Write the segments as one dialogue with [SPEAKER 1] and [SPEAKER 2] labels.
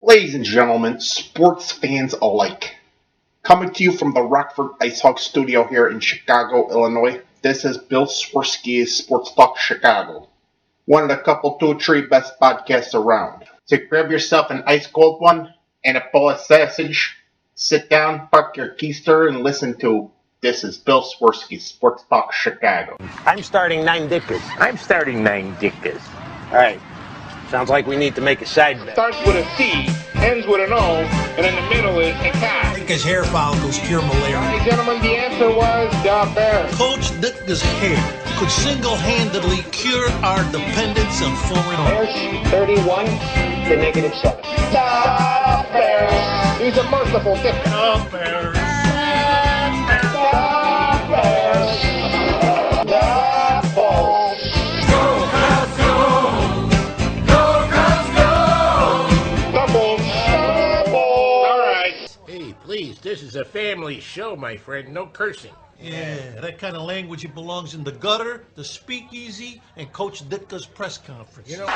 [SPEAKER 1] Ladies and gentlemen, sports fans alike, coming to you from the Rockford Ice Hawks studio here in Chicago, Illinois, this is Bill Swerski's Sports Talk Chicago, one of the couple 2 or 3 best podcasts around. So grab yourself an ice cold one and a bowl of sausage, sit down, park your keister, and listen to This is Bill Swerski's Sports Talk Chicago.
[SPEAKER 2] I'm starting 9 dickas.
[SPEAKER 3] I'm starting 9 dickas.
[SPEAKER 2] All right. Sounds like we need to make a side bet.
[SPEAKER 4] Starts with a C, ends with an O, and in the middle is a cat.
[SPEAKER 5] Ditka's hair follicles cure malaria.
[SPEAKER 4] Ladies and gentlemen, the answer was the bear.
[SPEAKER 5] Coach Ditka's hair could single-handedly cure our dependence on foreign oil.
[SPEAKER 6] Bears 31 to -7.
[SPEAKER 4] The Bears. He's a merciful Dick.
[SPEAKER 5] The Bears.
[SPEAKER 4] The Bears. The Bulls.
[SPEAKER 3] Please, this is a family show, my friend. No cursing.
[SPEAKER 5] Yeah, that kind of language it belongs in the gutter, the speakeasy, and Coach Ditka's press conference.
[SPEAKER 3] You know,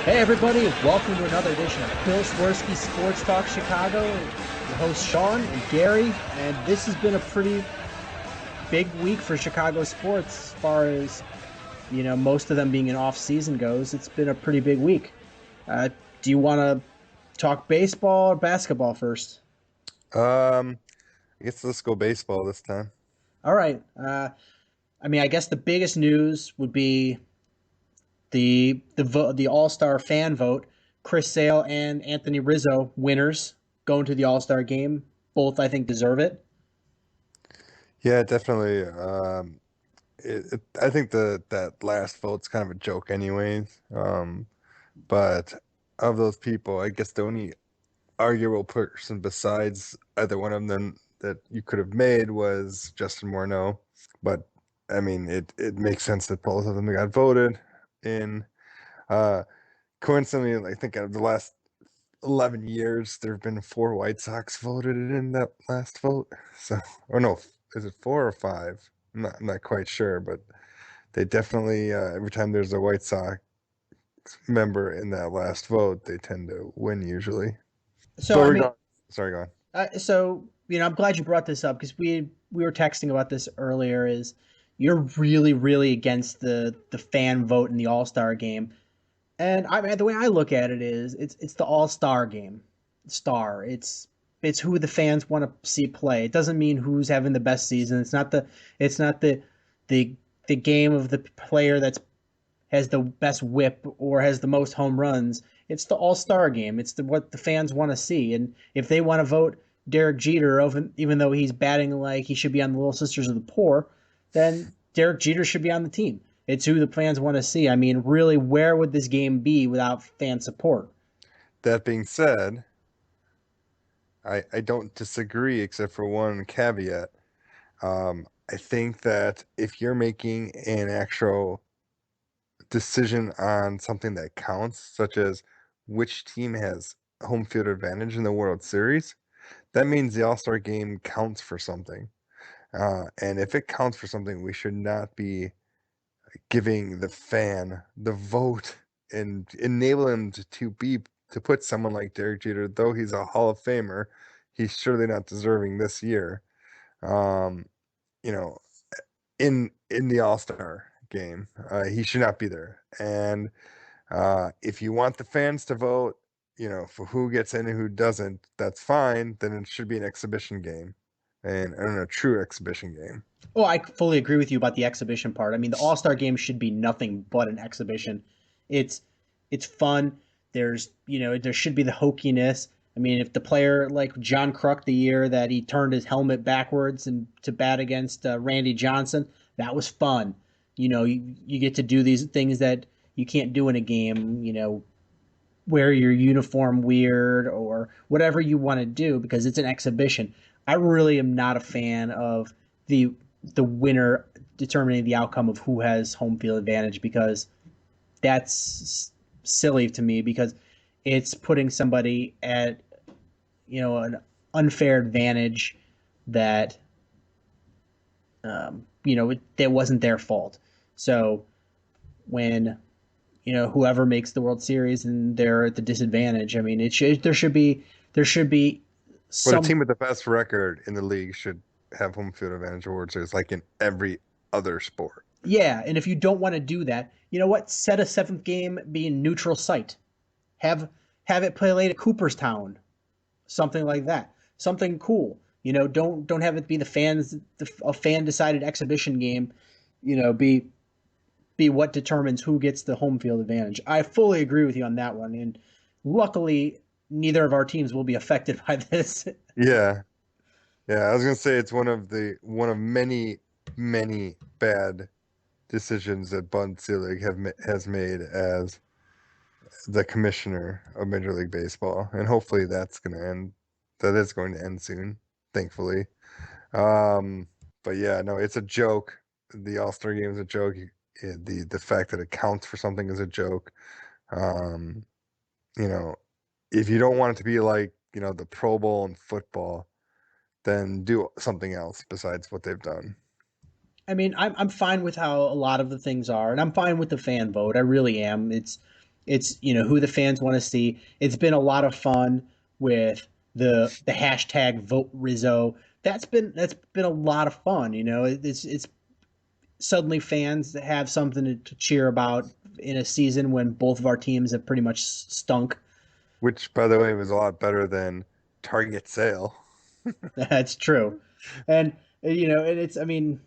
[SPEAKER 7] Hey everybody, welcome to another edition of Bill Swerski Sports Talk Chicago. Your host Sean and Gary, and this has been a pretty big week for Chicago sports as far as, most of them being in off-season goes. It's been a pretty big week. Do you want to talk baseball or basketball first?
[SPEAKER 8] I guess let's go baseball this time.
[SPEAKER 7] All right. I guess the biggest news would be the All-Star fan vote. Chris Sale and Anthony Rizzo, winners, going to the All-Star game. Both, I think, deserve it.
[SPEAKER 8] Yeah, definitely. I think that last vote's kind of a joke anyways. But of those people, I guess the only arguable person besides either one of them that you could have made was Justin Morneau. But, it makes sense that both of them got voted in. Coincidentally, I think out of the last 11 years, there have been 4 White Sox voted in that last vote. So, or no, is it 4 or 5? I'm not quite sure, but they definitely, every time there's a White Sox member in that last vote, they tend to win usually. Sorry, go on.
[SPEAKER 7] I'm glad you brought this up because we were texting about this earlier. Is you're really, really against the fan vote in the All-Star game. And the way I look at it is it's the All-Star game. Star. It's who the fans want to see play. It doesn't mean who's having the best season. It's not the game of the player that's has the best whip or has the most home runs. It's the All-Star game. It's what the fans want to see. And if they want to vote Derek Jeter, even though he's batting like he should be on the Little Sisters of the Poor, then Derek Jeter should be on the team. It's who the fans want to see. Really, where would this game be without fan support?
[SPEAKER 8] That being said, I don't disagree except for one caveat. I think that if you're making an actual decision on something that counts, such as which team has home field advantage in the World Series, that means the All-Star game counts for something. And if it counts for something, we should not be giving the fan the vote and enable him to put someone like Derek Jeter, though he's a Hall of Famer, he's surely not deserving this year. In the All-Star game, he should not be there. And if you want the fans to vote, for who gets in and who doesn't, that's fine. Then it should be an exhibition game. And a true exhibition game.
[SPEAKER 7] Oh, I fully agree with you about the exhibition part. The All-Star game should be nothing but an exhibition. It's fun. There should be the hokiness. If the player like John Kruk, the year that he turned his helmet backwards and to bat against Randy Johnson, that was fun. You get to do these things that you can't do in a game. Wear your uniform weird or whatever you want to do because it's an exhibition. I really am not a fan of the winner determining the outcome of who has home field advantage, because that's silly to me, because it's putting somebody at an unfair advantage that that wasn't their fault. So when whoever makes the World Series and they're at the disadvantage, I mean, there should be
[SPEAKER 8] But a
[SPEAKER 7] some.
[SPEAKER 8] team with the best record in the league should have home field advantage awards. There's like in every other sport.
[SPEAKER 7] Yeah, and if you don't want to do that, you know what? Set a seventh game being neutral site. Have it played at Cooperstown, something like that. Something cool. Don't have it be a fan decided exhibition game. Be what determines who gets the home field advantage. I fully agree with you on that one, and luckily neither of our teams will be affected by this.
[SPEAKER 8] Yeah. Yeah, I was gonna say it's one of many, many bad decisions that Bud Selig has made as the commissioner of Major League Baseball, and hopefully that's gonna end. That is going to end soon, thankfully. Um, but yeah, no, it's a joke. The All-Star game is a joke. The fact that it counts for something is a joke. Um, you know, if you don't want it to be like the Pro Bowl in football, then do something else besides what they've done.
[SPEAKER 7] I mean, I'm fine with how a lot of the things are, and I'm fine with the fan vote. I really am. It's who the fans want to see. It's been a lot of fun with the hashtag vote Rizzo. That's been a lot of fun. It's suddenly fans have something to cheer about in a season when both of our teams have pretty much stunk.
[SPEAKER 8] Which, by the way, was a lot better than Target Sale.
[SPEAKER 7] That's true, and it's I mean,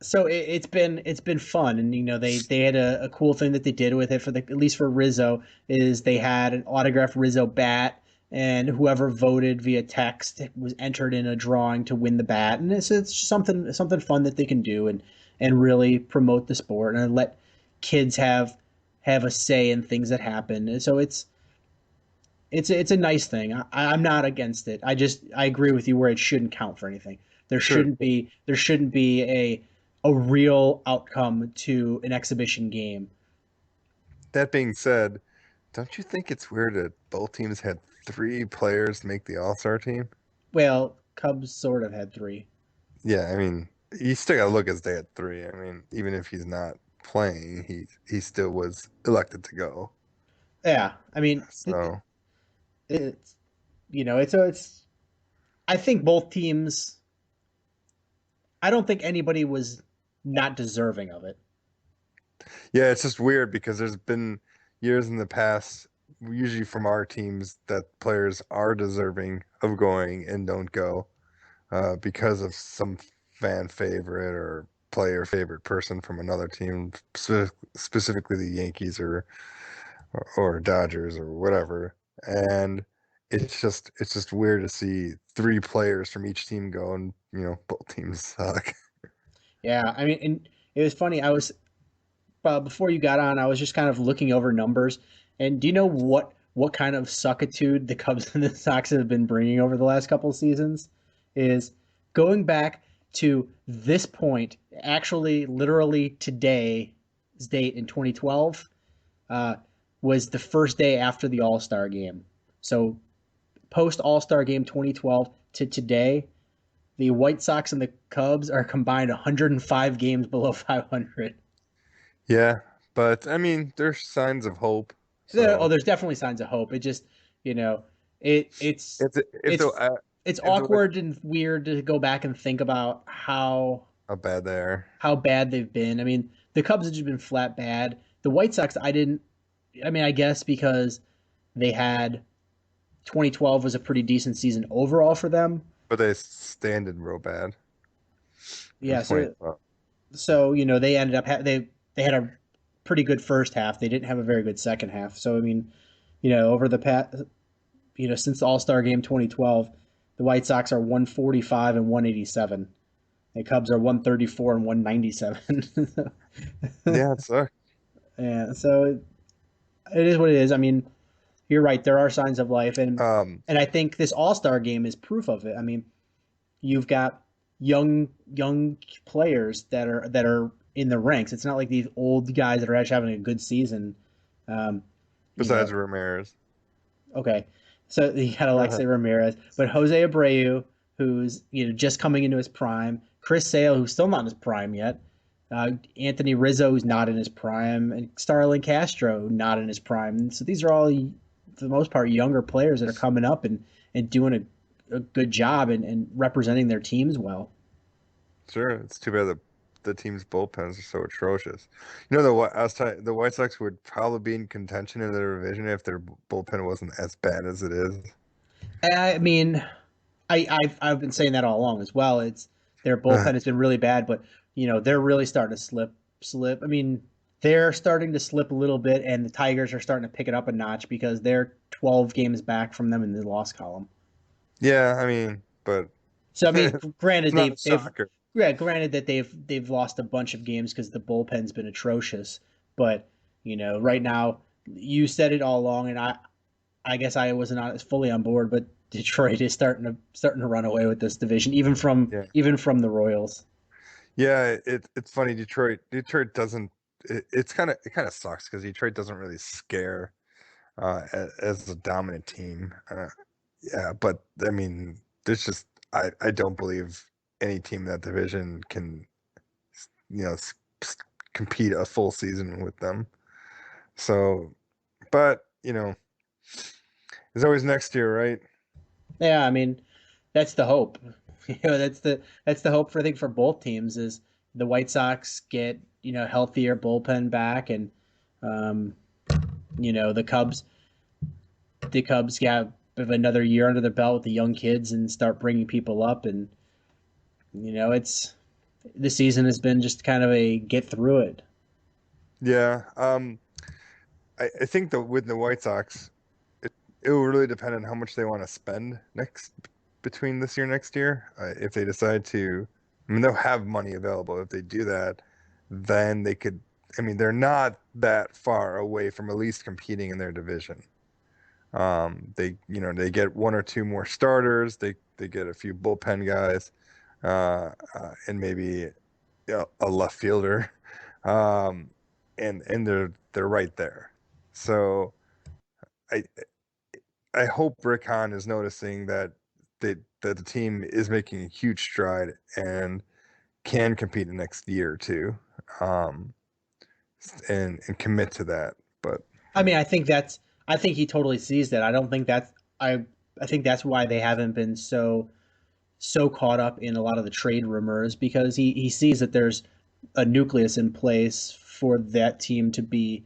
[SPEAKER 7] so it's been fun, and they had a cool thing that they did with it at least for Rizzo is they had an autographed Rizzo bat, and whoever voted via text was entered in a drawing to win the bat, and it's something fun that they can do and really promote the sport and let kids have a say in things that happen. And so it's a nice thing. I'm not against it. I agree with you where it shouldn't count for anything. There
[SPEAKER 8] Sure.
[SPEAKER 7] shouldn't be a real outcome to an exhibition game.
[SPEAKER 8] That being said, don't you think it's weird that both teams had 3 players make the All-Star team?
[SPEAKER 7] Well, Cubs sort of had three.
[SPEAKER 8] Yeah, I mean, you still gotta look as they had 3. I mean, even if he's not playing, he still was elected to go.
[SPEAKER 7] Yeah, I mean,
[SPEAKER 8] So
[SPEAKER 7] it's it's. I think both teams. I don't think anybody was not deserving of it.
[SPEAKER 8] yeah, it's just weird because there's been years in the past, usually from our teams, that players are deserving of going and don't go because of some fan favorite or player favorite person from another team, specifically the Yankees or Dodgers or whatever. And it's just weird to see 3 players from each team go, and both teams suck.
[SPEAKER 7] Yeah, I mean, and it was funny. Before you got on, I was just kind of looking over numbers. And do you know what kind of suckitude the Cubs and the Sox have been bringing over the last couple of seasons? Is going back to this point, actually, literally today's date in 2012, was the first day after the All Star game. So post All Star game 2012 to today, the White Sox and the Cubs are combined 105 games below 500.
[SPEAKER 8] Yeah, but I mean, there's signs of hope.
[SPEAKER 7] Oh,
[SPEAKER 8] So
[SPEAKER 7] there's definitely signs of hope. It just, you know, it it's
[SPEAKER 8] it's
[SPEAKER 7] it's
[SPEAKER 8] a,
[SPEAKER 7] it's
[SPEAKER 8] it's a,
[SPEAKER 7] awkward and weird to go back and think about
[SPEAKER 8] how bad they are.
[SPEAKER 7] how bad they've been. I mean, the Cubs have just been flat bad. The White Sox, I mean, I guess because they had 2012 was a pretty decent season overall for them.
[SPEAKER 8] But they stand in real bad in
[SPEAKER 7] Yeah, so
[SPEAKER 8] 2012.
[SPEAKER 7] they ended up they had a pretty good first half. They didn't have a very good second half. So I mean, over the past since the All Star Game 2012, the White Sox are 145 and 187. The Cubs are 134 and 197.
[SPEAKER 8] Yeah, it sucks.
[SPEAKER 7] Yeah, so it is what it is. I mean, you're right. There are signs of life, and
[SPEAKER 8] Um,
[SPEAKER 7] I think this All Star Game is proof of it. I mean, you've got young players that are in the ranks. It's not like these old guys that are actually having a good season. Um, you
[SPEAKER 8] Besides
[SPEAKER 7] know,
[SPEAKER 8] Ramirez.
[SPEAKER 7] okay, so you got Alexei Ramirez, but Jose Abreu, who's just coming into his prime, Chris Sale, who's still not in his prime yet, Anthony Rizzo, who's not in his prime, and Starlin Castro, not in his prime. And so these are all, for the most part, younger players that are coming up and doing a good job and representing their teams well.
[SPEAKER 8] Sure, it's too bad the team's bullpens are so atrocious. You know, the White Sox would probably be in contention in the division if their bullpen wasn't as bad as it is.
[SPEAKER 7] I mean, I've been saying that all along as well. It's their bullpen has been really bad, but they're really starting to slip. I mean, they're starting to slip a little bit, and the Tigers are starting to pick it up a notch because they're 12 games back from them in the loss column.
[SPEAKER 8] Yeah, I mean, but
[SPEAKER 7] So I mean,
[SPEAKER 8] it's not a shocker.
[SPEAKER 7] granted that they've lost a bunch of games because the bullpen's been atrocious, but right now you said it all along, and I guess I wasn't as fully on board, but Detroit is starting to run away with this division,
[SPEAKER 8] Yeah.
[SPEAKER 7] even from the Royals.
[SPEAKER 8] Yeah, it's funny. Detroit doesn't. It kind of sucks because Detroit doesn't really scare as a dominant team. Yeah, but I mean, there's just I don't believe any team in that division can you know compete a full season with them. So, but there's always next year, right?
[SPEAKER 7] Yeah, I mean, that's the hope. That's the hope for I think for both teams is the White Sox get healthier bullpen back, and um, the Cubs have another year under the belt with the young kids and start bringing people up, and it's the season has been just kind of a get through it.
[SPEAKER 8] Yeah. I think that with the White Sox, it will really depend on how much they want to spend between this year and next year. If they decide to, I mean, they'll have money available. If they do that, then they could. I mean, they're not that far away from at least competing in their division. They get one or two more starters. They get a few bullpen guys, and maybe a left fielder, um, and they're right there. So I I hope Rick Hahn is noticing that the team is making a huge stride and can compete the next year or two, um, and commit to that. But
[SPEAKER 7] I mean, I think he totally sees that. I don't think that's I I think that's why they haven't been so caught up in a lot of the trade rumors because he sees that there's a nucleus in place for that team to be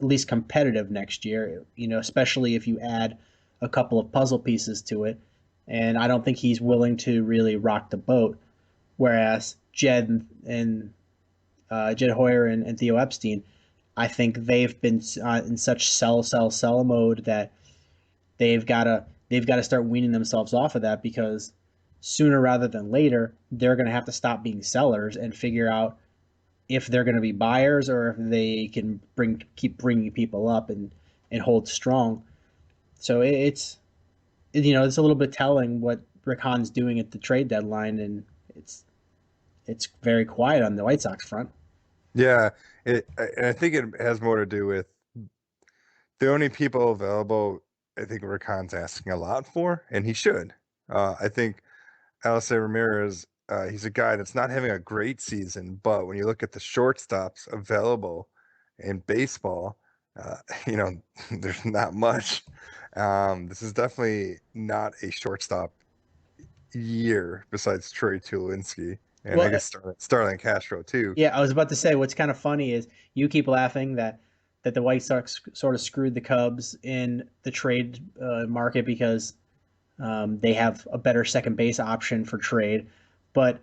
[SPEAKER 7] at least competitive next year, especially if you add a couple of puzzle pieces to it. And I don't think he's willing to really rock the boat. Whereas Jed Hoyer and Theo Epstein, I think they've been in such sell mode that they've got to start weaning themselves off of that because sooner rather than later they're going to have to stop being sellers and figure out if they're going to be buyers or if they can keep bringing people up and hold strong. So it's a little bit telling what Rick Hahn's doing at the trade deadline, and it's very quiet on the White Sox front.
[SPEAKER 8] yeah, and I think it has more to do with the only people available. I think Rick Hahn's asking a lot for, and he should. I think Alice Ramirez, he's a guy that's not having a great season, but when you look at the shortstops available in baseball, uh, you know, there's not much. This is definitely not a shortstop year besides Troy Tulowitzki, and I
[SPEAKER 7] Well,
[SPEAKER 8] guess Starlin Castro too.
[SPEAKER 7] yeah, I was about to say what's kind of funny is you keep laughing that the White Sox sort of screwed the Cubs in the trade market because they have a better second base option for trade. But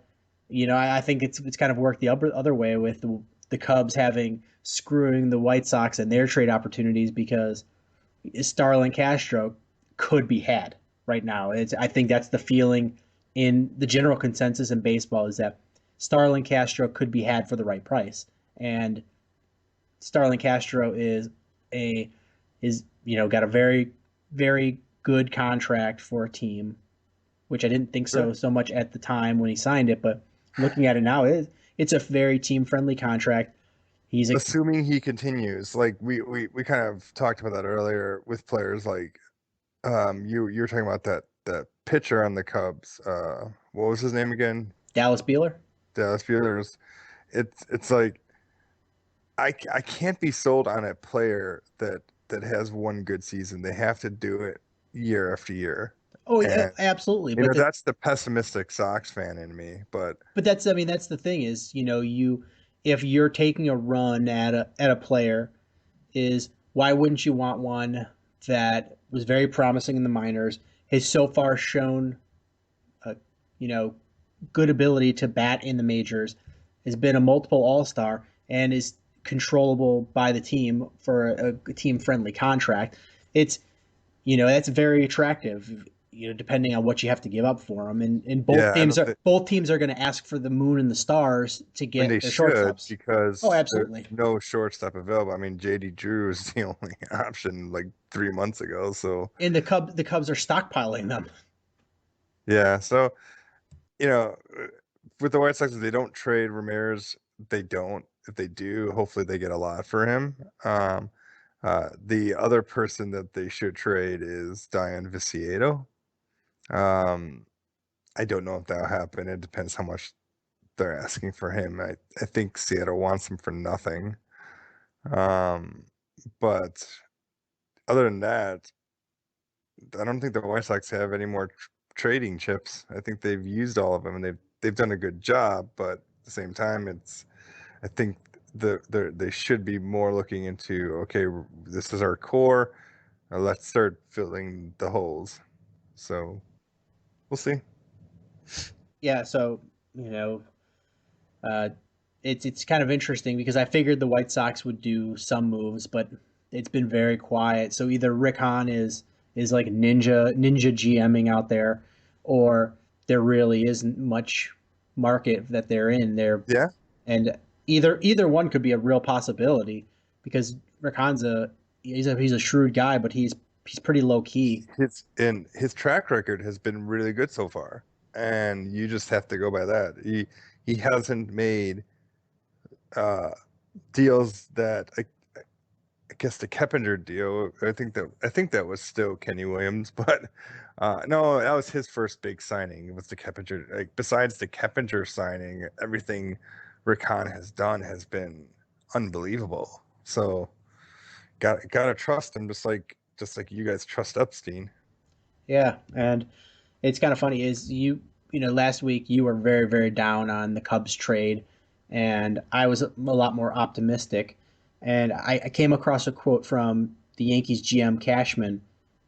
[SPEAKER 7] I think it's kind of worked the other way with the Cubs having screwing the White Sox and their trade opportunities because Starlin Castro could be had right now. I think that's the feeling in the general consensus in baseball is that Starlin Castro could be had for the right price, and Starlin Castro a is got a very good contract for a team which I didn't think
[SPEAKER 8] Sure.
[SPEAKER 7] so much at the time when he signed it, but looking at it now, it's a very team friendly contract. He's a
[SPEAKER 8] Assuming he continues, like we kind of talked about that earlier with players like you were talking about that pitcher on the Cubs. What was his name again?
[SPEAKER 7] Dallas Beeler.
[SPEAKER 8] Dallas Bueller. It's like I can't be sold on a player that has one good season. They have to do it year after year.
[SPEAKER 7] Oh yeah,
[SPEAKER 8] And
[SPEAKER 7] absolutely.
[SPEAKER 8] you know, that's the pessimistic Sox fan in me.
[SPEAKER 7] But that's, I mean, that's the thing is, if you're taking a run at a player, is why wouldn't you want one that was very promising in the minors, has so far shown a, you know, good ability to bat in the majors, has been a multiple All-Star, and is controllable by the team for a team friendly contract. It's, that's very attractive. Depending on what you have to give up for them, and both
[SPEAKER 8] Yeah, I
[SPEAKER 7] teams
[SPEAKER 8] don't
[SPEAKER 7] are
[SPEAKER 8] think,
[SPEAKER 7] both teams are going to ask for the moon and the stars to
[SPEAKER 8] I mean,
[SPEAKER 7] get
[SPEAKER 8] they
[SPEAKER 7] their
[SPEAKER 8] should
[SPEAKER 7] shortstops. Oh,
[SPEAKER 8] because there's
[SPEAKER 7] absolutely.
[SPEAKER 8] no shortstop available. I mean, JD Drew is the only option like 3 months ago. So
[SPEAKER 7] And the Cubs are stockpiling them.
[SPEAKER 8] yeah, so you know, with the White Sox, if they don't trade Ramirez, they don't. If they do, hopefully they get a lot for him. The other person that they should trade is Diane Viciedo. Um, I don't know if that'll happen. It depends how much they're asking for him. I think Seattle wants him for nothing. Um, but other than that, I don't think the White Sox have any more trading chips. I think they've used all of them, and they've done a good job. But at the same time, I think they should be more looking into, okay, this is our core. Let's start filling the holes. So we'll see.
[SPEAKER 7] Yeah, so you know, uh, it's kind of interesting because I figured the White Sox would do some moves, but it's been very quiet. So either Rick Hahn is like ninja GMing out there, or there really isn't much market that they're in there,
[SPEAKER 8] Yeah,
[SPEAKER 7] and either one could be a real possibility because Rick Hahn's he's a shrewd guy, but he's pretty low key.
[SPEAKER 8] his track record has been really good so far, and you just have to go by that. He hasn't made uh, deals that I guess the Keppinger deal. I think that was still Kenny Williams, but no, that was his first big signing. It was the Keppinger. Like besides the Keppinger signing, everything Rick Hahn has done has been unbelievable. So gotta trust him, just like you guys trust Epstein.
[SPEAKER 7] Yeah, and it's kind of funny is last week you were very very down on the Cubs trade, and I was a lot more optimistic, and I came across a quote from the Yankees GM Cashman,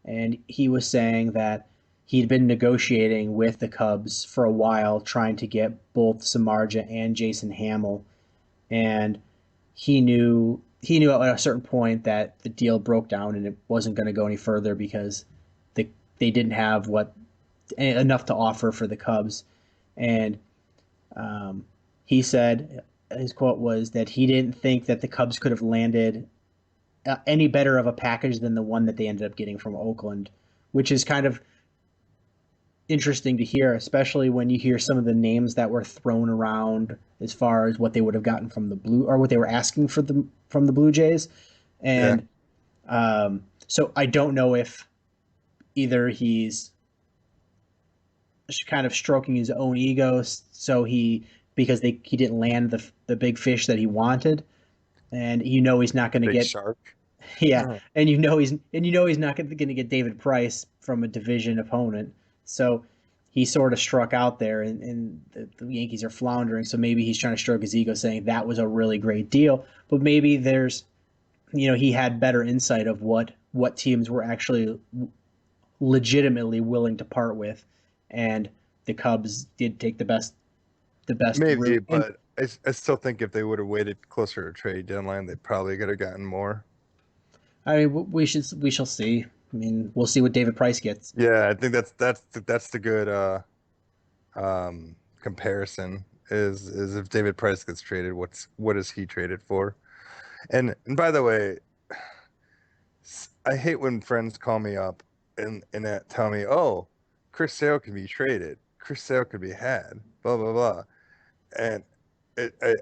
[SPEAKER 7] and he was saying that he'd been negotiating with the Cubs for a while trying to get both Samardzija and Jason Hamill, and he knew at a certain point that the deal broke down and it wasn't going to go any further because they didn't have what enough to offer for the Cubs. And um, he said his quote was that he didn't think that the Cubs could have landed any better of a package than the one that they ended up getting from Oakland, which is kind of interesting to hear, especially when you hear some of the names that were thrown around as far as what they would have gotten from the Blue or what they were asking from the Blue Jays.
[SPEAKER 8] Yeah,
[SPEAKER 7] And so I don't know if either he's kind of stroking his own ego, so because he didn't land the big fish that he wanted, and he's not going to
[SPEAKER 8] big
[SPEAKER 7] get
[SPEAKER 8] shark.
[SPEAKER 7] yeah, and he's not going to get David Price from a division opponent, so he sort of struck out there, and the Yankees are floundering, so maybe he's trying to stroke his ego, saying that was a really great deal, but maybe there's he had better insight of what teams were actually legitimately willing to part with, and the Cubs did take the best
[SPEAKER 8] Maybe,
[SPEAKER 7] route. And
[SPEAKER 8] but I still think if they would have waited closer to trade deadline, they probably could have gotten more.
[SPEAKER 7] I mean, we shall see. I mean, we'll see what David Price gets.
[SPEAKER 8] Yeah, I think that's the good comparison is if David Price gets traded, what is he traded for? And by the way, I hate when friends call me up and tell me, oh, Chris Sale can be traded. Chris Sale could be had. Blah blah blah. And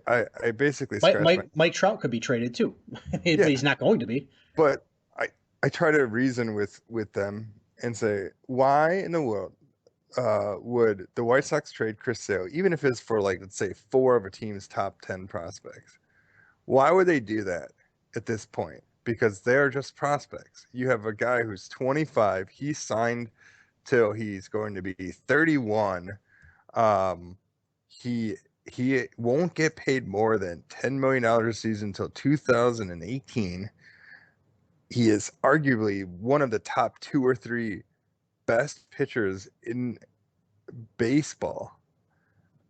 [SPEAKER 8] I basically scratched my
[SPEAKER 7] Mike Trout could be traded too, but
[SPEAKER 8] yeah.
[SPEAKER 7] he's not going to be.
[SPEAKER 8] But I try to reason with them and say, why in the world would the White Sox trade Chris Sale, even if it's for, like, let's say 4 of a team's top 10 prospects? Why would they do that at this point? Because they're just prospects. You have a guy who's 25. He signed till he's going to be 31. He won't get paid more than $10 million a season until 2018. He is arguably one of the top 2 or 3 best pitchers in baseball.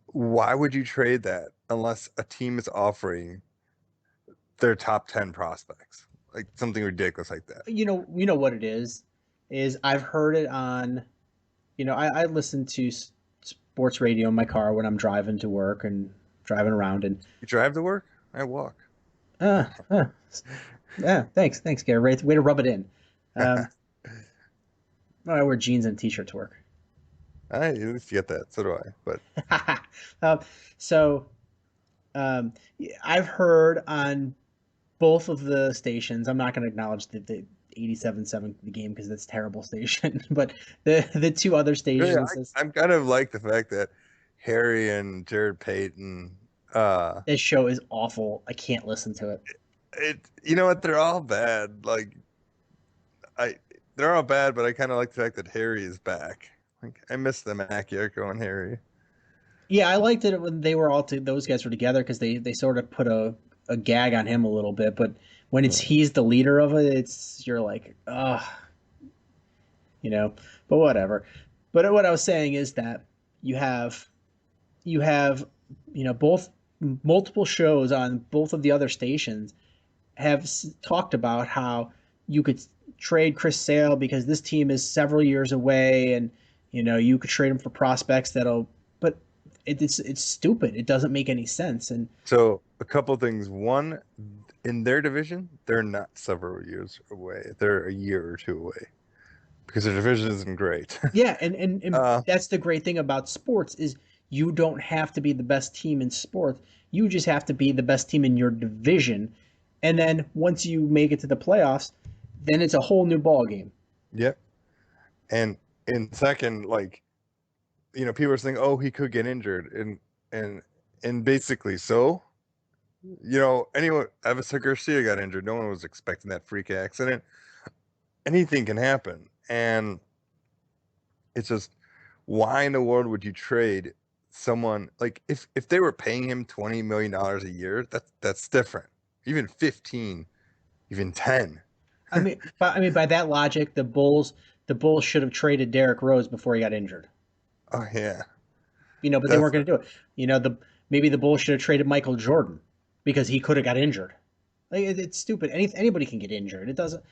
[SPEAKER 8] Why would you trade that unless a team is offering their top 10 prospects? Like something ridiculous like that.
[SPEAKER 7] You know what it is I've heard it on, I listen to sports radio in my car when I'm driving to work and driving around, and
[SPEAKER 8] You drive to work? I walk.
[SPEAKER 7] yeah, thanks, Gary. Way to rub it in. I wear jeans and a t-shirt to work.
[SPEAKER 8] I at least get that. So do I. But
[SPEAKER 7] So, I've heard on both of the stations. I'm not going to acknowledge the 87.7 the game because that's a terrible station, but the 2 other stations.
[SPEAKER 8] I'm kind of like the fact that Harry and Jared Payton.
[SPEAKER 7] This show is awful. I can't listen to it.
[SPEAKER 8] You know what? They're all bad. They're all bad, but I kind of like the fact that Harry is back. Like, I miss the Macchiaco and Harry.
[SPEAKER 7] Yeah, I liked it when they were those guys were together because they sort of put a gag on him a little bit. But when he's the leader of it, you're like, ugh, But whatever. But what I was saying is that you have both multiple shows on both of the other stations have talked about how you could trade Chris Sale because this team is several years away, and you could trade him for prospects but it's stupid. It doesn't make any sense. And
[SPEAKER 8] so a couple things. One, in their division, they're not several years away. They're a year or 2 away because their division isn't great.
[SPEAKER 7] Yeah, and that's the great thing about sports is you don't have to be the best team in sports. You just have to be the best team in your division. And then once you make it to the playoffs, then it's a whole new ball game.
[SPEAKER 8] Yep. And second, people are saying, oh, he could get injured. And basically, anyone, Avisar Garcia got injured. No one was expecting that freak accident. Anything can happen. And it's just, why in the world would you trade someone? Like, if they were paying him $20 million a year, that's different. Even 15, even 10.
[SPEAKER 7] I mean, by that logic, the Bulls should have traded Derrick Rose before he got injured.
[SPEAKER 8] Oh yeah.
[SPEAKER 7] But they weren't going to do it. Maybe the Bulls should have traded Michael Jordan because he could have got injured. Like, it's stupid. Anybody can get injured. It doesn't.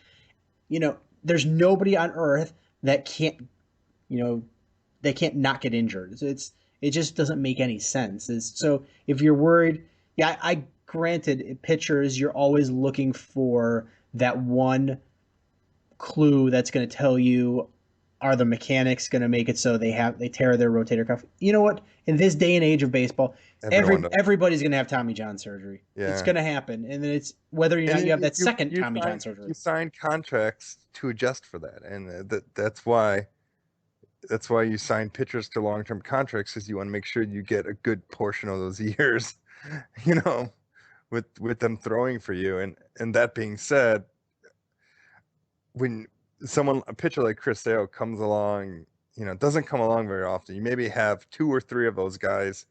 [SPEAKER 7] There's nobody on earth that can't. They can't not get injured. It just doesn't make any sense. So if you're worried, yeah, I granted pitchers, you're always looking for that one clue that's going to tell you, are the mechanics going to make it so they tear their rotator cuff? You know what? In this day and age of baseball, everybody's going to have Tommy John surgery. Yeah. It's going to happen, and then it's whether or not you have that second Tommy John surgery.
[SPEAKER 8] You sign contracts to adjust for that, and that's why you sign pitchers to long-term contracts, because you want to make sure you get a good portion of those years, with them throwing for you. And that being said, when a pitcher like Chris Sale comes along, doesn't come along very often. You maybe have 2 or 3 of those guys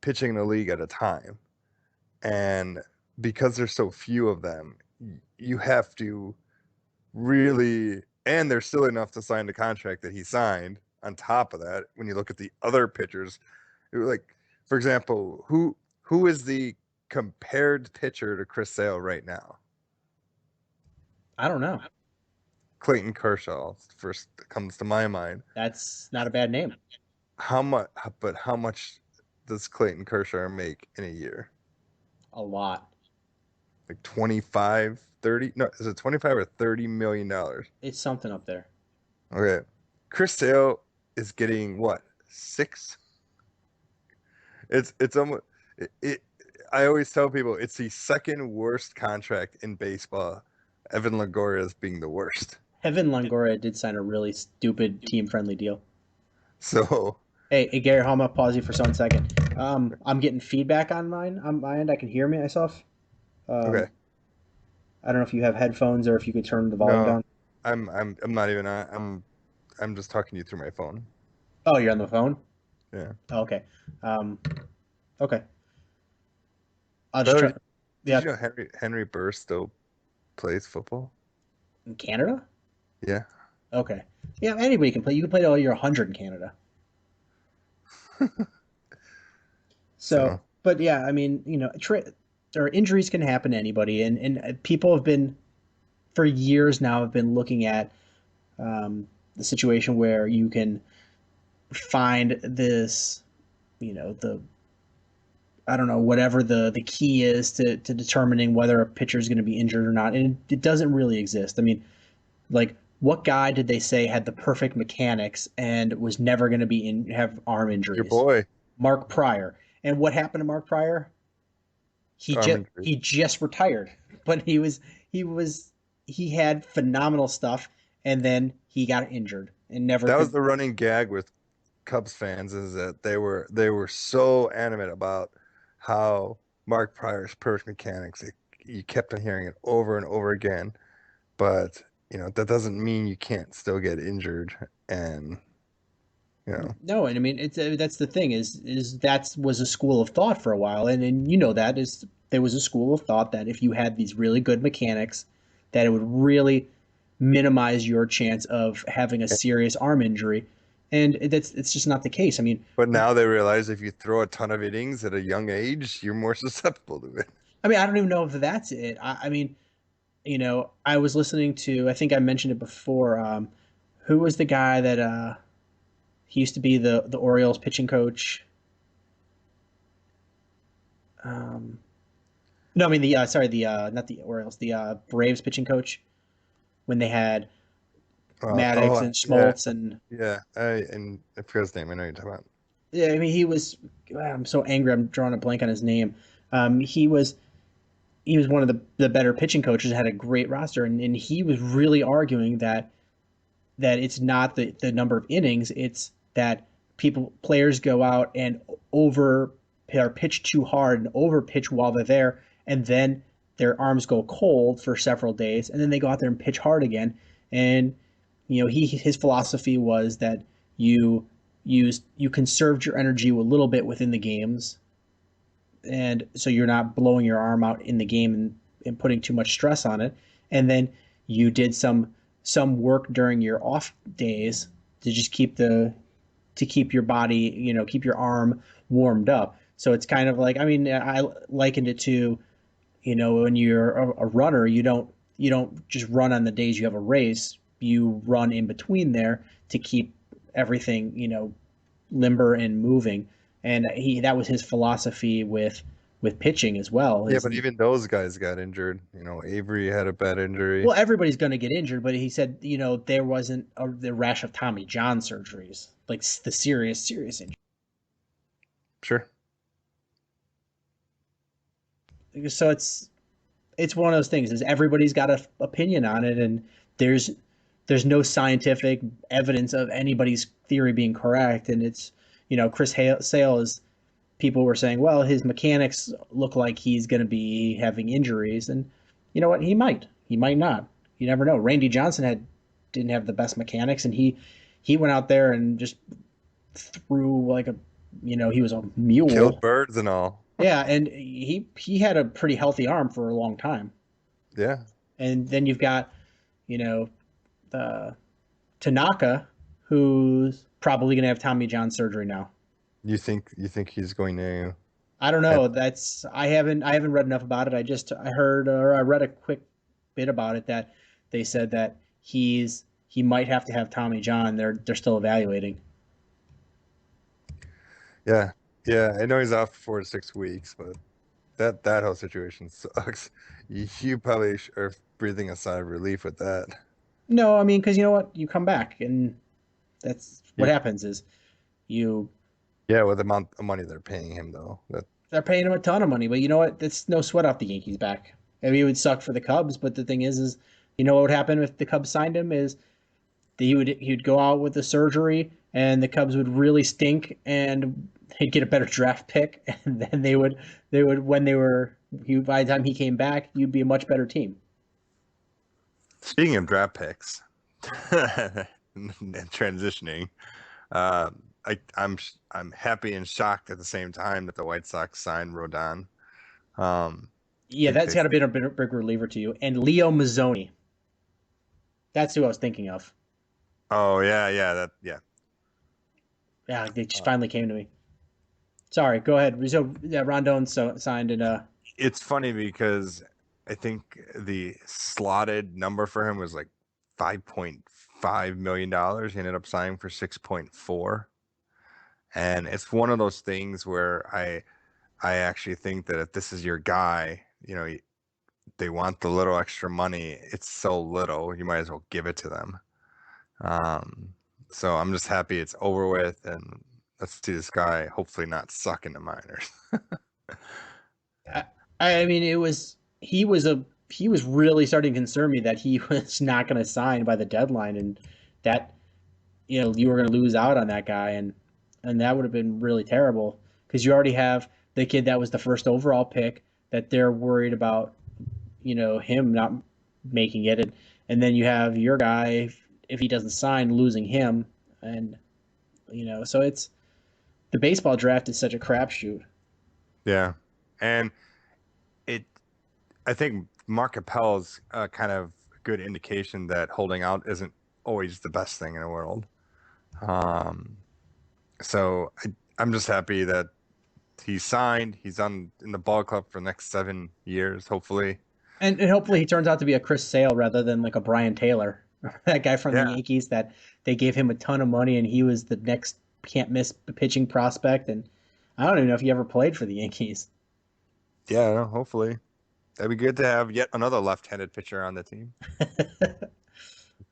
[SPEAKER 8] pitching in the league at a time. And because there's so few of them, you have to really, and there's still enough to sign the contract that he signed on top of that. When you look at the other pitchers, like, for example, who is the compared pitcher to Chris Sale right now?
[SPEAKER 7] I don't know.
[SPEAKER 8] Clayton Kershaw first comes to my mind.
[SPEAKER 7] That's not a bad name.
[SPEAKER 8] How much does Clayton Kershaw make in a year?
[SPEAKER 7] A lot.
[SPEAKER 8] Like 25, 30? No, is it 25 or $30 million?
[SPEAKER 7] It's something up there.
[SPEAKER 8] Okay. Chris Sale is getting what, 6? It's almost it. I always tell people it's the second worst contract in baseball. Evan Longoria's being the worst.
[SPEAKER 7] Evan Longoria did sign a really stupid team-friendly deal.
[SPEAKER 8] So
[SPEAKER 7] Hey, Gary, hold on, pause you for 1 second. I'm getting feedback on my end. I can hear me myself.
[SPEAKER 8] okay,
[SPEAKER 7] I don't know if you have headphones or if you could turn the volume
[SPEAKER 8] no,
[SPEAKER 7] down.
[SPEAKER 8] I'm not even on. I'm just talking to you through my phone.
[SPEAKER 7] Oh, you're on the phone?
[SPEAKER 8] Yeah.
[SPEAKER 7] Oh, okay. Um, okay. I'll
[SPEAKER 8] By
[SPEAKER 7] just
[SPEAKER 8] the
[SPEAKER 7] try.
[SPEAKER 8] way, did
[SPEAKER 7] Yeah,
[SPEAKER 8] you know Henry Burr still plays football?
[SPEAKER 7] in Canada?
[SPEAKER 8] Yeah.
[SPEAKER 7] Okay. Yeah, anybody can play. You can play till you're 100 in Canada. So,
[SPEAKER 8] So
[SPEAKER 7] but yeah, I mean, or injuries can happen to anybody, and people have been for years now have been looking at the situation where you can find this, the I don't know whatever the key is to determining whether a pitcher is going to be injured or not, and it doesn't really exist. I mean, like what guy did they say had the perfect mechanics and was never going to have arm
[SPEAKER 8] your
[SPEAKER 7] injuries?
[SPEAKER 8] boy,
[SPEAKER 7] Mark Pryor. And what happened to Mark Pryor?
[SPEAKER 8] arm injury.
[SPEAKER 7] He just retired, but he was he had phenomenal stuff, and then he got injured and never
[SPEAKER 8] That was
[SPEAKER 7] could.
[SPEAKER 8] the running gag with Cubs fans, is that they were so animate about how Mark Pryor's perfect mechanics. You kept on hearing it over and over again, but that doesn't mean you can't still get injured. And
[SPEAKER 7] No, and I mean it's that's the thing is that was a school of thought for a while, and that is there was a school of thought that if you had these really good mechanics, that it would really minimize your chance of having a serious arm injury, and it's just not the case. I mean,
[SPEAKER 8] but now they realize if you throw a ton of innings at a young age, you're more susceptible to it.
[SPEAKER 7] I don't even know if that's it. I mean, I was listening to, I think I mentioned it before. Who was the guy that he used to be the Orioles pitching coach? Um, no, I mean the sorry, the not the Orioles, the Braves pitching coach when they had Maddox and
[SPEAKER 8] Yeah,
[SPEAKER 7] Schmaltz and
[SPEAKER 8] yeah. I forgot his name. I know you're talking about.
[SPEAKER 7] yeah, I mean he was. I'm so angry. I'm drawing a blank on his name. He was one of the better pitching coaches. Had a great roster, and he was really arguing that it's not the number of innings, it's that players go out and over or pitch too hard and over pitch while they're there, and then their arms go cold for several days, and then they go out there and pitch hard again. And his philosophy was that you conserved your energy a little bit within the games, and so you're not blowing your arm out in the game and putting too much stress on it, and then you did some work during your off days to just keep your body, keep your arm warmed up. So it's kind of like, I mean, I likened it to, when you're a runner, you don't just run on the days you have a race. You run in between there to keep everything, limber and moving. And that was his philosophy with pitching as well.
[SPEAKER 8] Yeah, but even those guys got injured. Avery had a bad injury.
[SPEAKER 7] Well, everybody's going to get injured, but he said, there wasn't the rash of Tommy John surgeries, like the serious injury.
[SPEAKER 8] Sure.
[SPEAKER 7] So it's one of those things. Is everybody's got an opinion on it, and there's no scientific evidence of anybody's theory being correct. And it's Chris Sale is people were saying, well, his mechanics look like he's going to be having injuries, and you know what? He might not. You never know. Randy Johnson didn't have the best mechanics, and he went out there and just threw like he was a mule.
[SPEAKER 8] Killed birds and all.
[SPEAKER 7] Yeah, and he had a pretty healthy arm for a long time.
[SPEAKER 8] Yeah.
[SPEAKER 7] And then you've got, the Tanaka, who's probably going to have Tommy John surgery now.
[SPEAKER 8] You think he's going to?
[SPEAKER 7] I don't know. I haven't read enough about it. I heard or I read a quick bit about it that they said that he might have to have Tommy John. They're still evaluating.
[SPEAKER 8] Yeah. Yeah. I know he's off for 4 to 6 weeks, but that whole situation sucks. You probably are breathing a sigh of relief with that.
[SPEAKER 7] No, I mean, because you know what? You come back and That's what happens is you
[SPEAKER 8] Yeah, with the amount of money they're paying him, though.
[SPEAKER 7] they're paying him a ton of money, but you know what? That's no sweat off the Yankees back. I mean, it would suck for the Cubs, but the thing is you know what would happen if the Cubs signed him is he would go out with the surgery, and the Cubs would really stink, and he'd get a better draft pick, and then they would when they were by the time he came back, you'd be a much better team.
[SPEAKER 8] Speaking of draft picks and transitioning, uh, I'm happy and shocked at the same time that the White Sox signed Rodon.
[SPEAKER 7] Yeah, that's got to be a big reliever to you. And Leo Mazzoni. That's who I was thinking of.
[SPEAKER 8] Oh yeah, yeah.
[SPEAKER 7] Yeah, they just finally came to me. Sorry, go ahead. So yeah, Rondon signed and
[SPEAKER 8] It's funny because I think the slotted number for him was like $5.5 million. He ended up signing for 6.4. And it's one of those things where I actually think that if this is your guy, they want the little extra money. It's so little, you might as well give it to them. So I'm just happy it's over with, and let's see this guy hopefully not suck in the minors.
[SPEAKER 7] I mean he was really starting to concern me that he was not going to sign by the deadline, and that you were going to lose out on that guy, and that would have been really terrible because you already have the kid that was the first overall pick that they're worried about, him not making it, and then you have your guy if he doesn't sign losing him, and so it's the baseball draft is such a crapshoot.
[SPEAKER 8] Yeah, and I think Mark Capel's kind of good indication that holding out isn't always the best thing in the world. So I'm just happy that he signed. He's in the ball club for the next 7 years, hopefully.
[SPEAKER 7] And hopefully he turns out to be a Chris Sale rather than like a Brian Taylor, that guy from the
[SPEAKER 8] Yeah.
[SPEAKER 7] Yankees that they gave him a ton of money and he was the next can't miss pitching prospect. And I don't even know if he ever played for the Yankees.
[SPEAKER 8] Yeah, no, hopefully. That'd be good to have yet another left-handed pitcher on the team.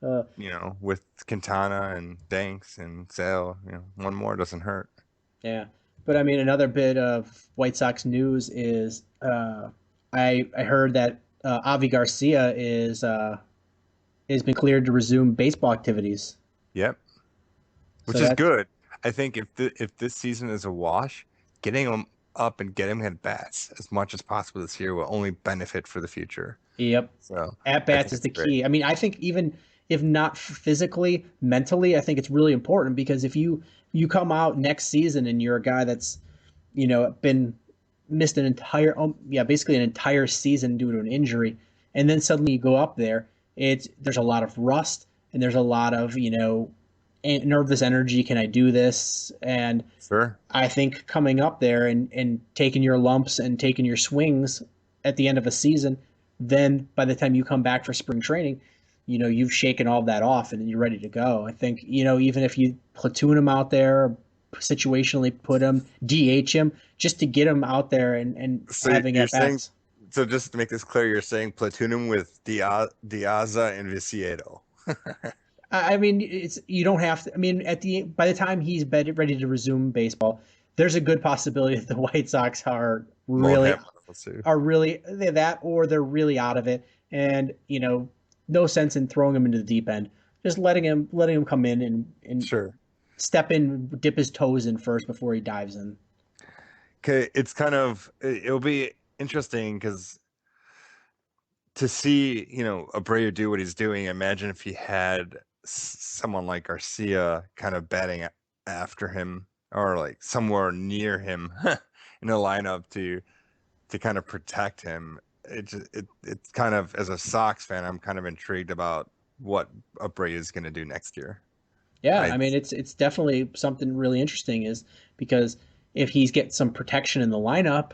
[SPEAKER 7] Uh,
[SPEAKER 8] With Quintana and Banks and Sale, one more doesn't hurt.
[SPEAKER 7] yeah. But I mean, another bit of White Sox news is I heard that Avi Garcia has been cleared to resume baseball activities.
[SPEAKER 8] Yep, which
[SPEAKER 7] So
[SPEAKER 8] is
[SPEAKER 7] that's
[SPEAKER 8] good. I think if this season is a wash, getting him up and getting him at bats as much as possible this year will only benefit for the future.
[SPEAKER 7] Yep.
[SPEAKER 8] So
[SPEAKER 7] At bats is the key. I mean, I think even if not physically, mentally, I think it's really important because if you come out next season and you're a guy that's been missed an entire basically an entire season due to an injury, and then suddenly you go up there, there's a lot of rust and there's a lot of nervous energy. Can I do this? And
[SPEAKER 8] Sure.
[SPEAKER 7] I think coming up there and taking your lumps and taking your swings at the end of a season, then by the time you come back for spring training, you've shaken all of that off and you're ready to go. I think, even if you platoon him out there, situationally put him, DH him, just to get him out there and
[SPEAKER 8] So
[SPEAKER 7] having
[SPEAKER 8] you're
[SPEAKER 7] at
[SPEAKER 8] saying,
[SPEAKER 7] bats.
[SPEAKER 8] so just to make this clear, you're saying platoon him with Diaza and Viciedo.
[SPEAKER 7] I mean, you don't have to. I mean, by the time he's ready to resume baseball, there's a good possibility that the White Sox are really they're that, or they're really out of it, and no sense in throwing him into the deep end. Just letting him come in and
[SPEAKER 8] Sure.
[SPEAKER 7] step in, dip his toes in first before he dives in.
[SPEAKER 8] Okay, it'll be interesting because to see, Abreu do what he's doing, imagine if he had someone like Garcia kind of batting after him or like somewhere near him in the lineup to kind of protect him. It's kind of, as a Sox fan, I'm kind of intrigued about what Abreu is going to do next year.
[SPEAKER 7] Yeah, I mean, it's definitely something really interesting is because if he's get some protection in the lineup,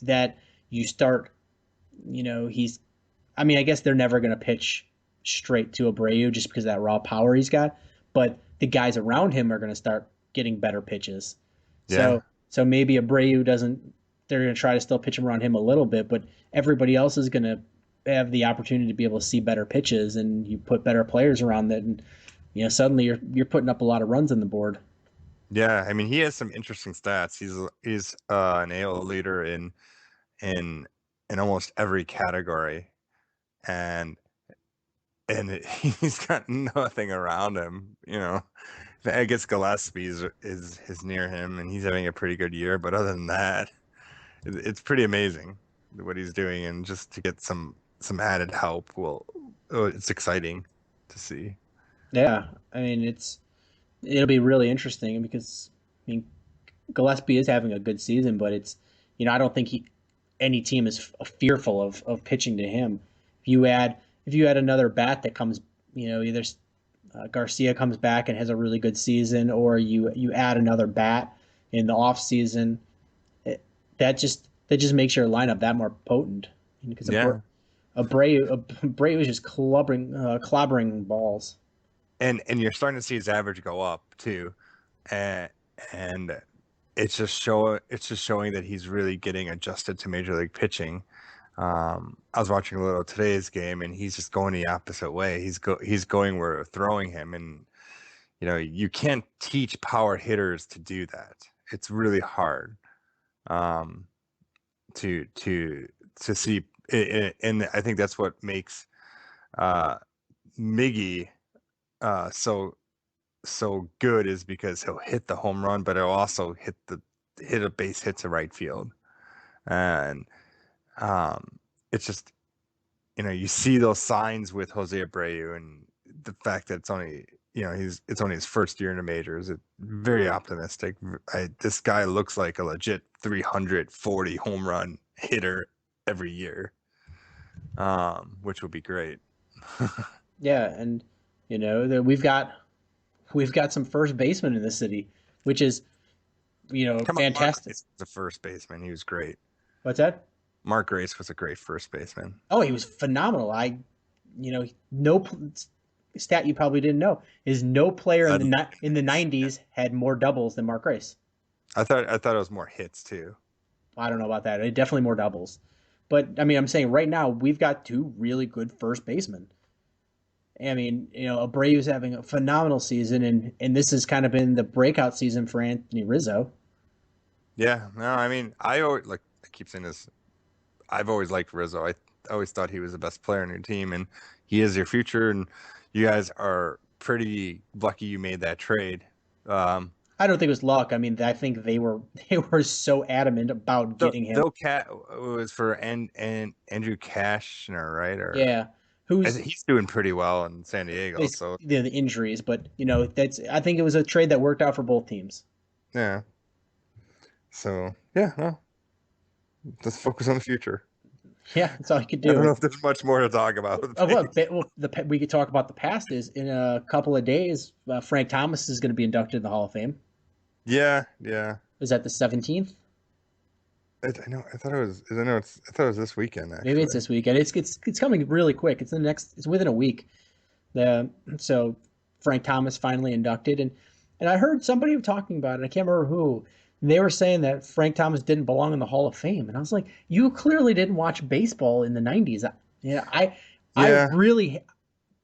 [SPEAKER 7] that you start, I mean, I guess they're never going to pitch straight to Abreu just because of that raw power he's got, but the guys around him are going to start getting better pitches.
[SPEAKER 8] Yeah.
[SPEAKER 7] So maybe Abreu doesn't. They're going to try to still pitch him around him a little bit, but everybody else is going to have the opportunity to be able to see better pitches, and you put better players around that. And suddenly you're putting up a lot of runs on the board.
[SPEAKER 8] Yeah, I mean he has some interesting stats. He's an AL leader in in almost every category, and he's got nothing around him. I guess Gillespie is near him, and he's having a pretty good year. But other than that, it's pretty amazing what he's doing, and just to get some added help, it's exciting to see.
[SPEAKER 7] Yeah, I mean it'll be really interesting because I mean Gillespie is having a good season, but it's I don't think any team is fearful of pitching to him. If you add another bat that comes, either Garcia comes back and has a really good season, or you add another bat in the off season, that just makes your lineup that more potent because
[SPEAKER 8] Yeah,
[SPEAKER 7] Abreu was just clobbering balls.
[SPEAKER 8] and you're starting to see his average go up too, and and it's just showing that he's really getting adjusted to major league pitching. I was watching a little today's game, and he's just going the opposite way. He's going where they're throwing him, and you can't teach power hitters to do that. It's really hard um, to see, and I think that's what makes uh, Miggy so good, is because he'll hit the home run, but he'll also hit a base hit to right field, and it's just you see those signs with Jose Abreu, and the fact that it's only his first year in the majors. It's very optimistic. This guy looks like a legit 340 home run hitter every year, which would be great.
[SPEAKER 7] Yeah, and that we've got some first basemen in the city, which is
[SPEAKER 8] Come on, Mark
[SPEAKER 7] fantastic.
[SPEAKER 8] Grace was a first baseman. He was great.
[SPEAKER 7] What's that?
[SPEAKER 8] Mark Grace was a great first baseman.
[SPEAKER 7] Oh, he was phenomenal. No stat you probably didn't know is no player in the '90s had more doubles than Mark Grace.
[SPEAKER 8] I thought it was more hits too.
[SPEAKER 7] I don't know about that. Definitely more doubles. But I mean, I'm saying right now we've got two really good first basemen. I mean, Abreu's having a phenomenal season, and this has kind of been the breakout season for Anthony Rizzo.
[SPEAKER 8] Yeah, no, I mean, I keep saying this. I've always liked Rizzo. I always thought he was the best player on your team, and he is your future. And you guys are pretty lucky you made that trade. Um,
[SPEAKER 7] I don't think it was luck. I mean, I think they were they were so adamant about getting him.
[SPEAKER 8] though Cat was for and Andrew Cashner, right? Or
[SPEAKER 7] Yeah, who's
[SPEAKER 8] he's doing pretty well in San Diego. So
[SPEAKER 7] the injuries, but that's I think it was a trade that worked out for both teams.
[SPEAKER 8] yeah, so yeah, well, let's focus on the future.
[SPEAKER 7] Yeah, that's all you could
[SPEAKER 8] I don't know
[SPEAKER 7] do.
[SPEAKER 8] if there's much more to talk about.
[SPEAKER 7] Oh, we could talk about the past. Is in a couple of days, Frank Thomas is going to be inducted in the Hall of Fame.
[SPEAKER 8] Yeah, yeah.
[SPEAKER 7] Is that the 17th?
[SPEAKER 8] I know. I thought it was. I thought it was this weekend. Actually,
[SPEAKER 7] Maybe it's this weekend. It's coming really quick. It's within a week. So Frank Thomas finally inducted, and I heard somebody talking about it. I can't remember who. They were saying that Frank Thomas didn't belong in the Hall of Fame, and I was like, you clearly didn't watch baseball in the '90s. I
[SPEAKER 8] Yeah.
[SPEAKER 7] really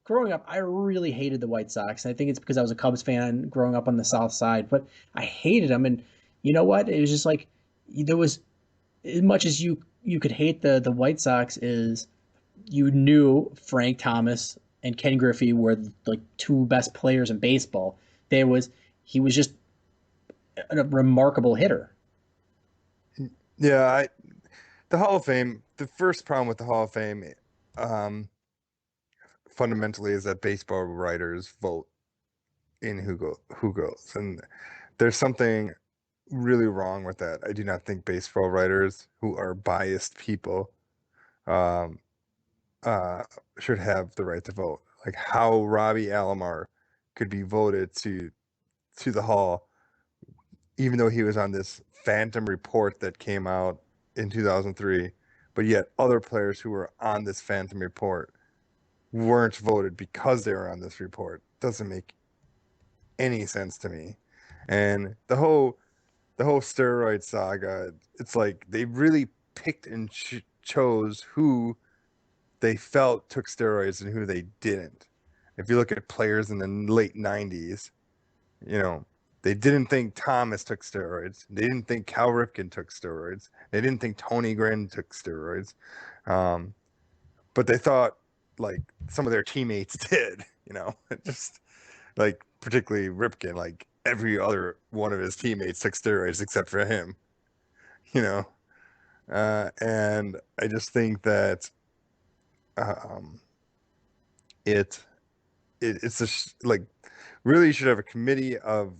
[SPEAKER 7] growing up, I really hated the White Sox. And I think it's because I was a Cubs fan growing up on the South Side, but I hated them. And you know what? It was just like there was as much as you could hate the White Sox is you knew Frank Thomas and Ken Griffey were like two best players in baseball. He was just a remarkable hitter.
[SPEAKER 8] Yeah, the Hall of Fame. The first problem with the Hall of Fame, um, fundamentally, is that baseball writers vote in who goes, and there's something really wrong with that. I do not think baseball writers who are biased people um, uh, should have the right to vote. Like how Robbie Alomar could be voted to the Hall, even though he was on this phantom report that came out in 2003, but yet other players who were on this phantom report weren't voted because they were on this report. Doesn't make any sense to me. And the whole steroid saga, it's like they really picked and chose who they felt took steroids and who they didn't. if you look at players in the late 90s, you know, they didn't think Thomas took steroids. They didn't think Cal Ripken took steroids. They didn't think Tony Gwynn took steroids. But they thought like some of their teammates did, you know, just like particularly Ripken, like every other one of his teammates took steroids except for him, you know. And I just think that um, it's just like really you should have a committee of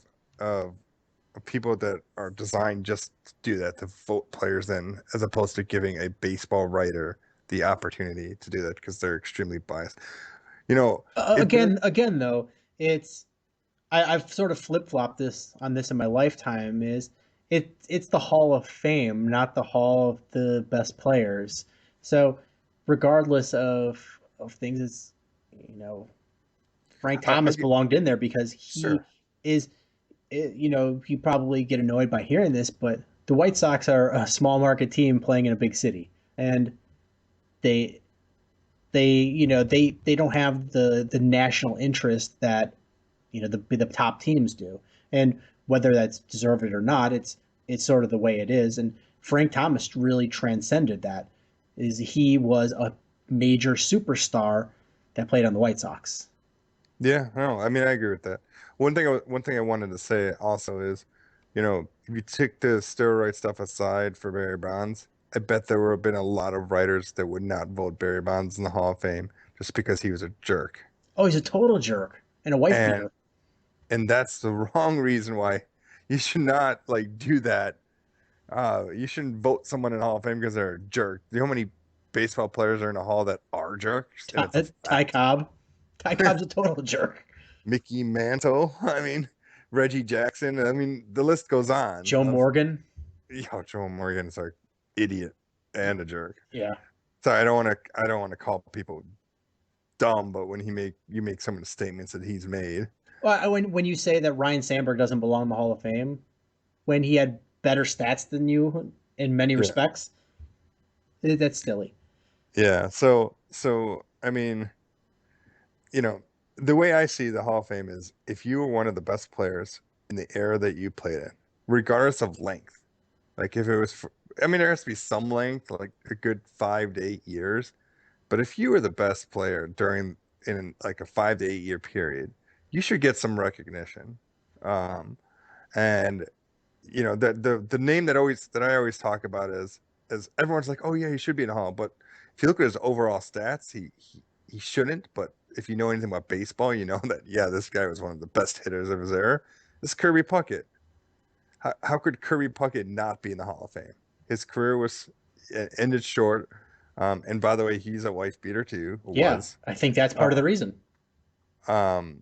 [SPEAKER 8] people that are designed just to do that, to vote players in, as opposed to giving a baseball writer the opportunity to do that because they're extremely biased. You know,
[SPEAKER 7] Again, though, I've sort of flip flopped this in my lifetime. It's the Hall of Fame, not the Hall of the best players. So, regardless of things, it's Frank Thomas belonged in there because he
[SPEAKER 8] sure.
[SPEAKER 7] is. You probably get annoyed by hearing this, but the White Sox are a small market team playing in a big city, and they they don't have the national interest that the top teams do, and whether that's deserved or not, it's sort of the way it is. And Frank Thomas really transcended that. He was a major superstar that played on the White Sox.
[SPEAKER 8] Yeah, no, I mean I agree with that. One thing I wanted to say also is, you know, if you take the steroid stuff aside for Barry Bonds, I bet there would have been a lot of writers that would not vote Barry Bonds in the Hall of Fame just because he was a jerk.
[SPEAKER 7] Oh, he's a total jerk and a wife
[SPEAKER 8] And
[SPEAKER 7] beater.
[SPEAKER 8] and that's the wrong reason why you should not like do that. You shouldn't vote someone in the Hall of Fame because they're a jerk. Do you know how many baseball players are in the Hall that are jerks? And it's a
[SPEAKER 7] Ty
[SPEAKER 8] fact.
[SPEAKER 7] Cobb. Ty Cobb's a total jerk.
[SPEAKER 8] Mickey Mantle. I mean, Reggie Jackson. I mean, the list goes on.
[SPEAKER 7] Joe Morgan.
[SPEAKER 8] Joe Morgan's an idiot and a jerk.
[SPEAKER 7] Yeah.
[SPEAKER 8] So I don't want to call people dumb, but when you make some of the statements that he's made.
[SPEAKER 7] Well, when you say that Ryan Sandberg doesn't belong in the Hall of Fame, when he had better stats than you in many
[SPEAKER 8] Yeah.
[SPEAKER 7] respects, that's silly.
[SPEAKER 8] Yeah. So I mean, you know, the way I see the Hall of Fame is if you were one of the best players in the era that you played in, regardless of length, like if it was, I mean, there has to be some length, like a good 5 to 8 years. But if you were the best player in like a 5 to 8 year period, you should get some recognition. Um, and you know, the name that I always talk about is everyone's like, oh yeah, he should be in the Hall. But if you look at his overall stats, he shouldn't. But if you know anything about baseball, you know that yeah, this guy was one of the best hitters of his era. This Kirby Puckett. How could Kirby Puckett not be in the Hall of Fame? His career was ended short. And by the way, he's a wife beater too.
[SPEAKER 7] Yeah,
[SPEAKER 8] Was.
[SPEAKER 7] I think that's part of the reason.
[SPEAKER 8] Um,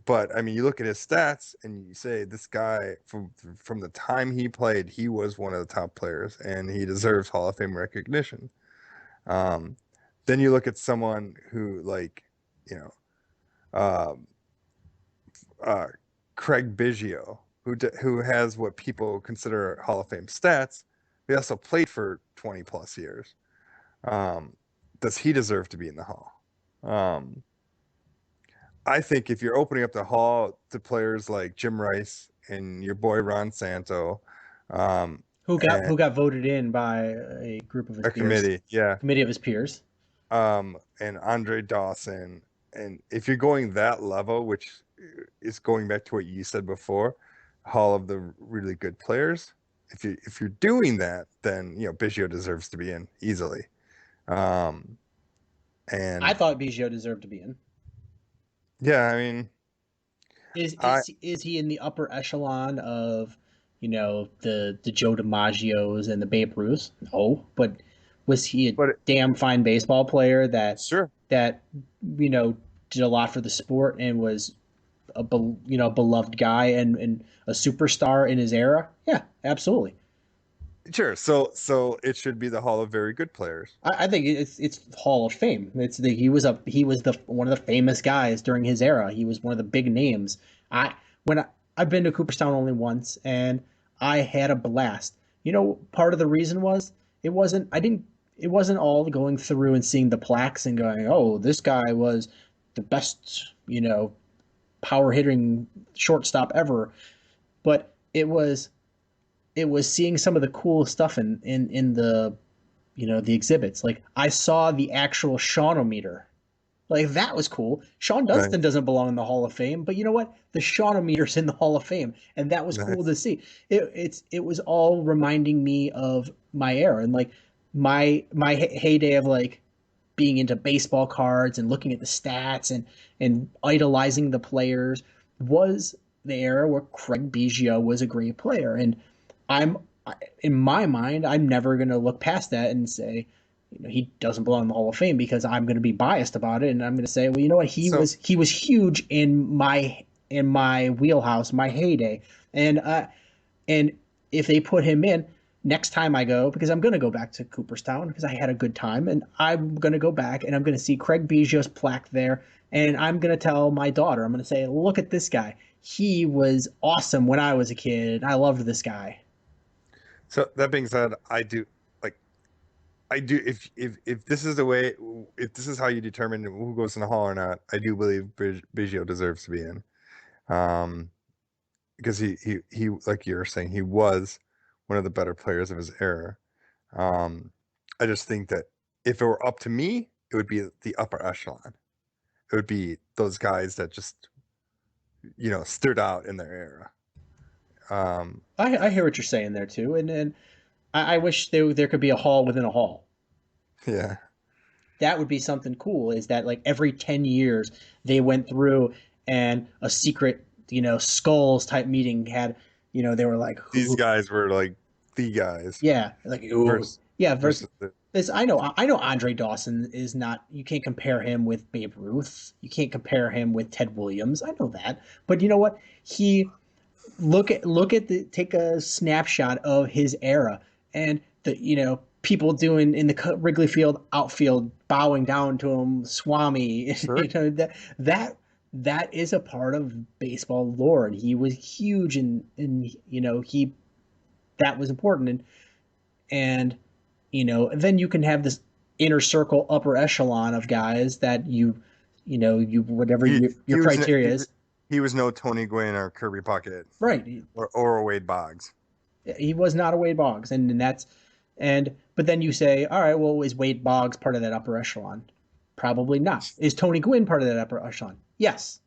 [SPEAKER 8] but I mean, you look at his stats and you say this guy from the time he played, he was one of the top players, and he deserves Hall of Fame recognition. Um, then you look at someone who, like, you know, um, Craig Biggio, who has what people consider Hall of Fame stats. He also played for 20 plus years. Does he deserve to be in the Hall? I think if you're opening up the Hall to players like Jim Rice and your boy Ron Santo,
[SPEAKER 7] Who
[SPEAKER 8] and
[SPEAKER 7] got voted in by a group of his
[SPEAKER 8] a
[SPEAKER 7] peers,
[SPEAKER 8] committee, yeah,
[SPEAKER 7] committee of his peers.
[SPEAKER 8] and Andre Dawson, and if you're going that level, which is going back to what you said before, Hall of the really good players. If you're doing that, then you know Biggio deserves to be in easily. And
[SPEAKER 7] I thought Biggio deserved to be in.
[SPEAKER 8] yeah, I mean,
[SPEAKER 7] Is he in the upper echelon of the Joe DiMaggios and the Babe Ruths? No, but was he a
[SPEAKER 8] but
[SPEAKER 7] damn fine baseball player
[SPEAKER 8] sure,
[SPEAKER 7] that did a lot for the sport and was a beloved guy and a superstar in his era? Yeah, absolutely.
[SPEAKER 8] sure. So it should be the Hall of Very Good Players.
[SPEAKER 7] I think it's Hall of Fame. He was the one of the famous guys during his era. He was one of the big names. I've been to Cooperstown only once, and I had a blast. Part of the reason was it wasn't all going through and seeing the plaques and going, oh, this guy was the best power hitting shortstop ever. But it was seeing some of the cool stuff in the the exhibits. Like I saw the actual Shawnometer. Like that was cool. Sean
[SPEAKER 8] Right.
[SPEAKER 7] Dunston doesn't belong in the Hall of Fame, but you know what? The Shawnometer's in the Hall of Fame, and that was cool to
[SPEAKER 8] Nice.
[SPEAKER 7] see. It was all reminding me of my era and like my heyday of like being into baseball cards and looking at the stats and idolizing the players was the era where Craig Biggio was a great player. And I'm in my mind, I'm never going to look past that and say, he doesn't belong in the Hall of Fame because I'm going to be biased about it, and I'm going to say, well, you know what,
[SPEAKER 8] So
[SPEAKER 7] he was huge in my wheelhouse, my heyday, and if they put him in next time I go, because I'm going to go back to Cooperstown because I had a good time, and I'm going to go back and I'm going to see Craig Biggio's plaque there, and I'm going to tell my daughter, I'm going to say, look at this guy. He was awesome when I was a kid. I loved this guy.
[SPEAKER 8] so that being said, I do if this is the way, if this is how you determine who goes in the hall or not, I do believe Biggio deserves to be in. Um, because he like you're saying, he was one of the better players of his era. Um, I just think that if it were up to me, it would be the upper echelon. It would be those guys that just stood out in their era. Um,
[SPEAKER 7] I hear what you're saying there too, and I wish there could be a hall within a hall.
[SPEAKER 8] yeah,
[SPEAKER 7] That would be something cool. Is that like every 10 years they went through and a secret skulls type meeting had they were like
[SPEAKER 8] these
[SPEAKER 7] who
[SPEAKER 8] guys were like the guys
[SPEAKER 7] yeah like ooh,
[SPEAKER 8] versus
[SPEAKER 7] yeah
[SPEAKER 8] versus
[SPEAKER 7] versus this. I know Andre Dawson is not. You can't compare him with Babe Ruth. You can't compare him with Ted Williams. I know that, but you know what? He look at the take a snapshot of his era and the people doing in the Wrigley Field outfield bowing down to him, Swami.
[SPEAKER 8] sure.
[SPEAKER 7] That is a part of baseball lore, and he was huge, and he that was important, and then you can have this inner circle, upper echelon of guys that you whatever
[SPEAKER 8] He
[SPEAKER 7] your
[SPEAKER 8] he was
[SPEAKER 7] criteria is,
[SPEAKER 8] he was no Tony Gwynn or Kirby Puckett
[SPEAKER 7] right?
[SPEAKER 8] or a Wade Boggs.
[SPEAKER 7] He was not a Wade Boggs, and that's but then you say, all right, well, is Wade Boggs part of that upper echelon? Probably not. Is Tony Gwynn part of that upper echelon? Yes.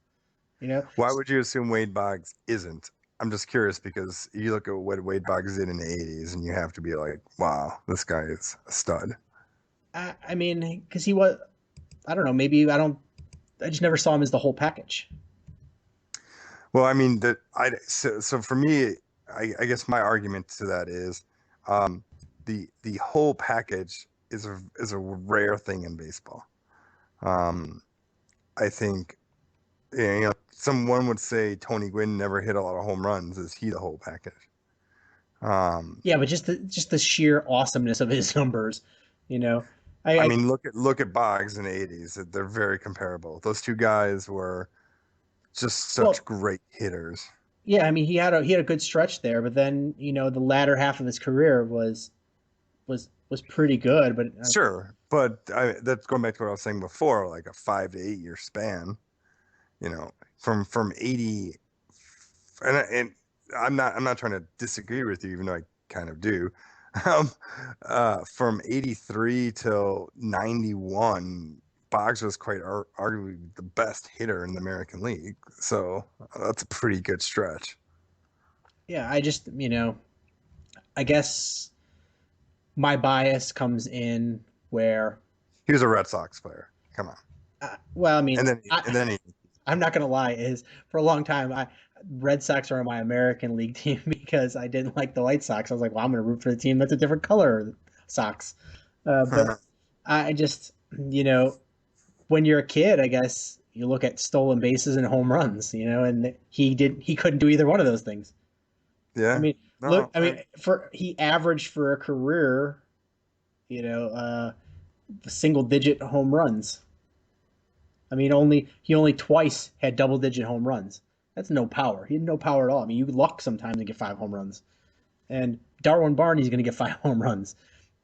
[SPEAKER 8] Why would you assume Wade Boggs isn't? I'm just curious because you look at what Wade Boggs did in the '80s, and you have to be like, wow, this guy is a stud.
[SPEAKER 7] I mean, because he was, I don't know, maybe I just never saw him as the whole package.
[SPEAKER 8] Well, I mean so for me, I guess my argument to that is, um, the whole package is a rare thing in baseball. Um, I think someone would say Tony Gwynn never hit a lot of home runs. Is he the whole package?
[SPEAKER 7] Yeah, but just the sheer awesomeness of his numbers, you know.
[SPEAKER 8] I
[SPEAKER 7] I
[SPEAKER 8] mean, look at Boggs in the '80s. They're very comparable. Those two guys were just
[SPEAKER 7] well,
[SPEAKER 8] such great hitters.
[SPEAKER 7] yeah, I mean he had a good stretch there, but then the latter half of his career was pretty good, but
[SPEAKER 8] Sure, but that's going back to what I was saying before, like a 5 to 8 year span. From '80, and I'm not trying to disagree with you, even though I kind of do. Um, from '83 till '91, Boggs was quite arguably the best hitter in the American League. So that's a pretty good stretch.
[SPEAKER 7] yeah, I just I guess my bias comes in where
[SPEAKER 8] He was a Red Sox player. Come on,
[SPEAKER 7] well, I mean,
[SPEAKER 8] and then and then he,
[SPEAKER 7] I'm not gonna lie, is for a long time Red Sox are my American League team because I didn't like the White Sox. I was like, well, I'm gonna root for the team that's a different color Sox. But I just when you're a kid, I guess you look at stolen bases and home runs, and he couldn't do either one of those things. I
[SPEAKER 8] yeah,
[SPEAKER 7] mean, look,
[SPEAKER 8] no,
[SPEAKER 7] I mean, for he averaged for a career, you know, uh, single digit home runs. I mean, he only twice had double digit home runs. That's no power. He had no power at all. I mean, you luck sometimes to get 5 home runs, and Darwin Barney's going to get 5 home runs.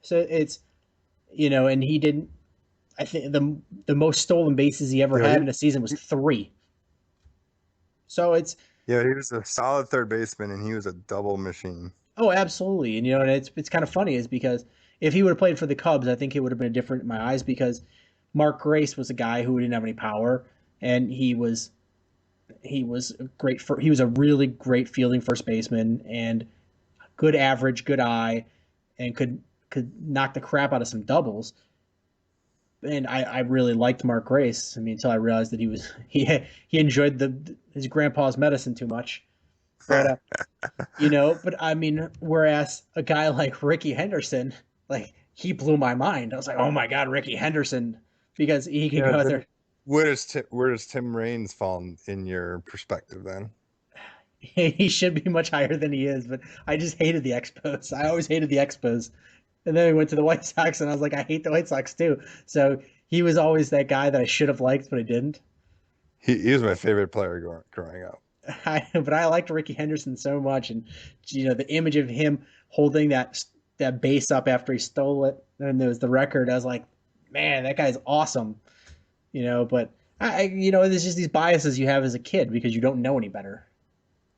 [SPEAKER 7] So it's and he didn't. I think the most stolen bases he ever
[SPEAKER 8] yeah,
[SPEAKER 7] had in a season was 3. So it's
[SPEAKER 8] Yeah, he was a solid third baseman, and he was a double machine.
[SPEAKER 7] oh, absolutely. And and it's kind of funny is because if he would have played for the Cubs, I think it would have been different in my eyes because Mark Grace was a guy who didn't have any power, and he was a really great fielding first baseman and good average, good eye, and could knock the crap out of some doubles. And I really liked Mark Grace. I mean, until I realized that he enjoyed his grandpa's medicine too much. But but I mean, whereas a guy like Ricky Henderson, like he blew my mind. I was like, oh my god, Ricky Henderson, because he could
[SPEAKER 8] Yeah,
[SPEAKER 7] go out
[SPEAKER 8] then
[SPEAKER 7] there.
[SPEAKER 8] where does Tim Raines fall in your perspective then?
[SPEAKER 7] He should be much higher than he is, but I just hated the Expos. I always hated the Expos. And then we went to the White Sox, and I was like, I hate the White Sox too. So he was always that guy that I should have liked, but I didn't.
[SPEAKER 8] He was my favorite player growing up.
[SPEAKER 7] But I liked Ricky Henderson so much, and the image of him holding that base up after he stole it, and there was the record. I was like, man, that guy's awesome. But there's just these biases you have as a kid because you don't know any better,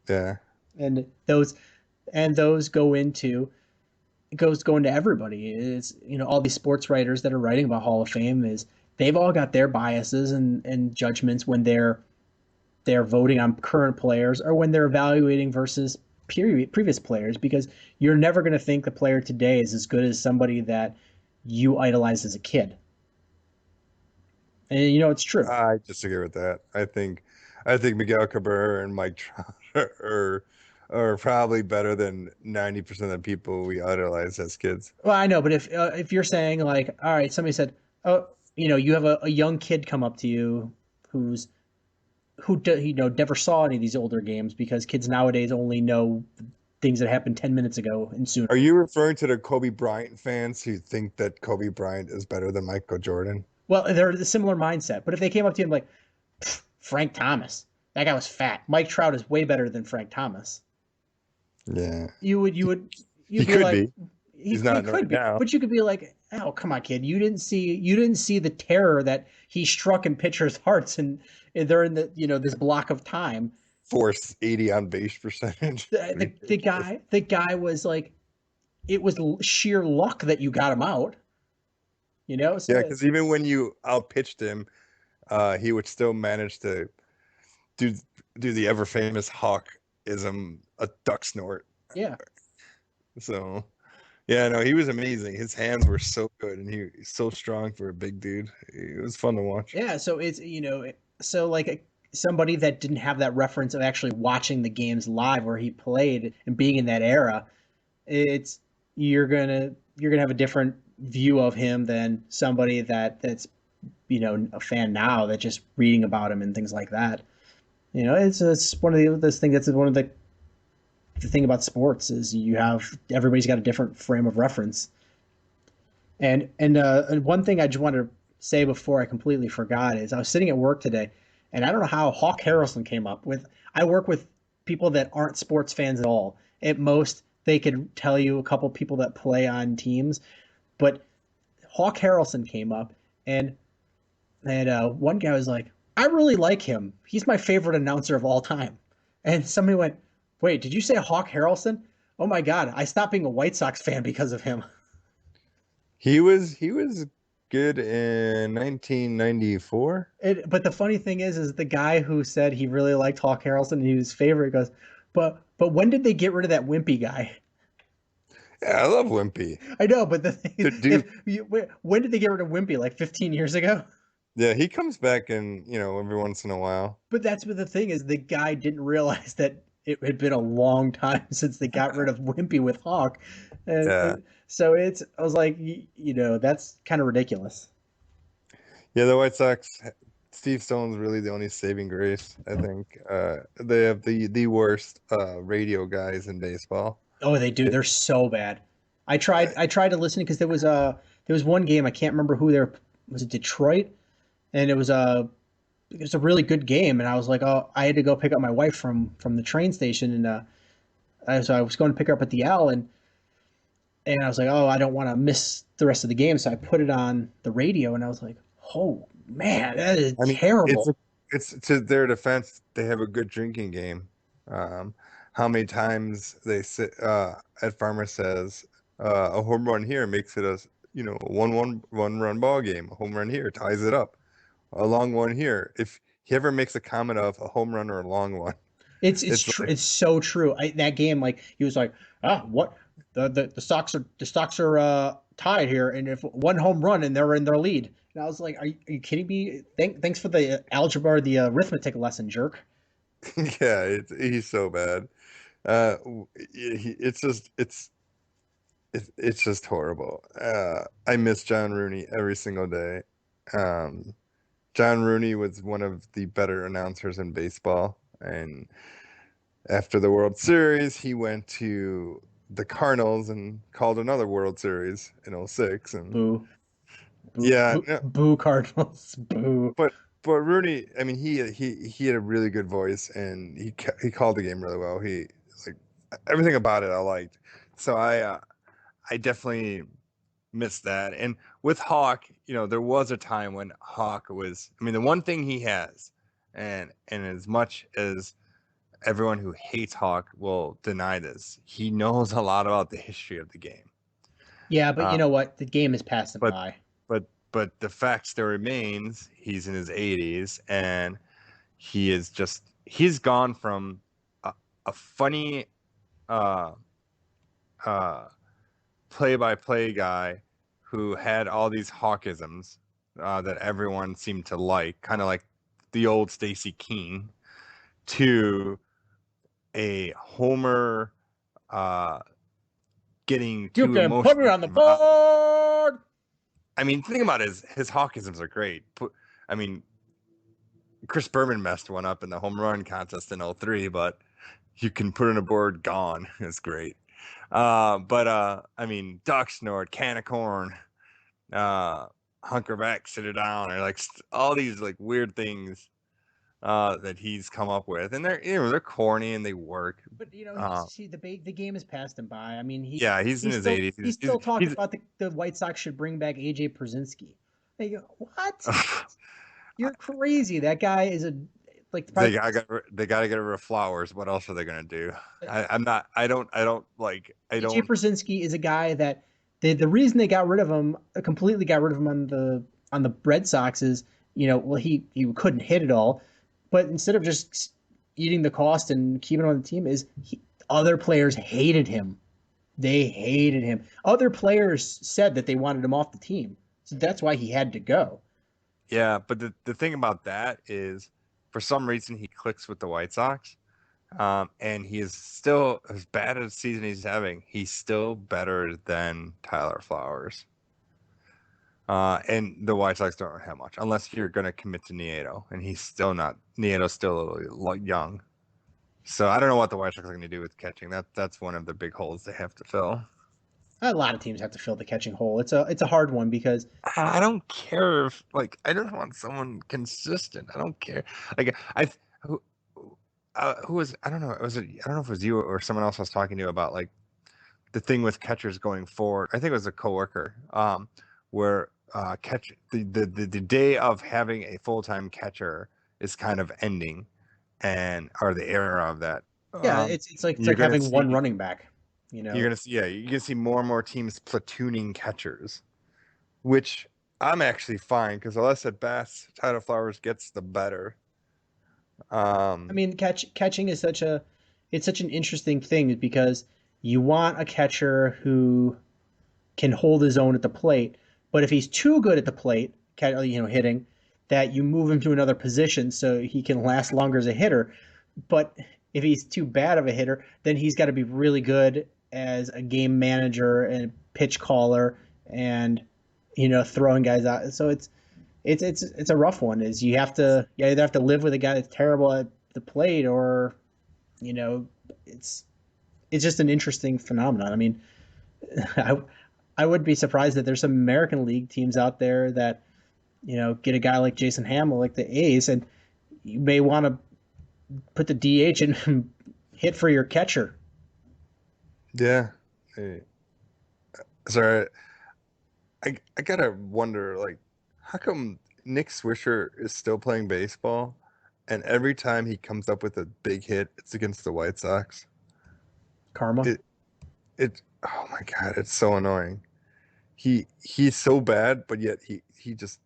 [SPEAKER 8] Yeah.
[SPEAKER 7] and those go into everybody. It's all these sports writers that are writing about Hall of Fame is they've all got their biases and judgments when they're voting on current players or when they're evaluating versus previous players because you're never going to think the player today is as good as somebody that you idolized as a kid. And it's true.
[SPEAKER 8] I disagree with that. I think Miguel Cabrera and Mike Trout are probably better than 90% of the people we idolized as kids.
[SPEAKER 7] Well, I know, but if you're saying like, all right, somebody said, oh, you have a young kid come up to you who never saw any of these older games because kids nowadays only know things that happened 10 minutes ago and sooner.
[SPEAKER 8] Are you referring to the Kobe Bryant fans who think that Kobe Bryant is better than Michael Jordan?
[SPEAKER 7] Well, they're a similar mindset. But if they came up to him like, Frank Thomas, that guy was fat. Mike Trout is way better than Frank Thomas.
[SPEAKER 8] Yeah.
[SPEAKER 7] You'd
[SPEAKER 8] He
[SPEAKER 7] be
[SPEAKER 8] could
[SPEAKER 7] like,
[SPEAKER 8] be. He's not
[SPEAKER 7] could
[SPEAKER 8] right
[SPEAKER 7] be.
[SPEAKER 8] now.
[SPEAKER 7] But you could be like, oh, come on, kid. You didn't see the terror that he struck in pitchers' hearts and they're in this block of time.
[SPEAKER 8] Force 80 on base percentage.
[SPEAKER 7] The guy was like, it was sheer luck that you got him out. So,
[SPEAKER 8] Yeah, because even when you outpitched him, he would still manage to do the ever famous Hawkism, a duck snort.
[SPEAKER 7] yeah.
[SPEAKER 8] So yeah, no, he was amazing. His hands were so good, and he's so strong for a big dude. It was fun to watch.
[SPEAKER 7] Yeah, so it's so like somebody that didn't have that reference of actually watching the games live where he played and being in that era, it's you're gonna have a different view of him than somebody that's a fan now that's just reading about him and things like that. It's one of those things that's one of the thing about sports is everybody's got a different frame of reference. And one thing I just wanted to say before I completely forgot is I was sitting at work today, and I don't know how Hawk Harrelson came up with. I work with people that aren't sports fans at all. At most, they could tell you a couple people that play on teams, but Hawk Harrelson came up, and one guy was like, "I really like him. He's my favorite announcer of all time." And somebody went, "Wait, did you say Hawk Harrelson? Oh my God, I stopped being a White Sox fan because of him."
[SPEAKER 8] He was good in 1994.
[SPEAKER 7] But the funny thing is the guy who said he really liked Hawk Harrelson and he was his favorite goes, but when did they get rid of that wimpy guy?
[SPEAKER 8] Yeah, I love Wimpy.
[SPEAKER 7] I know, but the thing is,
[SPEAKER 8] Dude.
[SPEAKER 7] when did they get rid of Wimpy? Like 15 years ago?
[SPEAKER 8] Yeah, he comes back and every once in a while.
[SPEAKER 7] But that's what the thing is. The guy didn't realize that it had been a long time since they got rid of Wimpy with Hawk.
[SPEAKER 8] Yeah.
[SPEAKER 7] So I was like, that's kind of ridiculous.
[SPEAKER 8] Yeah, the White Sox. Steve Stone's really the only saving grace, I think. They have the worst radio guys in baseball.
[SPEAKER 7] Oh, they do. They're so bad. I tried to listen because there was one game I can't remember who was it Detroit, and it was a really good game, and I was like, oh, I had to go pick up my wife from the train station, and so I was going to pick her up at the L, and I was like, oh, I don't want to miss the rest of the game, so I put it on the radio, and I was like, oh man, that is terrible.
[SPEAKER 8] it's to their defense, they have a good drinking game. How many times they sit at Farmer says a home run here makes it a a one run ball game. A home run here ties it up. A long one here. If he ever makes a comment of a home run or a long one,
[SPEAKER 7] It's
[SPEAKER 8] it's
[SPEAKER 7] true.
[SPEAKER 8] like
[SPEAKER 7] It's so true. That game, like he was like, what the Sox are tied here, and if one home run and they're in their lead, and I was like, are you kidding me? Thanks for the algebra, or the arithmetic lesson, jerk.
[SPEAKER 8] yeah, he's so bad. It's just horrible. I miss John Rooney every single day. Um, John Rooney was one of the better announcers in baseball, and after the World Series, he went to the Cardinals and called another World Series in '06. And
[SPEAKER 7] Boo, boo,
[SPEAKER 8] yeah,
[SPEAKER 7] boo, boo, Cardinals, boo.
[SPEAKER 8] but Rooney, I mean, he had a really good voice, and he called the game really well. He like everything about it I liked. So I definitely missed that. And with Hawk, there was a time when Hawk was, I mean, the one thing he has, and as much as everyone who hates Hawk will deny this, he knows a lot about the history of the game.
[SPEAKER 7] Yeah, but you
[SPEAKER 8] Uh,
[SPEAKER 7] know what? The game has passed him
[SPEAKER 8] but
[SPEAKER 7] by.
[SPEAKER 8] but the fact still remains, he's in his 80s, and he's gone from a funny uh uh play-by-play guy who had all these hawkisms that everyone seemed to like, kind of like the old Stacey Keene, to a homer uh getting
[SPEAKER 7] You
[SPEAKER 8] too
[SPEAKER 7] can put me
[SPEAKER 8] emotionally
[SPEAKER 7] on the
[SPEAKER 8] involved.
[SPEAKER 7] board.
[SPEAKER 8] I mean, think about his hawkisms are great. I mean, Chris Berman messed one up in the home run contest in '03, but you can put in a board gone. It's great. But I mean, duck snort, can of corn, uh, hunker back, sit it down, or like all these like weird things that he's come up with, and they're corny and they work.
[SPEAKER 7] But
[SPEAKER 8] Uh,
[SPEAKER 7] the game has passed him by. I mean,
[SPEAKER 8] yeah, he's in his 80s.
[SPEAKER 7] he's still talking about the White Sox should bring back AJ Przinsky. Like, what? You're crazy. That guy is a like
[SPEAKER 8] they
[SPEAKER 7] probably
[SPEAKER 8] got they got to get rid of Flowers. What else are they gonna do? I'm not. I
[SPEAKER 7] AJ
[SPEAKER 8] don't.
[SPEAKER 7] Przinsky is a guy that the reason they got rid of him, completely got rid of him on the Red Sox is, well, he couldn't hit it all, but instead of just eating the cost and keeping him on the team, other players hated him. They hated him. Other players said that they wanted him off the team, so that's why he had to go.
[SPEAKER 8] Yeah, but the thing about that is, for some reason, he clicks with the White Sox. And he is still, as bad as the season he's having, he's still better than Tyler Flowers. And the White Sox don't have much, unless you're going to commit to Nieto, and he's still not. Nieto's still a little young. So I don't know what the White Sox are going to do with catching. That's one of the big holes they have to fill.
[SPEAKER 7] A lot of teams have to fill the catching hole. It's a hard one because
[SPEAKER 8] I don't care if I just want someone consistent. I don't care. Like I who who was I don't know. I don't know if it was you or someone else I was talking to about like the thing with catchers going forward. I think it was a coworker, where catch the day of having a full time catcher is kind of ending, and or the era of that.
[SPEAKER 7] yeah, it's
[SPEAKER 8] You're
[SPEAKER 7] like
[SPEAKER 8] gonna
[SPEAKER 7] having one
[SPEAKER 8] see
[SPEAKER 7] running back.
[SPEAKER 8] you're gonna see yeah you're gonna see more and more teams platooning catchers, which I'm actually fine because the less at bats Tyler Flowers gets, the better.
[SPEAKER 7] I
[SPEAKER 8] Um,
[SPEAKER 7] mean, catching is such an interesting thing because you want a catcher who can hold his own at the plate, but if he's too good at the plate, hitting, that you move him to another position so he can last longer as a hitter. But if he's too bad of a hitter, then he's got to be really good as a game manager and pitch caller and throwing guys out. So it's a rough one. Is you either have to live with a guy that's terrible at the plate, or you know it's it's just an interesting phenomenon. I mean, I I would be surprised that there's some American League teams out there that get a guy like Jason Hamill, like the A's, and you may want to put the DH and hit for your catcher.
[SPEAKER 8] yeah. Hey, sorry, I gotta wonder, like, how come Nick Swisher is still playing baseball and every time he comes up with a big hit, it's against the White Sox.
[SPEAKER 7] Karma.
[SPEAKER 8] It oh my God, it's so annoying. He's so bad, but yet he just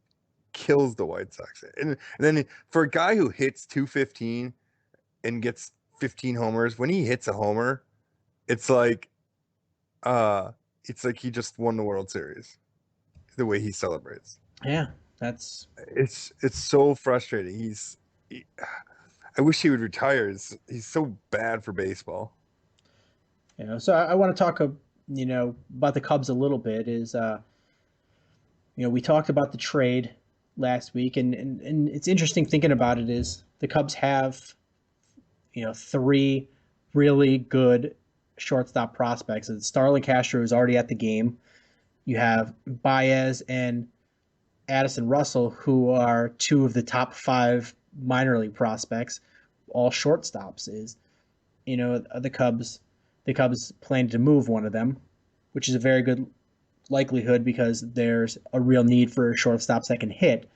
[SPEAKER 8] kills the White Sox. And then for a guy who hits 215 and gets 15 homers, when he hits a homer, it's like he just won the World Series. The way he celebrates.
[SPEAKER 7] Yeah, that's
[SPEAKER 8] It's so frustrating. I wish he would retire. He's so bad for baseball.
[SPEAKER 7] So I want to talk about the Cubs a little bit. We talked about the trade last week, and it's interesting thinking about it. Is the Cubs have three really good shortstop prospects. And Starlin Castro is already at the game. You have Baez and Addison Russell, who are two of the top 5 minor league prospects, all shortstops. The Cubs plan to move one of them, which is a very good likelihood because there's a real need for shortstops that can hit.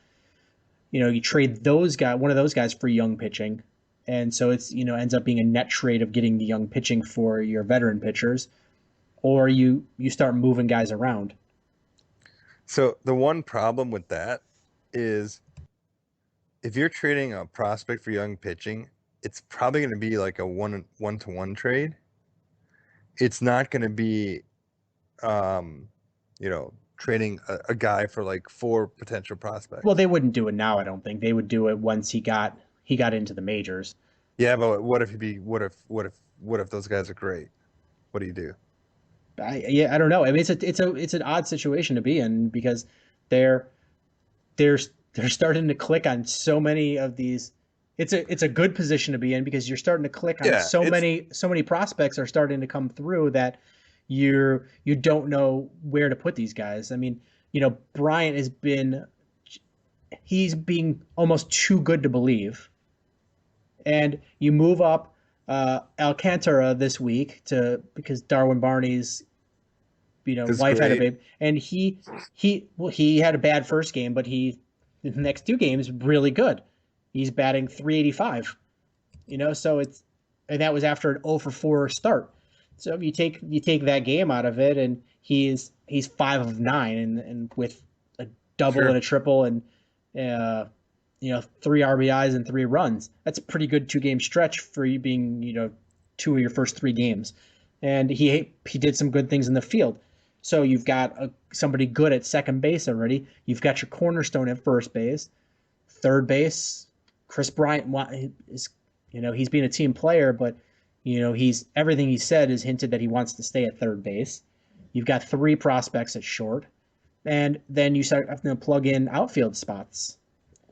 [SPEAKER 7] You trade one of those guys for young pitching, and so it's ends up being a net trade of getting the young pitching for your veteran pitchers, or you start moving guys around.
[SPEAKER 8] So the one problem with that is if you're trading a prospect for young pitching, it's probably going to be like a one-to-one trade. It's not going to be, trading a guy for like 4 potential prospects.
[SPEAKER 7] Well, they wouldn't do it now. I don't think they would do it once he got into the majors.
[SPEAKER 8] Yeah, but what if those guys are great? What do you do?
[SPEAKER 7] I don't know. I mean, it's an odd situation to be in because they're starting to click on so many of these. It's a good position to be in because you're starting to click on so many prospects are starting to come through that you don't know where to put these guys. I mean, Bryant he's being almost too good to believe, and you move up Alcantara this week because Darwin Barney's wife had a baby, and he had a bad first game, but the next 2 games really good. He's batting .385. And that was after an 0 for 4 start. So if you take that game out of it, and he's 5 of 9, and with a double and a triple, and 3 RBIs and 3 runs. That's a pretty good 2-game stretch for you being 2 of your first 3 games. And he did some good things in the field. So you've got somebody good at second base already. You've got your cornerstone at first base, third base. Chris Bryant is, he's being a team player, but everything he said is hinted that he wants to stay at third base. You've got 3 prospects at short, and then you start having to plug in outfield spots.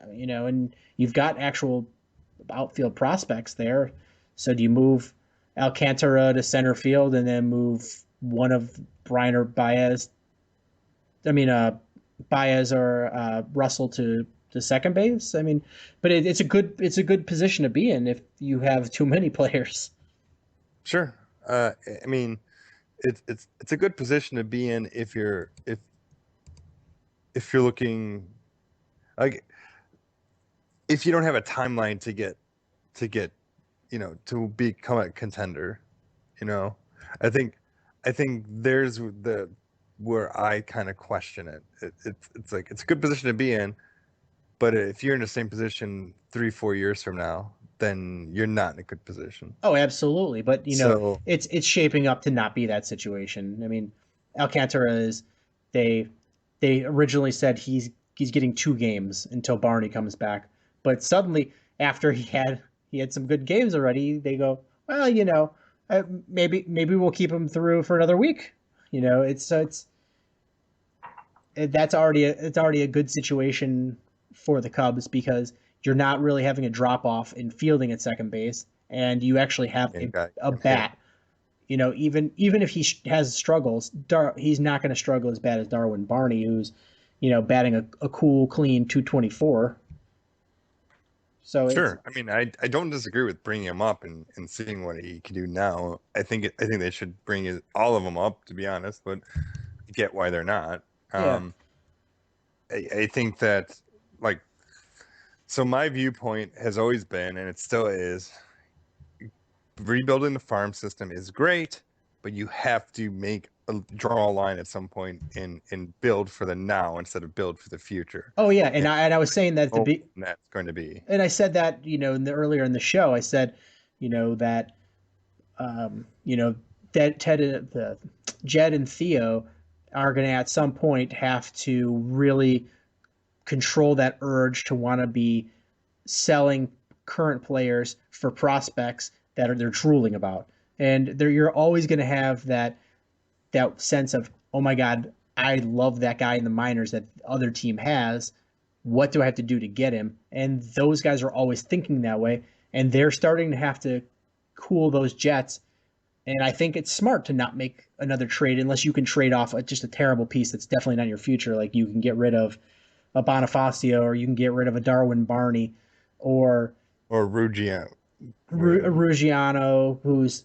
[SPEAKER 7] And you've got actual outfield prospects there. So do you move Alcantara to center field and then move one of Bryant or Baez? Baez or Russell to second base. I mean, but it's a good position to be in if you have too many players.
[SPEAKER 8] Sure. It's a good position to be in if you're looking like if you don't have a timeline to get to become a contender. I think there's where I kind of question it. It's like it's a good position to be in, but if you're in the same position 3-4 years from now, then you're not in a good position.
[SPEAKER 7] Oh, absolutely. But it's shaping up to not be that situation. I mean, Alcantara is they originally said he's getting 2 games until Barney comes back, but suddenly after he had some good games already, they go, well, maybe we'll keep him through for another week. That's already a good situation for the Cubs because you're not really having a drop off in fielding at second base, and you actually have a bat. Even if he has struggles, he's not going to struggle as bad as Darwin Barney, who's batting a cool, clean .224. So
[SPEAKER 8] sure. I mean, I don't disagree with bringing him up and seeing what he can do now. I think they should bring all of them up, to be honest, but I get why they're not.
[SPEAKER 7] Yeah.
[SPEAKER 8] I think that like So my viewpoint has always been, and it still is, rebuilding the farm system is great, but you have to draw a line at some point and build for the now instead of build for the future.
[SPEAKER 7] Oh yeah, and I was saying that
[SPEAKER 8] That's going to be.
[SPEAKER 7] and I said that earlier in the show. I said that that Jed and Theo are going to at some point have to really control that urge to want to be selling current players for prospects that they're drooling about, and you're always going to have that sense of, oh my god, I love that guy in the minors that the other team has. What do I have to do to get him? And those guys are always thinking that way, and they're starting to have to cool those jets. And I think it's smart to not make another trade unless you can trade off just a terrible piece that's definitely not your future. Like you can get rid of a Bonifacio, or you can get rid of a Darwin Barney, or
[SPEAKER 8] Ruggiano.
[SPEAKER 7] Ruggiano, who's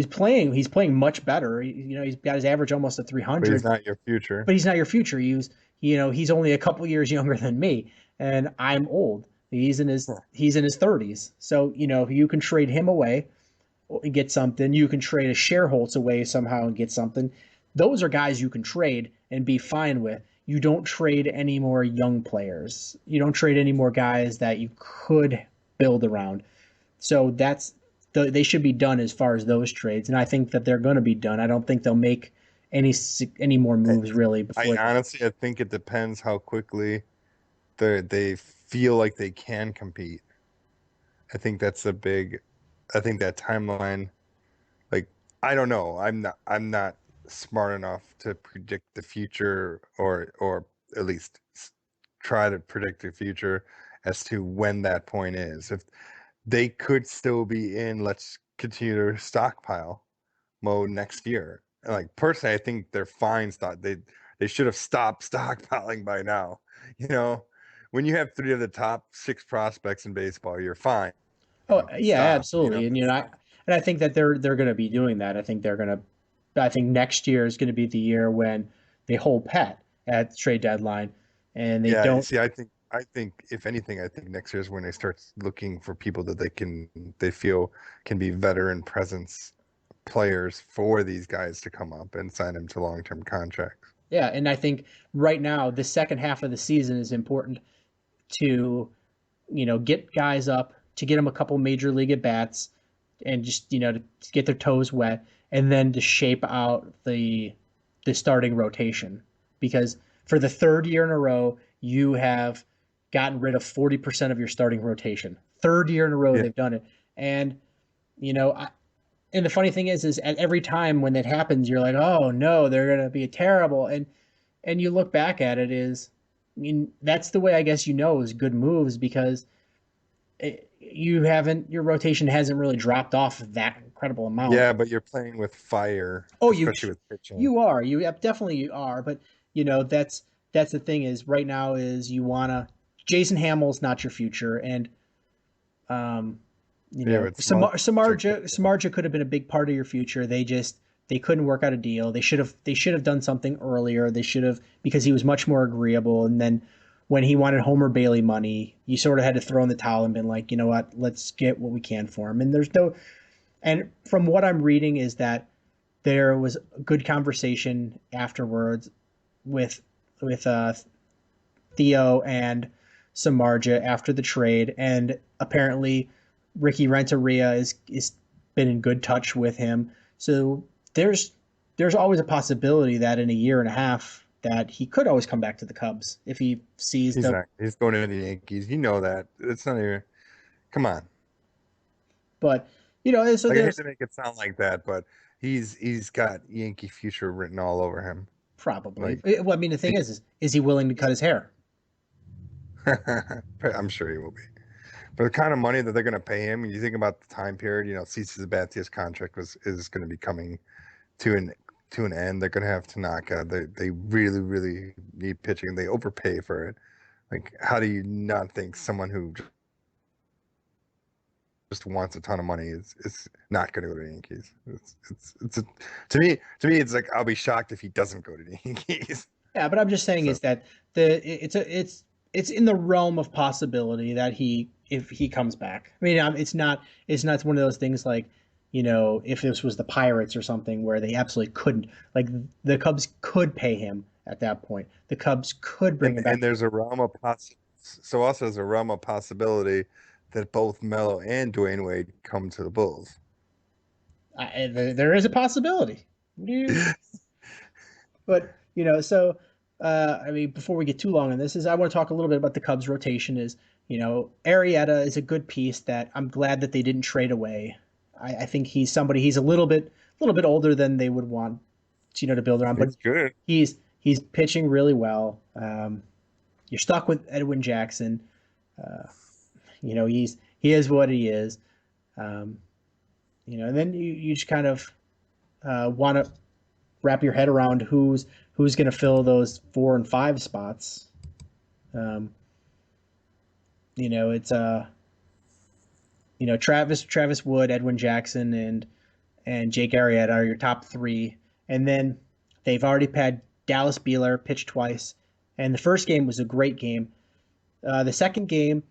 [SPEAKER 7] playing. He's playing much better. He's got his average almost at 300.
[SPEAKER 8] But he's not your future.
[SPEAKER 7] But he's not your future. He's only a couple years younger than me, and I'm old. He's in his 30s. So you can trade him away and get something. You can trade a Scherholtz away somehow and get something. Those are guys you can trade and be fine with. You don't trade any more young players. You don't trade any more guys that you could build around. So they should be done as far as those trades, and I think that they're going to be done. I don't think they'll make any more moves really.
[SPEAKER 8] I think it depends how quickly they feel like they can compete. I think that's a big. I think that timeline, like, I don't know. I'm not smart enough to predict the future, or at least try to predict the future as to when that point is. If they could still be in let's continue to stockpile mode next year. And like personally, I think they're fine. They should have stopped stockpiling by now. When you have 3 of the top 6 prospects in baseball, you're fine.
[SPEAKER 7] Oh yeah, absolutely. And I think that they're going to be doing that. I think next year is going to be the year when they hold pat at the trade deadline, and they don't.
[SPEAKER 8] See, I think if anything, I think next year is when they start looking for people that they feel can be veteran presence players for these guys to come up and sign them to long-term contracts.
[SPEAKER 7] Yeah, and I think right now the second half of the season is important to get guys up, to get them a couple major league at bats, and just to get their toes wet, and then to shape out the starting rotation. Because for the 3rd year in a row, you have gotten rid of 40% of your starting rotation. 3rd year in a row they've done it, and and the funny thing is at every time when that happens, you're like, oh no, they're gonna be terrible, and you look back at it that's the way I guess is good moves, because your rotation hasn't really dropped off that incredible amount.
[SPEAKER 8] Yeah, but you're playing with fire.
[SPEAKER 7] Oh,
[SPEAKER 8] especially with pitching.
[SPEAKER 7] You are. Definitely are. But that's the thing is right now is Jason Hamill's not your future, and Samardzija could have been a big part of your future. They couldn't work out a deal. They should have done something earlier. They should have, because he was much more agreeable. And then when he wanted Homer Bailey money, you sort of had to throw in the towel and been like, you know what, let's get what we can for him. And from what I'm reading is that there was a good conversation afterwards with Theo and Samardzija after the trade, and apparently Ricky Renteria is been in good touch with him. So there's always a possibility that in a year and a half that he could always come back to the Cubs if he sees
[SPEAKER 8] he's going to the Yankees. That it's not even. Come on.
[SPEAKER 7] But so
[SPEAKER 8] I hate to make it sound like that, but he's got Yankee future written all over him.
[SPEAKER 7] Probably. Well, I mean, the thing is he willing to cut his hair?
[SPEAKER 8] I'm sure he will be. For the kind of money that they're going to pay him, when you think about the time period, CC Sabathia's contract is going to be coming to an end. They're going to have Tanaka. They really, really need pitching. They overpay for it. Like, how do you not think someone who just wants a ton of money is not going to go to the Yankees? To me, it's like, I'll be shocked if he doesn't go to the Yankees.
[SPEAKER 7] Yeah, but I'm just saying is that it's it's in the realm of possibility that if he comes back. I mean, it's not one of those things like, if this was the Pirates or something where they absolutely couldn't. Like the Cubs could pay him at that point. The Cubs could bring
[SPEAKER 8] And
[SPEAKER 7] him back.
[SPEAKER 8] and there's a realm of so also there's a realm of possibility that both Melo and Dwayne Wade come to the Bulls.
[SPEAKER 7] There is a possibility. But so I mean, before we get too long on this, I want to talk a little bit about the Cubs rotation. Arrieta is a good piece that I'm glad that they didn't trade away. I think he's somebody. He's a little bit older than they would want, to build around. But
[SPEAKER 8] It's good.
[SPEAKER 7] he's pitching really well. You're stuck with Edwin Jackson. He is what he is. And then you just kind of want to wrap your head around who's going to fill those 4 and 5 spots. It's Travis Wood, Edwin Jackson, and Jake Arrieta are your top 3, and then they've already had Dallas Beeler pitch twice, and the first game was a great game. The second game,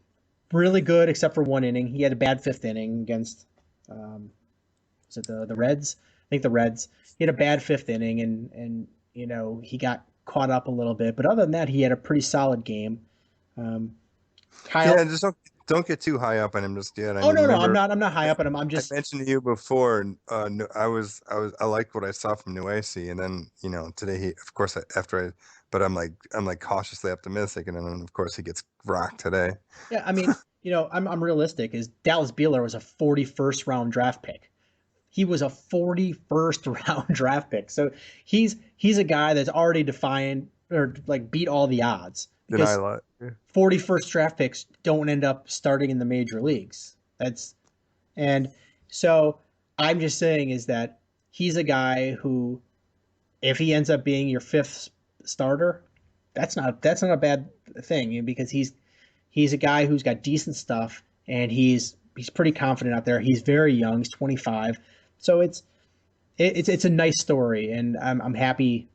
[SPEAKER 7] really good except for 1 inning. He had a bad 5th inning against was it the Reds? I think the Reds. He had a bad 5th inning, and he got caught up a little bit. But other than that, he had a pretty solid game. Kyle,
[SPEAKER 8] Yeah, just don't get too high up on him just yet.
[SPEAKER 7] no, I'm not high up on him. I'm just.
[SPEAKER 8] I mentioned to you before, I liked what I saw from Nuesi, and then today but I'm like cautiously optimistic, and then of course he gets rocked today.
[SPEAKER 7] Yeah, I mean, I'm realistic. Is Dallas Beeler was a 41st round draft pick. He was a 41st round draft pick. So he's a guy that's already defined or like beat all the odds. Because 41st draft picks don't end up starting in the major leagues. And so I'm just saying is that he's a guy who, if he ends up being your 5th starter, that's not a bad thing, because he's a guy who's got decent stuff, and he's pretty confident out there. He's very young. He's 25. So it's a nice story, and I'm happy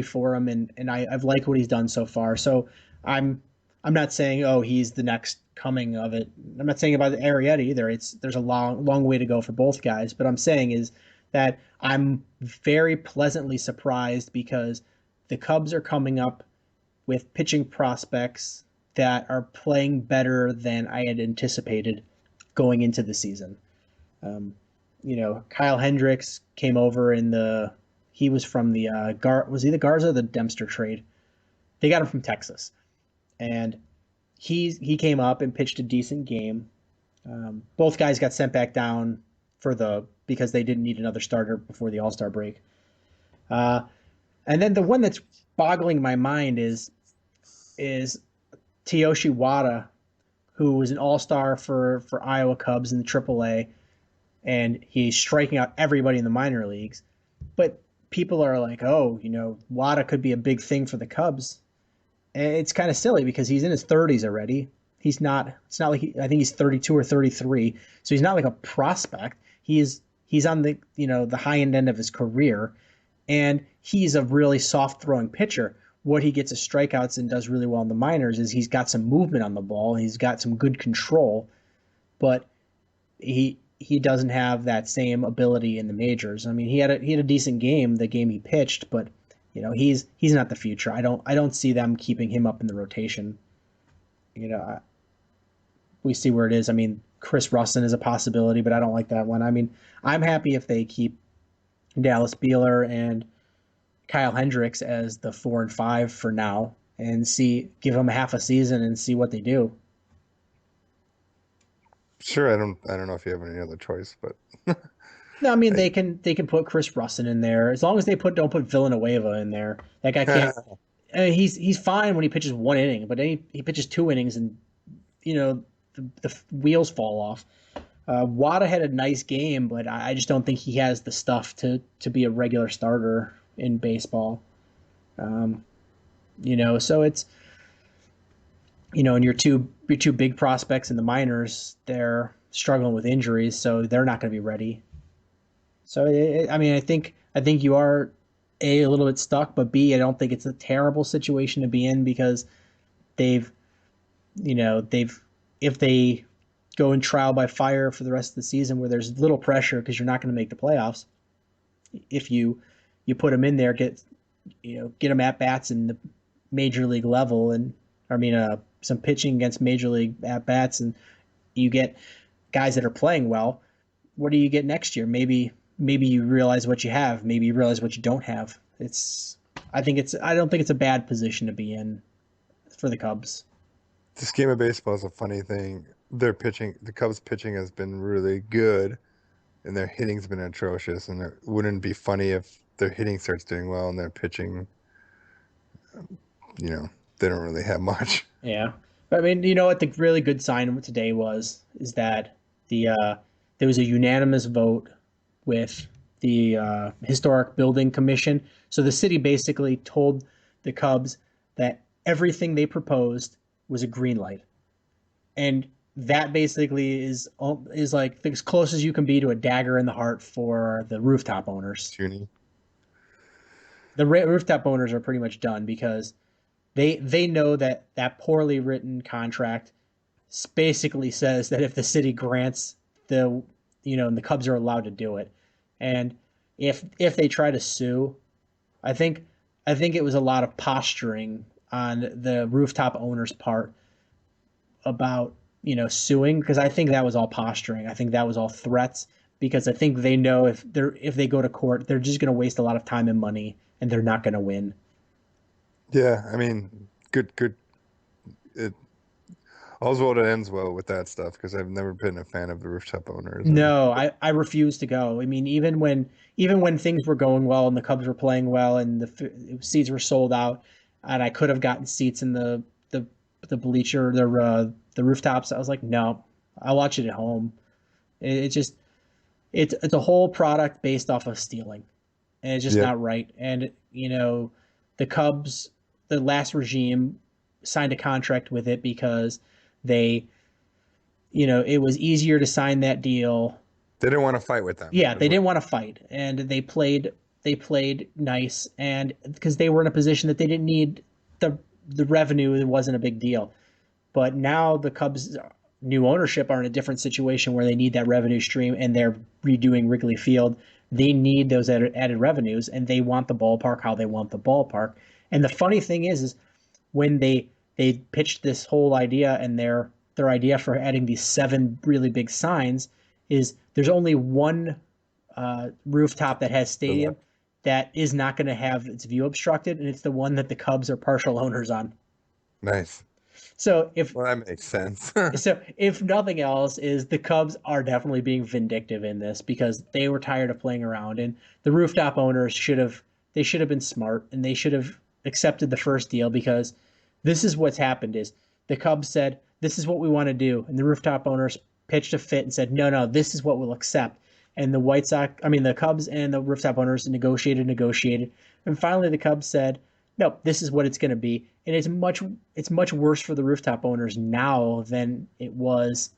[SPEAKER 7] for him, and I've liked what he's done so far. So I'm not saying he's the next coming of it. I'm not saying about Arrieta either. There's a long way to go for both guys, but I'm saying is that I'm very pleasantly surprised because the Cubs are coming up with pitching prospects that are playing better than I had anticipated going into the season. Kyle Hendricks came over he was from the was he the Garza or the Dempster trade? They got him from Texas, and he came up and pitched a decent game. Both guys got sent back down because they didn't need another starter before the All-Star break. And then the one that's boggling my mind is Tyoshi Wada, who was an All-Star for Iowa Cubs in the AAA, and he's striking out everybody in the minor leagues. But people are like, Wada could be a big thing for the Cubs. And it's kind of silly because he's in his 30s already. It's not like I think he's 32 or 33, so he's not like a prospect. He's on the the high end of his career, and he's a really soft throwing pitcher. What he gets as strikeouts and does really well in the minors is he's got some movement on the ball. He's got some good control, but he doesn't have that same ability in the majors. I mean, he had a decent game, the game he pitched, but he's not the future. I don't see them keeping him up in the rotation. We see where it is. I mean, Chris Russin is a possibility, but I don't like that one. I mean, I'm happy if they keep Dallas Beeler and Kyle Hendricks as the 4 and 5 for now, and give them a half a season and see what they do.
[SPEAKER 8] Sure, I don't know if you have any other choice, but
[SPEAKER 7] No, I mean they can put Chris Russin in there as long as they don't put Villanueva in there. That guy can't. I mean, he's fine when he pitches 1 inning, but then he pitches 2 innings and the wheels fall off. Wada had a nice game, but I just don't think he has the stuff to be a regular starter in baseball. So it's and your two big prospects in the minors, they're struggling with injuries, so they're not going to be ready. So I think you are a little bit stuck, but B, I don't think it's a terrible situation to be in because they've if they go in trial by fire for the rest of the season where there's little pressure because you're not going to make the playoffs, if you put them in there, get them at bats in the major league level, and some pitching against major league at bats, and you get guys that are playing well. What do you get next year? Maybe you realize what you have. Maybe you realize what you don't have. I don't think it's a bad position to be in for the Cubs.
[SPEAKER 8] This game of baseball is a funny thing. The Cubs pitching has been really good, and their hitting's been atrocious. And it wouldn't be funny if their hitting starts doing well and their pitching, they don't really have much.
[SPEAKER 7] Yeah, but what the really good sign today is that there was a unanimous vote with the Historic Building Commission. So the city basically told the Cubs that everything they proposed was a green light, and that basically is like as close as you can be to a dagger in the heart for the rooftop owners.
[SPEAKER 8] Junie.
[SPEAKER 7] The rooftop owners are pretty much done because they know that poorly written contract basically says that if the city grants and the Cubs are allowed to do it, and if they try to sue, I think it was a lot of posturing on the rooftop owners' part about suing, because I think that was all posturing. I think that was all threats, because I think they know if they go to court, they're just going to waste a lot of time and money, and they're not going to win.
[SPEAKER 8] Yeah, good. All's well that ends well with that stuff, because I've never been a fan of the rooftop owners.
[SPEAKER 7] No, I refuse to go. Even when things were going well and the Cubs were playing well and the seats were sold out, and I could have gotten seats in the bleacher, the rooftops, I was like, no, I'll watch it at home. It's a whole product based off of stealing, and it's just not right. And the Cubs, the last regime, signed a contract with it because it was easier to sign that deal.
[SPEAKER 8] They didn't want to fight with them.
[SPEAKER 7] Yeah, they didn't want to fight, and they played nice, and because they were in a position that they didn't need the revenue, it wasn't a big deal. But now the Cubs' new ownership are in a different situation where they need that revenue stream, and they're redoing Wrigley Field. They need those added revenues, and they want the ballpark how they want the ballpark. And the funny thing is when they pitched this whole idea, and their idea for adding these 7 really big signs is there's only one rooftop that has stadium that is not going to have its view obstructed, and it's the one that the Cubs are partial owners on.
[SPEAKER 8] Nice.
[SPEAKER 7] So
[SPEAKER 8] that makes sense.
[SPEAKER 7] So if nothing else, is the Cubs are definitely being vindictive in this, because they were tired of playing around, and the rooftop owners should have been smart, and they should have accepted the first deal, because this is what's happened is the Cubs said, this is what we want to do. And the rooftop owners pitched a fit and said, no, this is what we'll accept. And the Cubs and the rooftop owners negotiated. And finally the Cubs said, no, this is what it's going to be. And it's much worse for the rooftop owners now than it was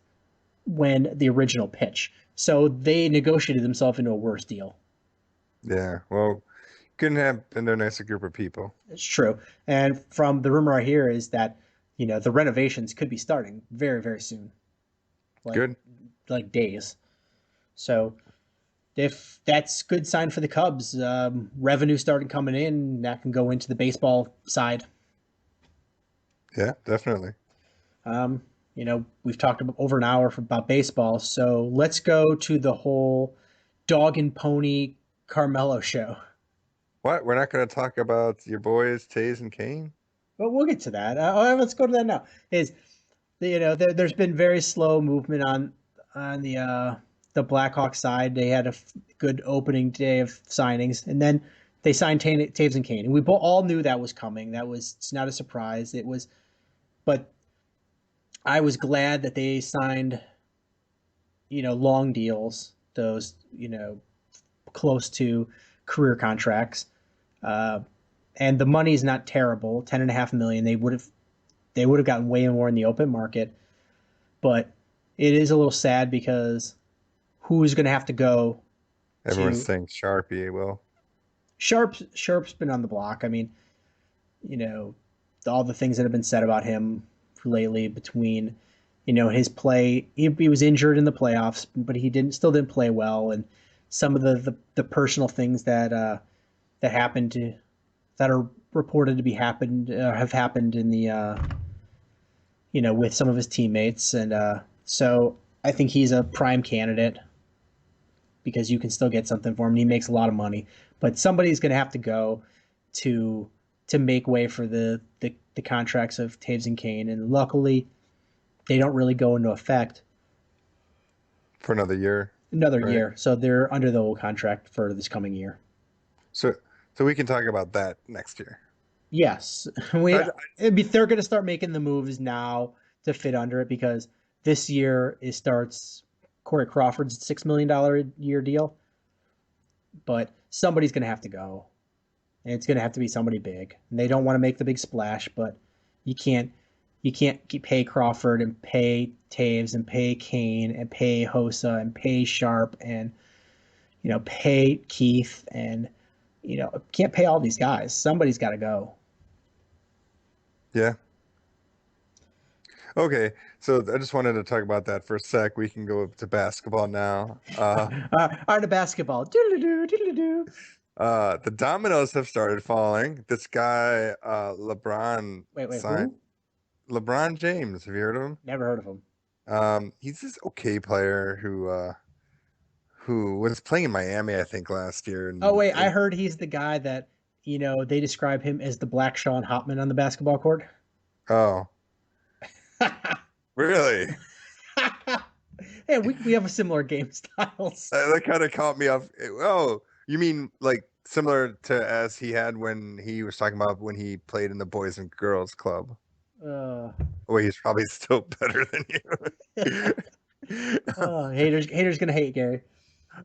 [SPEAKER 7] when the original pitch. So they negotiated themselves into a worse deal.
[SPEAKER 8] Yeah, well, couldn't have been a nicer group of people.
[SPEAKER 7] It's true. And from the rumor I hear is that, the renovations could be starting very, very soon.
[SPEAKER 8] Good.
[SPEAKER 7] Like days. So if that's good sign for the Cubs, revenue started coming in, that can go into the baseball side.
[SPEAKER 8] Yeah, definitely.
[SPEAKER 7] We've talked about over an hour about baseball, so let's go to the whole dog and pony Carmelo show.
[SPEAKER 8] What? We're not going to talk about your boys, Toews and Kane?
[SPEAKER 7] But we'll get to that. Let's go to that now. There's been very slow movement on the Blackhawks side. They had a good opening day of signings, and then they signed Toews and Kane, and we all knew that was coming. It's not a surprise. But I was glad that they signed, long deals, those, close to career contracts. And the money is not terrible, $10.5 million. They would have gotten way more in the open market, but it is a little sad because who's going to have to go?
[SPEAKER 8] Everyone thinks Sharpie will.
[SPEAKER 7] Sharp's been on the block. All the things that have been said about him lately between, his play. He was injured in the playoffs, but he still didn't play well, and some of the personal things that happened that are reported to be happened have happened in the with some of his teammates, and so I think he's a prime candidate because you can still get something for him. And he makes a lot of money, but somebody's going to have to go to make way for the contracts of Toews and Kane, and luckily they don't really go into effect
[SPEAKER 8] for another year.
[SPEAKER 7] Another
[SPEAKER 8] right?
[SPEAKER 7] year, so they're under the old contract for this coming year.
[SPEAKER 8] So we can talk about that next year.
[SPEAKER 7] Yes, they're going to start making the moves now to fit under it because this year it starts. Corey Crawford's $6 million a year deal, but somebody's going to have to go, and it's going to have to be somebody big. And they don't want to make the big splash, but you can't pay Crawford and pay Toews and pay Kane and pay Hossa and pay Sharp and pay Keith and can't pay all these guys. Somebody's got to go.
[SPEAKER 8] Yeah. Okay, so I just wanted to talk about that for a sec. We can go to basketball now.
[SPEAKER 7] On to basketball. Doodle-doo, doodle-doo.
[SPEAKER 8] The dominoes have started falling. This guy, LeBron,
[SPEAKER 7] Wait,
[SPEAKER 8] signed.
[SPEAKER 7] who?
[SPEAKER 8] LeBron James. Have you heard of him?
[SPEAKER 7] Never heard of him.
[SPEAKER 8] He's this okay player who was playing in Miami, I think, last year. And,
[SPEAKER 7] Oh wait, I heard he's the guy that they describe him as the Black Sean Hopman on the basketball court.
[SPEAKER 8] Oh, really?
[SPEAKER 7] Hey, we have a similar game styles.
[SPEAKER 8] That kind of caught me off. Oh, you mean like similar to as he had when he was talking about when he played in the Boys and Girls Club? Well, he's probably still better than you.
[SPEAKER 7] Haters gonna hate, Gary.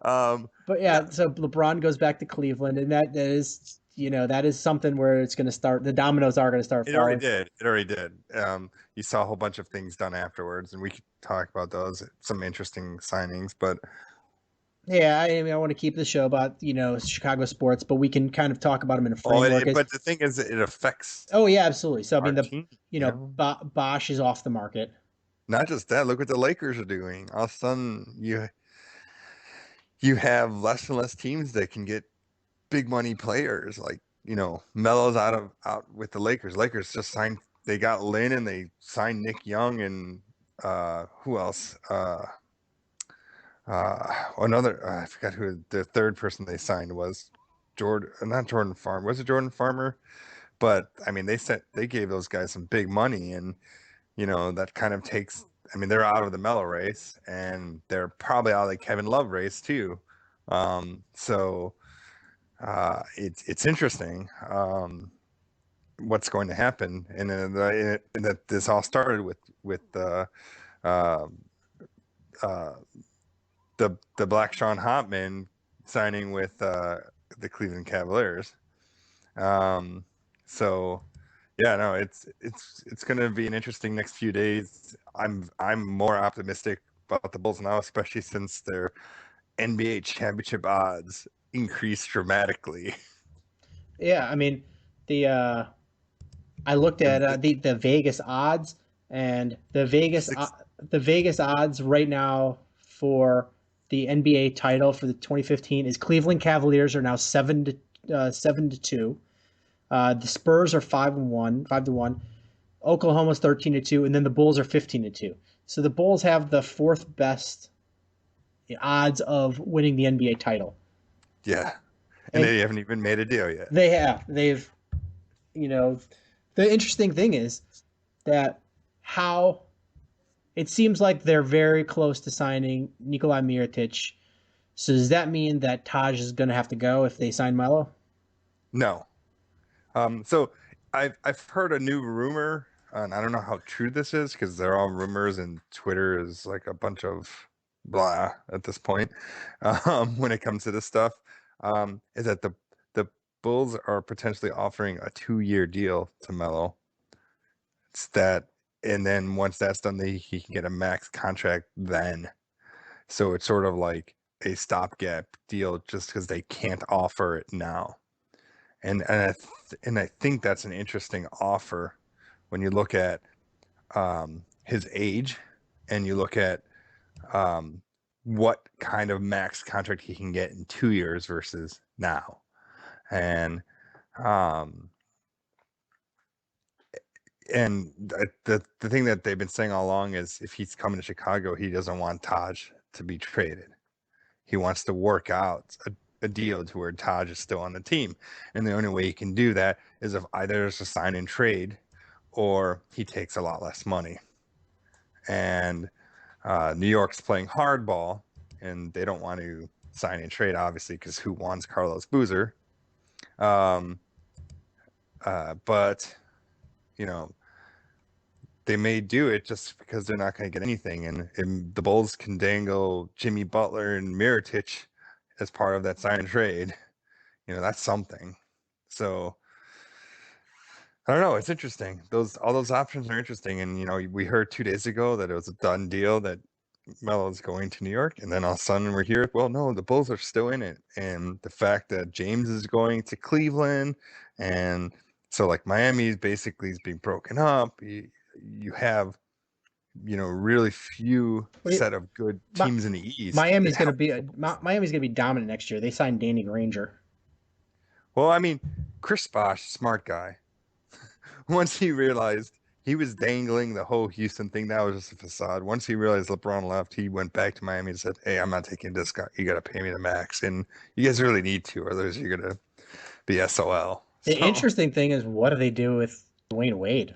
[SPEAKER 7] But yeah, so LeBron goes back to Cleveland, and that is that is something where it's gonna start. The dominoes are gonna start falling.
[SPEAKER 8] It already did. You saw a whole bunch of things done afterwards, and we could talk about those. Some interesting signings, but
[SPEAKER 7] yeah, I want to keep the show about Chicago sports, but we can kind of talk about them in a framework.
[SPEAKER 8] But the thing is, it affects.
[SPEAKER 7] Oh yeah, absolutely. So I mean,
[SPEAKER 8] team,
[SPEAKER 7] Bosch is off the market.
[SPEAKER 8] Not just that. Look what the Lakers are doing. All of a sudden, you have less and less teams that can get big money players. Like Melo's out with the Lakers. Lakers just signed. They got Lynn and they signed Nick Young and who else? Another I forgot who the third person they signed was. Not Jordan Farmer. Was it Jordan Farmer? But I mean, they gave those guys some big money, and that kind of takes. I mean, they're out of the Melo race, and they're probably out of the Kevin Love race too. So it's interesting what's going to happen, and that this all started with the Black Sean Hopman signing with the Cleveland Cavaliers. So yeah, no, it's going to be an interesting next few days. I'm more optimistic about the Bulls now, especially since their NBA championship odds increased dramatically.
[SPEAKER 7] Yeah, I mean I looked at the Vegas odds, and the Vegas odds right now for the NBA title for the 2015 is Cleveland Cavaliers are now 7-2. The Spurs are 5-1. Oklahoma's 13-2, and then the Bulls are 15-2. So the Bulls have the fourth best odds of winning the NBA title.
[SPEAKER 8] Yeah, and they haven't even made a deal yet.
[SPEAKER 7] They have. They've, the interesting thing is that how it seems like they're very close to signing Nikolai Mirotic. So does that mean that Taj is going to have to go if they sign Melo?
[SPEAKER 8] No. So I've heard a new rumor, and I don't know how true this is because they're all rumors, and Twitter is like a bunch of blah at this point. When it comes to this stuff, is that the Bulls are potentially offering a 2-year deal to Melo. It's that, and then once that's done, he can get a max contract then. So it's sort of like a stopgap deal just because they can't offer it now. And I think that's an interesting offer when you look at his age, and you look at what kind of max contract he can get in 2 years versus now. And the thing that they've been saying all along is if he's coming to Chicago, he doesn't want Taj to be traded. He wants to work out a deal to where Taj is still on the team. And the only way he can do that is if either there's a sign and trade or he takes a lot less money. And New York's playing hardball, and they don't want to sign and trade, obviously, because who wants Carlos Boozer? But, you know, they may do it just because they're not going to get anything. And the Bulls can dangle Jimmy Butler and Mirotic as part of that sign and trade. You know, that's something. So I don't know. It's interesting. All those options are interesting. And, you know, we heard 2 days ago that it was a done deal that Melo's going to New York. And then all of a sudden we're here. Well, no, the Bulls are still in it. And the fact that James is going to Cleveland, and so like Miami basically is being broken up. You have, you know, really few set of good teams in the East.
[SPEAKER 7] Miami's going to be dominant next year. They signed Danny Granger.
[SPEAKER 8] Well, I mean, Chris Bosh, smart guy. Once he realized he was dangling the whole Houston thing, that was just a facade. Once he realized LeBron left, he went back to Miami and said, "Hey, I'm not taking this guy. You got to pay me the max, and you guys really need to, or otherwise you're gonna be SOL."
[SPEAKER 7] The interesting thing is, what do they do with Dwayne Wade?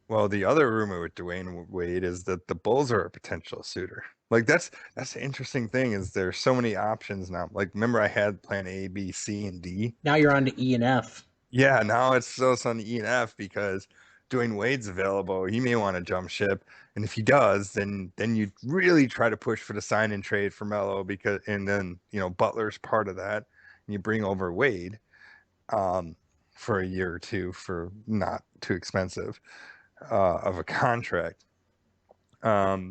[SPEAKER 8] Well, the other rumor with Dwayne Wade is that the Bulls are a potential suitor. Like that's the interesting thing, is there's so many options now. Like, remember I had plan A, B, C, and D.
[SPEAKER 7] Now you're on to E and F.
[SPEAKER 8] Yeah, now it's on E and F because Dwayne Wade's available. He may want to jump ship, and if he does, then you really try to push for the sign and trade for Melo, and then, you know, Butler's part of that, and you bring over Wade for a year or two for not too expensive of a contract. But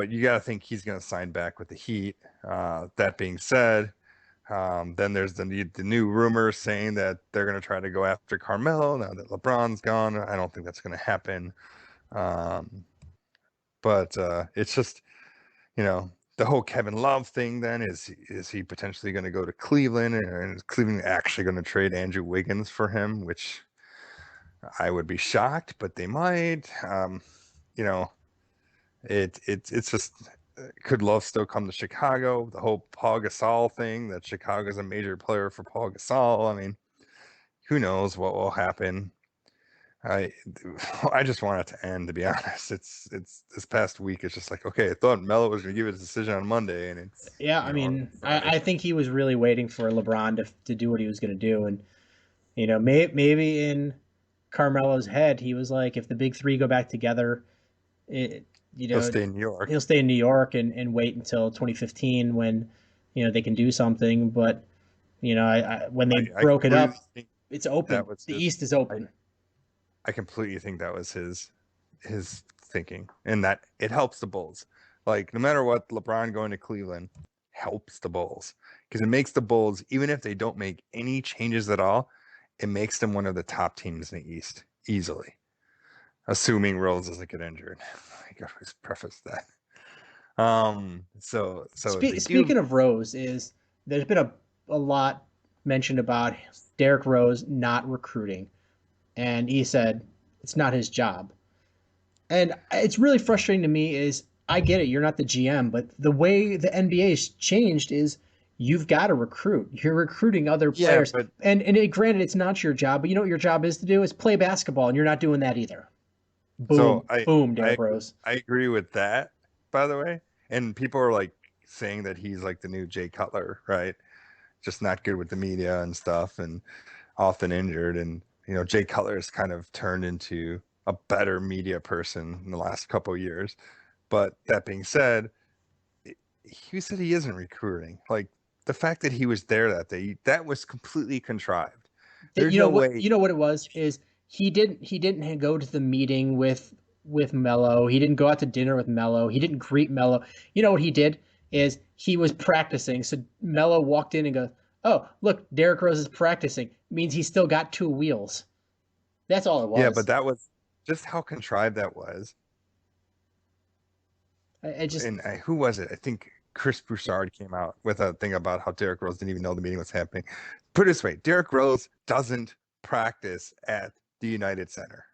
[SPEAKER 8] you got to think he's going to sign back with the Heat. That being said, then there's the new rumors saying that they're going to try to go after Carmelo now that LeBron's gone. I don't think that's going to happen. But it's just, you know, the whole Kevin Love thing then is he potentially going to go to Cleveland, and is Cleveland actually going to trade Andrew Wiggins for him, which I would be shocked, but they might. You know, it's just, could Love still come to Chicago? The whole Paul Gasol thing, that Chicago's a major player for Paul Gasol. I mean, who knows what will happen? I just want it to end, to be honest. It's this past week. It's just like, okay, I thought Melo was going to give a decision on Monday, and it's
[SPEAKER 7] I mean, I think he was really waiting for LeBron to do what he was going to do, and you know, maybe in Carmelo's head, he was like, if the big three go back together, he'll
[SPEAKER 8] stay in New York.
[SPEAKER 7] He'll stay in New York and wait until 2015 when, you know, they can do something. But, you know, when they broke it up, it's open. The East is open.
[SPEAKER 8] I completely think that was his thinking, and that it helps the Bulls. Like, no matter what, LeBron going to Cleveland helps the Bulls, because it makes the Bulls, even if they don't make any changes at all, it makes them one of the top teams in the East easily, assuming Rose doesn't get injured. I gotta preface that.
[SPEAKER 7] Speaking of Rose, there's been a lot mentioned about Derrick Rose not recruiting, and he said it's not his job. And it's really frustrating to me. Is, I get it, you're not the GM, but the way the NBA has changed is you've got to recruit. You're recruiting other players.
[SPEAKER 8] Yeah,
[SPEAKER 7] granted, it's not your job, but you know what your job is to do is play basketball, and you're not doing that either. Boom, boom, Derrick Rose.
[SPEAKER 8] I agree with that, by the way. And people are like saying that he's like the new Jay Cutler, right? Just not good with the media and stuff, and often injured. And, you know, Jay Cutler has kind of turned into a better media person in the last couple of years. But that being said, he said he isn't recruiting. Like, the fact that he was there that day, that was completely contrived. There's no way.
[SPEAKER 7] You know what it was is he didn't go to the meeting with Melo. He didn't go out to dinner with Melo. He didn't greet Melo. You know what he did is he was practicing. So Melo walked in and goes, "Oh, look, Derrick Rose is practicing." Means he's still got two wheels. That's all it was.
[SPEAKER 8] Yeah, but that was just how contrived that was. Who was it? I think Chris Broussard came out with a thing about how Derrick Rose didn't even know the meeting was happening. Put it this way, Derrick Rose doesn't practice at the United Center.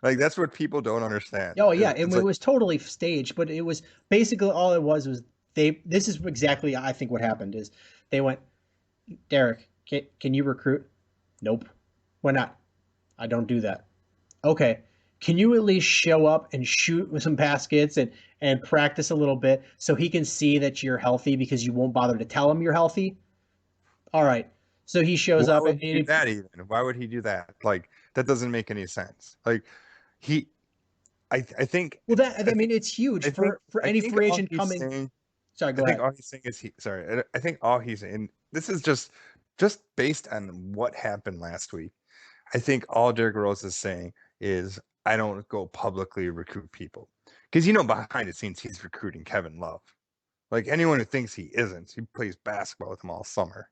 [SPEAKER 8] Like, that's what people don't understand.
[SPEAKER 7] Oh yeah, it was totally staged, but it was basically all it was this is exactly I think what happened is they went, Derek, can you recruit? Nope. Why not? I don't do that. Okay. Can you at least show up and shoot with some baskets and practice a little bit so he can see that you're healthy because you won't bother to tell him you're healthy? All right. So he shows up and
[SPEAKER 8] do that even. Why would he do that? Like, that doesn't make any sense. Like, I think.
[SPEAKER 7] Well, it's huge for any free agent coming. Sorry, go ahead.
[SPEAKER 8] I think all he's saying is I think all he's saying. This is just based on what happened last week. I think all Derrick Rose is saying is, I don't go publicly recruit people. Because, behind the scenes, he's recruiting Kevin Love. Like, anyone who thinks he isn't, he plays basketball with him all summer.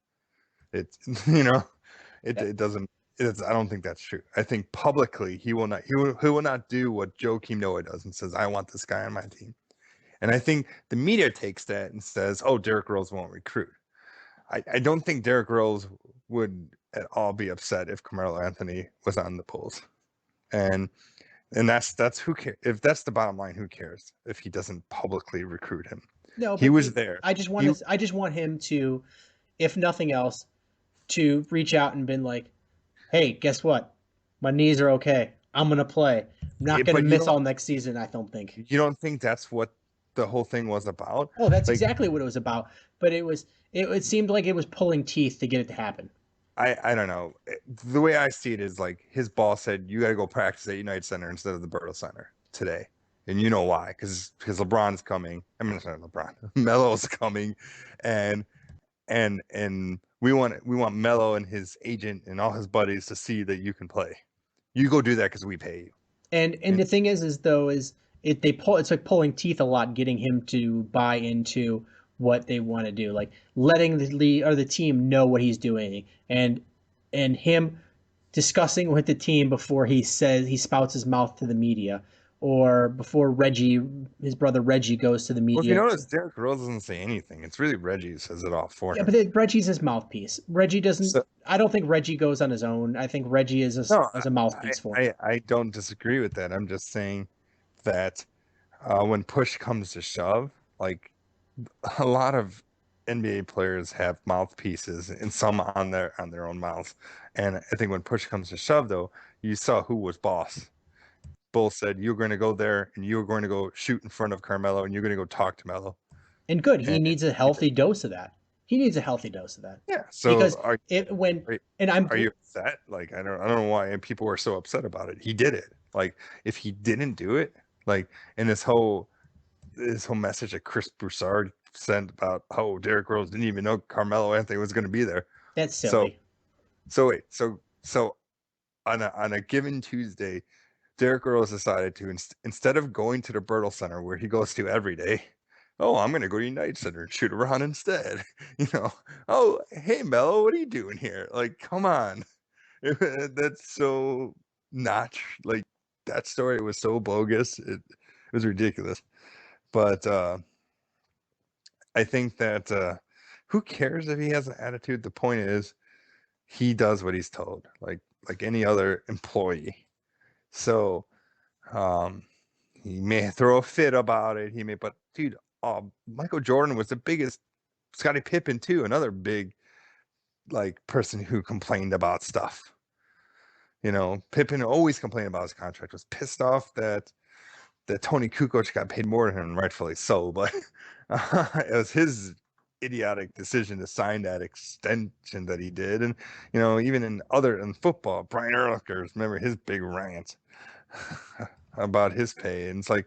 [SPEAKER 8] It's, it doesn't, I don't think that's true. I think publicly he will not do what Joakim Noah does and says, I want this guy on my team. And I think the media takes that and says, oh, Derrick Rose won't recruit. I don't think Derrick Rose would at all be upset if Carmelo Anthony was on the Bulls. And that's who cares. If that's the bottom line, who cares if he doesn't publicly recruit him?
[SPEAKER 7] No,
[SPEAKER 8] he was there.
[SPEAKER 7] I just want him to, if nothing else, to reach out and been like, hey, guess what? My knees are okay. I'm gonna play. I'm not gonna miss all next season. I don't think.
[SPEAKER 8] You don't think that's what the whole thing was about?
[SPEAKER 7] Oh, that's exactly what it was about. But it seemed like it was pulling teeth to get it to happen.
[SPEAKER 8] I don't know. The way I see it is like his boss said, you got to go practice at United Center instead of the Bertle Center today. And you know why? Because LeBron's coming. I mean, sorry, LeBron. Melo's coming, and we want Melo and his agent and all his buddies to see that you can play. You go do that because we pay you.
[SPEAKER 7] And the thing is it's like pulling teeth a lot, getting him to buy into what they want to do, like letting the team know what he's doing, and him discussing with the team before he spouts his mouth to the media, or before his brother Reggie goes to the media.
[SPEAKER 8] Well, if you notice, Derrick Rose doesn't say anything. It's really Reggie who says it all for him.
[SPEAKER 7] Yeah, but Reggie's his mouthpiece. Reggie doesn't. I don't think Reggie goes on his own. I think Reggie is a mouthpiece for him.
[SPEAKER 8] I don't disagree with that. I'm just saying that when push comes to shove, like, a lot of NBA players have mouthpieces, and some on their own mouths. And I think when push comes to shove, though, you saw who was boss. Bull said, you're going to go there and you're going to go shoot in front of Carmelo and you're going to go talk to Melo.
[SPEAKER 7] And good. He needs a healthy dose of that.
[SPEAKER 8] Yeah. So
[SPEAKER 7] because
[SPEAKER 8] are you upset? Like, I don't know why people are so upset about it. He did it. Like, if he didn't do it, like, in this whole message that Chris Broussard sent about, oh, Derrick Rose didn't even know Carmelo Anthony was going to be there.
[SPEAKER 7] That's silly.
[SPEAKER 8] So on a given Tuesday, Derrick Rose decided to, instead of going to the Bertle Center where he goes to every day, oh, I'm going to go to United Center and shoot around instead. Oh, hey, Melo, what are you doing here? Like, come on. That's so not, like, that story was so bogus. It was ridiculous. But I think that who cares if he has an attitude? The point is, he does what he's told, like any other employee. So he may throw a fit about it. But dude, Michael Jordan was the biggest. Scottie Pippen too, another big person who complained about stuff. Pippen always complained about his contract. Was pissed off that Tony Kukoc got paid more than him, rightfully so. But it was his idiotic decision to sign that extension that he did. And even in football, Brian Urlacher, remember his big rant about his pay. And it's like,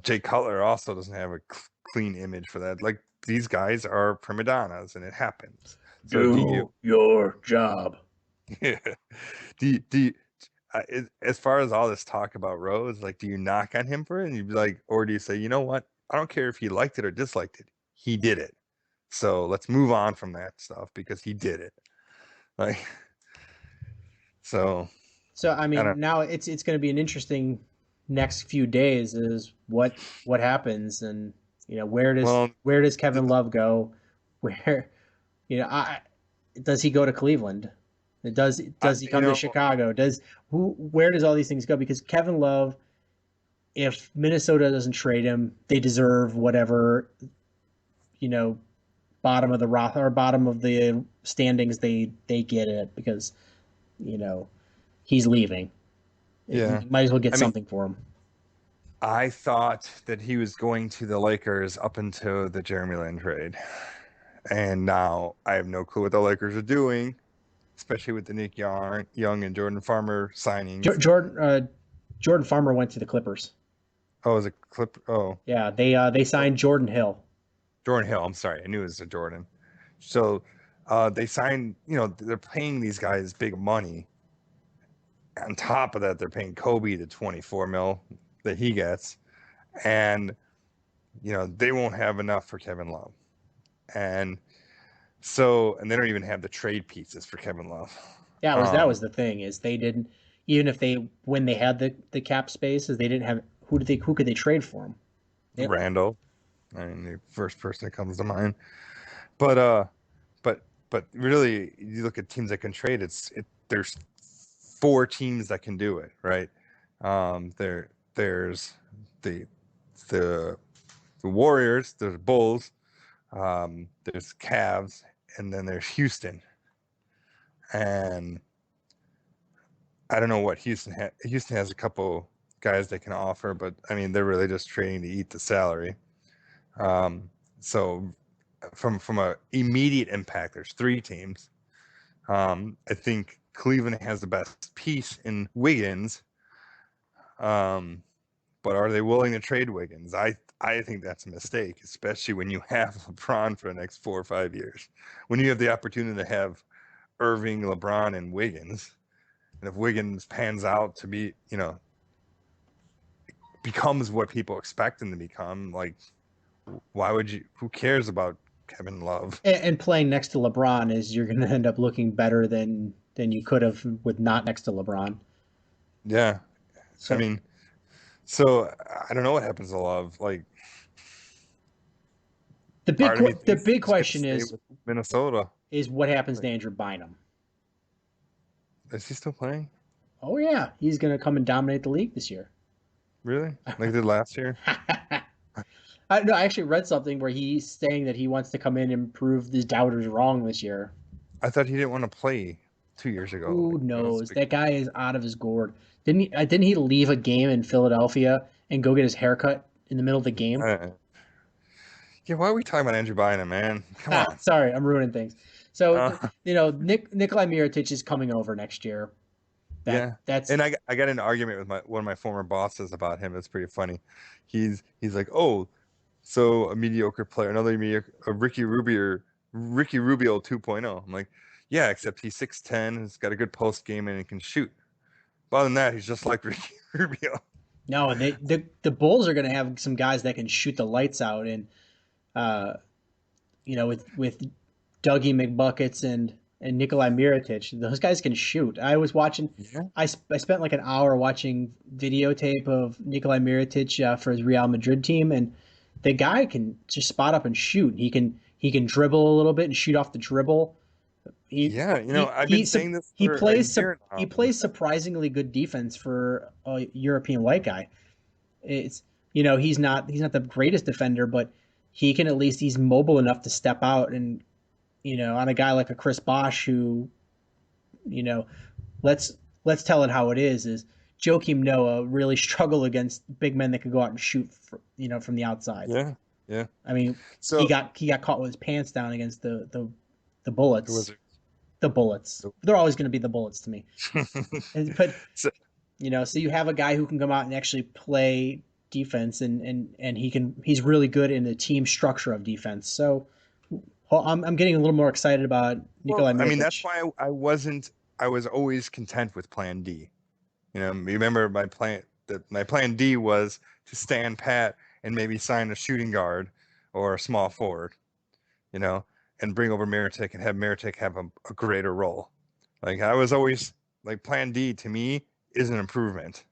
[SPEAKER 8] Jay Cutler also doesn't have a clean image for that. Like, these guys are prima donnas, and it happens. So
[SPEAKER 5] do your job.
[SPEAKER 8] Yeah. Do you as far as all this talk about Rose, like, do you knock on him for it? And you'd be like, or do you say, you know what? I don't care if he liked it or disliked it. He did it. So let's move on from that stuff because he did it. Like, so
[SPEAKER 7] So I
[SPEAKER 8] I
[SPEAKER 7] mean,
[SPEAKER 8] don't.
[SPEAKER 7] now it's going to be an interesting next few days is what happens, and
[SPEAKER 8] Well,
[SPEAKER 7] where does Kevin
[SPEAKER 8] th-
[SPEAKER 7] Love go? Where I does he go to Cleveland?
[SPEAKER 8] I,
[SPEAKER 7] Does he
[SPEAKER 8] you
[SPEAKER 7] come to
[SPEAKER 8] know,
[SPEAKER 7] Chicago? Where does all these things go? Because Kevin Love, if Minnesota doesn't trade him, they deserve whatever you know bottom of the roth or bottom of the standings they get it because you know he's leaving. You
[SPEAKER 8] yeah.
[SPEAKER 7] might as well get
[SPEAKER 8] I mean,
[SPEAKER 7] something for him.
[SPEAKER 8] I thought that he was going to the Lakers up until the Jeremy Lin trade, and now I have no clue what the Lakers are doing, especially with the Nick Young and Jordan Farmer signings.
[SPEAKER 7] Jordan Farmer went to the Clippers.
[SPEAKER 8] Oh, is it Clip? Oh,
[SPEAKER 7] Yeah, they
[SPEAKER 8] oh,
[SPEAKER 7] signed Jordan Hill.
[SPEAKER 8] Jordan Hill. I'm sorry, I knew it was a Jordan. So, they signed. They're paying these guys big money. On top of that, they're paying Kobe the 24 mil that he gets, and they won't have enough for Kevin Love, and and they don't even have the trade pieces for Kevin Love.
[SPEAKER 7] That
[SPEAKER 8] Um,
[SPEAKER 7] was the thing is they didn't even if they when they had the cap spaces they didn't have who could they trade for him? They,
[SPEAKER 8] Randall, I mean, the first person that comes to mind. But but really, you look at teams that can trade. There's four teams that can do it, right? There's the the the Warriors, there's Bulls, there's Cavs, and then there's Houston. And I don't know what Houston has a couple guys they can offer, but I mean they're really just trading to eat the salary. Um, so from a immediate impact, there's three teams. I think Cleveland has the best piece in Wiggins. Um, but are they willing to trade Wiggins? I think that's a mistake, especially when you have LeBron for the next 4 or 5 years. When you have the opportunity to have Irving, LeBron, and Wiggins, and if Wiggins pans out to be, becomes what people expect him to become, like, why would you? Who cares about Kevin Love?
[SPEAKER 7] and playing next to LeBron is you're going to end up looking better than you could have with not next to LeBron.
[SPEAKER 8] Yeah, I
[SPEAKER 7] So
[SPEAKER 8] mean, so I don't know what happens to Love. Like, part of me
[SPEAKER 7] the
[SPEAKER 8] thinks
[SPEAKER 7] big
[SPEAKER 8] he's going to
[SPEAKER 7] question
[SPEAKER 8] stay with Minnesota.
[SPEAKER 7] is what happens to
[SPEAKER 8] Like,
[SPEAKER 7] Andrew Bynum?
[SPEAKER 8] is he still playing?
[SPEAKER 7] Oh yeah, he's going to come and dominate the league this year.
[SPEAKER 8] Really? Like he did last year?
[SPEAKER 7] I actually read something where he's saying that he wants to come in and prove these doubters wrong this year.
[SPEAKER 8] I thought he didn't want to play 2 years ago.
[SPEAKER 7] Who
[SPEAKER 8] Like, that was a
[SPEAKER 7] knows?
[SPEAKER 8] big.
[SPEAKER 7] That guy is out of his gourd. Didn't he leave a game in Philadelphia and go get his haircut in the middle of the game?
[SPEAKER 8] Uh, yeah, why are we talking about Andrew Bynum, man? Come on.
[SPEAKER 7] Sorry, I'm ruining things. So
[SPEAKER 8] Uh,
[SPEAKER 7] Nikolai Mirotic is coming over next year.
[SPEAKER 8] yeah,
[SPEAKER 7] That's
[SPEAKER 8] and I got in an argument with one of my former bosses about him. It's pretty funny. He's like, oh, so a mediocre player, another mediocre, a Ricky Rubio 2.0. I'm like, yeah, except he's 6'10", has got a good post game and he can shoot. But other than that, he's just like Ricky Rubio.
[SPEAKER 7] no, and the Bulls are going to have some guys that can shoot the lights out, and uh, with Dougie McBuckets and Nikolai Mirotic, those guys can shoot. I was watching.
[SPEAKER 8] Yeah.
[SPEAKER 7] I spent like an hour watching videotape of Nikolai Mirotic for his Real Madrid team, and the guy can just spot up and shoot. He can dribble a little bit and shoot off the dribble. He
[SPEAKER 8] Yeah, I've been saying this for a year
[SPEAKER 7] he
[SPEAKER 8] now.
[SPEAKER 7] plays surprisingly good defense for a European white guy. It's he's not the greatest defender, but he can at least he's mobile enough to step out and on a guy like a Chris Bosh who you know let's tell it how it is Joakim Noah really struggled against big men that could go out and shoot from the outside.
[SPEAKER 8] Yeah, yeah.
[SPEAKER 7] I mean, he
[SPEAKER 8] So
[SPEAKER 7] got got with his pants down against the
[SPEAKER 8] the
[SPEAKER 7] Bullets.
[SPEAKER 8] Wizards.
[SPEAKER 7] The Bullets. They're always going to be the Bullets to me. But
[SPEAKER 8] So
[SPEAKER 7] so you have a guy who can come out and actually play defense, and he's really good in the team structure of defense. So I'm getting a little more excited about Nikolai
[SPEAKER 8] I mean, that's
[SPEAKER 7] Mirotic.
[SPEAKER 8] why I was always content with Plan D. Remember my Plan D was to stand pat and maybe sign a shooting guard or a small forward, and bring over Meritic and have Meritic have a greater role. Like I was always like Plan D to me is an improvement.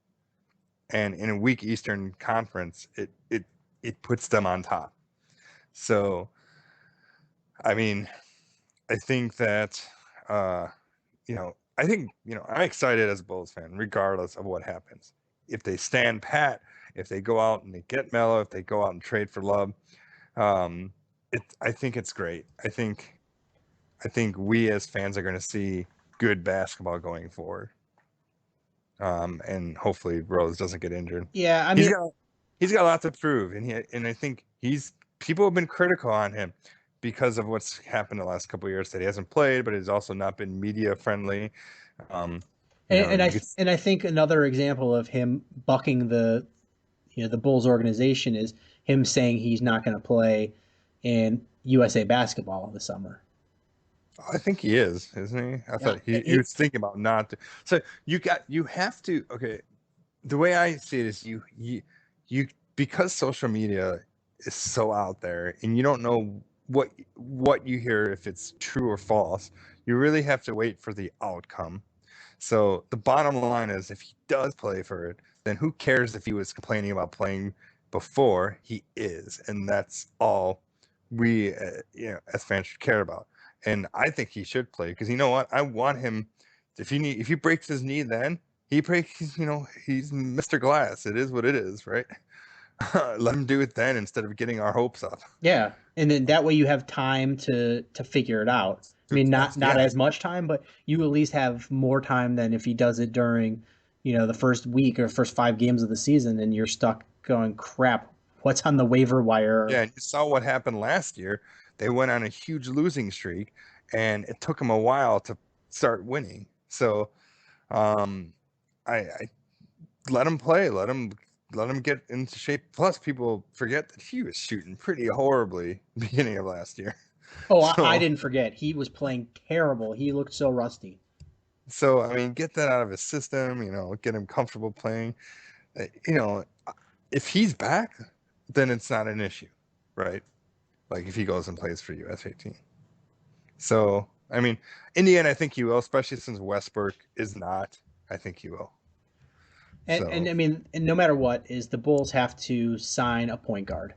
[SPEAKER 8] And in a weak Eastern Conference, it puts them on top. So, I mean, I think that, I'm excited as a Bulls fan, regardless of what happens. If they stand pat, if they go out and they get Melo, if they go out and trade for Love, I think it's great. I think we as fans are going to see good basketball going forward. And hopefully Rose doesn't get injured.
[SPEAKER 7] Yeah, I mean,
[SPEAKER 8] He's got a lot to prove, and I think people have been critical on him because of what's happened the last couple of years, that he hasn't played, but he's also not been media friendly.
[SPEAKER 7] and I think another example of him bucking the Bulls organization is him saying he's not going to play in USA basketball this summer.
[SPEAKER 8] I think he is, isn't he? I thought he was thinking about not to. So you have to. Okay, the way I see it is you because social media is so out there, and you don't know what you hear, if it's true or false. You really have to wait for the outcome. So the bottom line is, if he does play for it, then who cares if he was complaining about playing before? He is, and that's all we as fans should care about. And I think he should play, because you know what? I want him. If he breaks his knee, then he breaks. He's Mr. Glass. It is what it is, right? Let him do it then, instead of getting our hopes up.
[SPEAKER 7] Yeah, and then that way you have time to figure it out. I mean, not as much time, but you at least have more time than if he does it during, the first week or first 5 games of the season, and you're stuck going, crap, what's on the waiver wire?
[SPEAKER 8] Yeah, and you saw what happened last year. They went on a huge losing streak, and it took them a while to start winning. So, I let him play. Let him get into shape. Plus, people forget that he was shooting pretty horribly beginning of last year.
[SPEAKER 7] Oh, so, I didn't forget. He was playing terrible. He looked so rusty.
[SPEAKER 8] So, I mean, get that out of his system, get him comfortable playing. If he's back, then it's not an issue, right? Like if he goes and plays for US 18. So, I mean, in the end, I think he will, especially since Westbrook is not. I think he will.
[SPEAKER 7] And I mean, and no matter what, is the Bulls have to sign a point guard.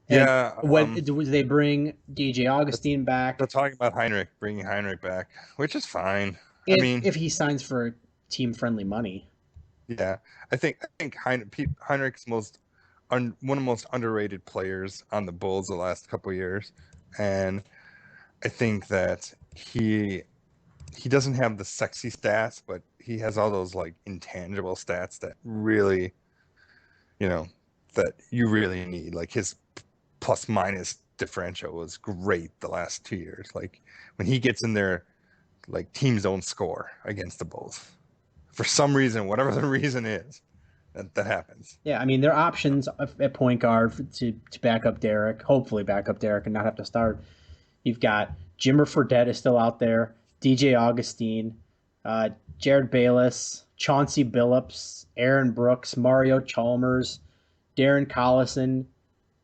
[SPEAKER 7] And when do they bring DJ Augustine back?
[SPEAKER 8] They're talking about bringing Heinrich back, which is fine.
[SPEAKER 7] If he signs for team-friendly money.
[SPEAKER 8] Yeah, I think Heinrich's one of the most underrated players on the Bulls the last couple of years, and I think that he doesn't have the sexy stats, but he has all those like intangible stats that really, that you really need. Like his plus minus differential was great the last 2 years. Like when he gets in there, like teams don't score against the Bulls for some reason, whatever the reason is. That happens.
[SPEAKER 7] Yeah, I mean, there are options at point guard to back up Derek, hopefully back up Derek and not have to start. You've got Jimmer Fredette is still out there, DJ Augustine, Jared Bayless, Chauncey Billups, Aaron Brooks, Mario Chalmers, Darren Collison,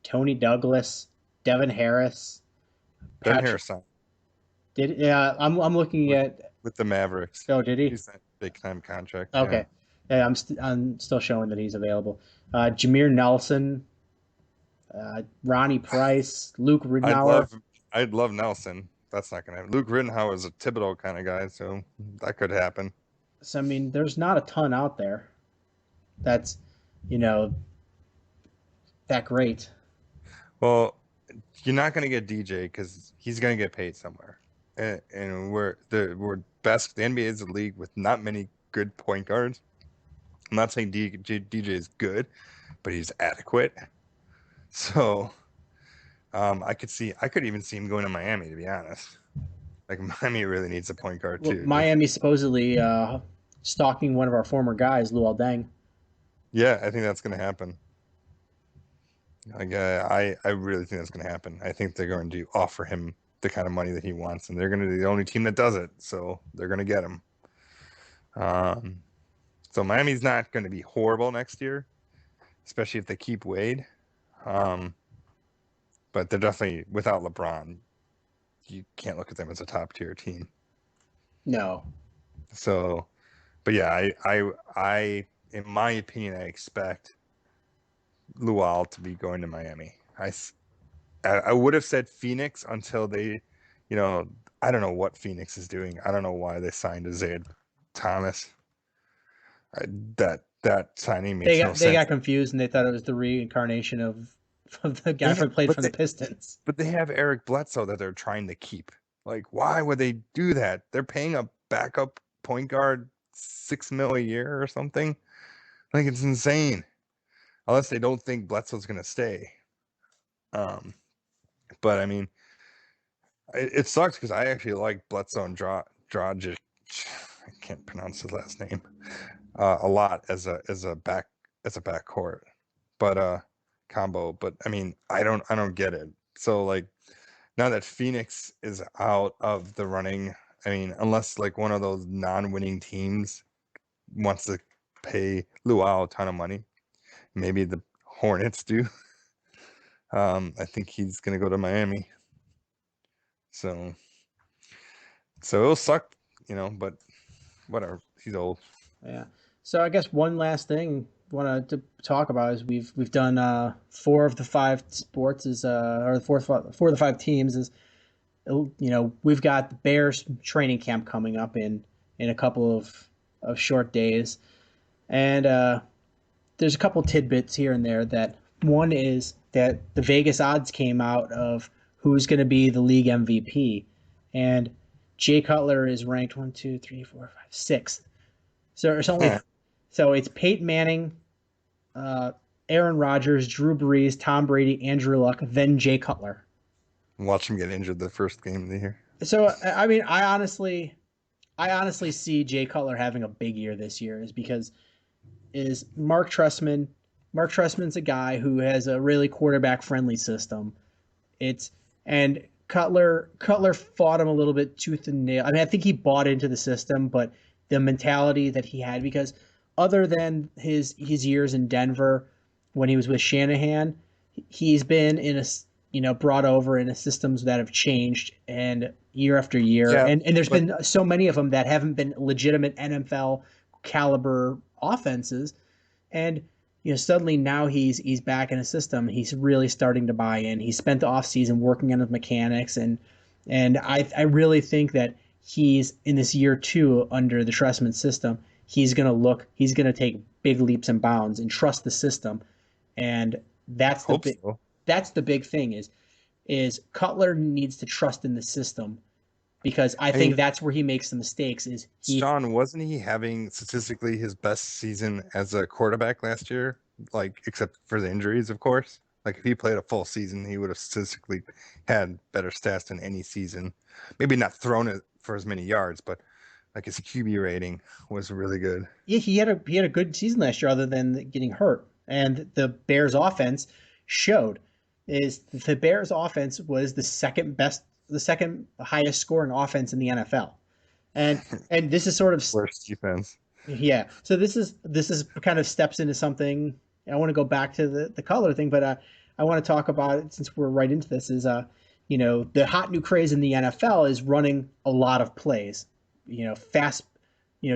[SPEAKER 7] Tony Douglas, Devin Harris.
[SPEAKER 8] Devin Harris signed.
[SPEAKER 7] I'm looking
[SPEAKER 8] with the Mavericks.
[SPEAKER 7] Oh, did he?
[SPEAKER 8] He's a big time contract.
[SPEAKER 7] Okay. Yeah, I'm still showing that he's available. Jameer Nelson, Ronnie Price, Luke Ridnour.
[SPEAKER 8] I'd love Nelson. That's not going to happen. Luke Ridnour is a Thibodeau kind of guy, so that could happen.
[SPEAKER 7] So, I mean, there's not a ton out there that's, that great.
[SPEAKER 8] Well, you're not going to get DJ because he's going to get paid somewhere. And we're best. The NBA is a league with not many good point guards. I'm not saying DJ is good, but he's adequate. So I could even see him going to Miami, to be honest. Like Miami really needs a point guard too.
[SPEAKER 7] Miami's supposedly stalking one of our former guys, Luol Deng.
[SPEAKER 8] Yeah, I think that's going to happen. Like I really think that's going to happen. I think they're going to offer him the kind of money that he wants, and they're going to be the only team that does it. So they're going to get him. So Miami's not going to be horrible next year, especially if they keep Wade. But they're definitely, without LeBron, you can't look at them as a top tier team.
[SPEAKER 7] No.
[SPEAKER 8] So, But yeah, I, in my opinion, I expect Luau to be going to Miami. I would have said Phoenix until they, you know, I don't know what Phoenix is doing. I don't know why they signed Isaiah Thomas. That signing makes no
[SPEAKER 7] They
[SPEAKER 8] sense.
[SPEAKER 7] got confused and they thought it was the reincarnation of the guy who played
[SPEAKER 8] But
[SPEAKER 7] for the Pistons.
[SPEAKER 8] but they have Eric Bledsoe that they're trying to keep. Like, why would they do that? They're paying a backup point guard $6 million a year or something. Like, it's insane. Unless they don't think Bledsoe's gonna stay. But I mean, it sucks because I actually like Bledsoe and Dragic. I can't pronounce his last name. A lot as a backcourt, but combo. But I mean, I don't get it. So like now that Phoenix is out of the running, I mean, unless like one of those non-winning teams wants to pay Luau a ton of money, maybe the Hornets do. I think he's gonna go to Miami. So it'll suck, but whatever. He's old.
[SPEAKER 7] Yeah. So I guess one last thing wanted to talk about is we've done 4 of the 5 sports is or the 4 of the 5 teams is we've got the Bears training camp coming up in a couple of short days, and there's a couple tidbits here and there. That one is that the Vegas odds came out of who's going to be the league MVP, and Jay Cutler is ranked 1, 2, 3, 4, 5, 6th. So it's Peyton Manning, Aaron Rodgers, Drew Brees, Tom Brady, Andrew Luck, then Jay Cutler.
[SPEAKER 8] Watch him get injured the first game of the year.
[SPEAKER 7] So I mean, I honestly see Jay Cutler having a big year this year, is because Mark Trestman. Mark Trestman's a guy who has a really quarterback friendly system. And Cutler fought him a little bit tooth and nail. I mean, I think he bought into the system, but the mentality that he had, because other than his years in Denver when he was with Shanahan, he's been in brought over in systems that have changed and year after year.
[SPEAKER 8] Yeah,
[SPEAKER 7] and there's been so many of them that haven't been legitimate NFL caliber offenses. And suddenly now he's back in a system. He's really starting to buy in. He spent the offseason working on his mechanics, and I really think that he's in this year 2 under the Trestman system. He's gonna take big leaps and bounds and trust the system, and that's the big thing is Cutler needs to trust in the system, because I think that's where he makes the mistakes.
[SPEAKER 8] Sean, wasn't he having statistically his best season as a quarterback last year? Like, except for the injuries, of course. Like, if he played a full season, he would have statistically had better stats than any season. Maybe not thrown it for as many yards, but like his QB rating was really good.
[SPEAKER 7] Yeah, he had a good season last year, other than getting hurt. And the Bears offense showed. The Bears offense was the second highest scoring offense in the NFL. And this is sort of
[SPEAKER 8] worst defense.
[SPEAKER 7] Yeah. So this is kind of steps into something. I want to go back to the color thing, but I want to talk about it, since we're right into this, is the hot new craze in the NFL is running a lot of plays. Fast,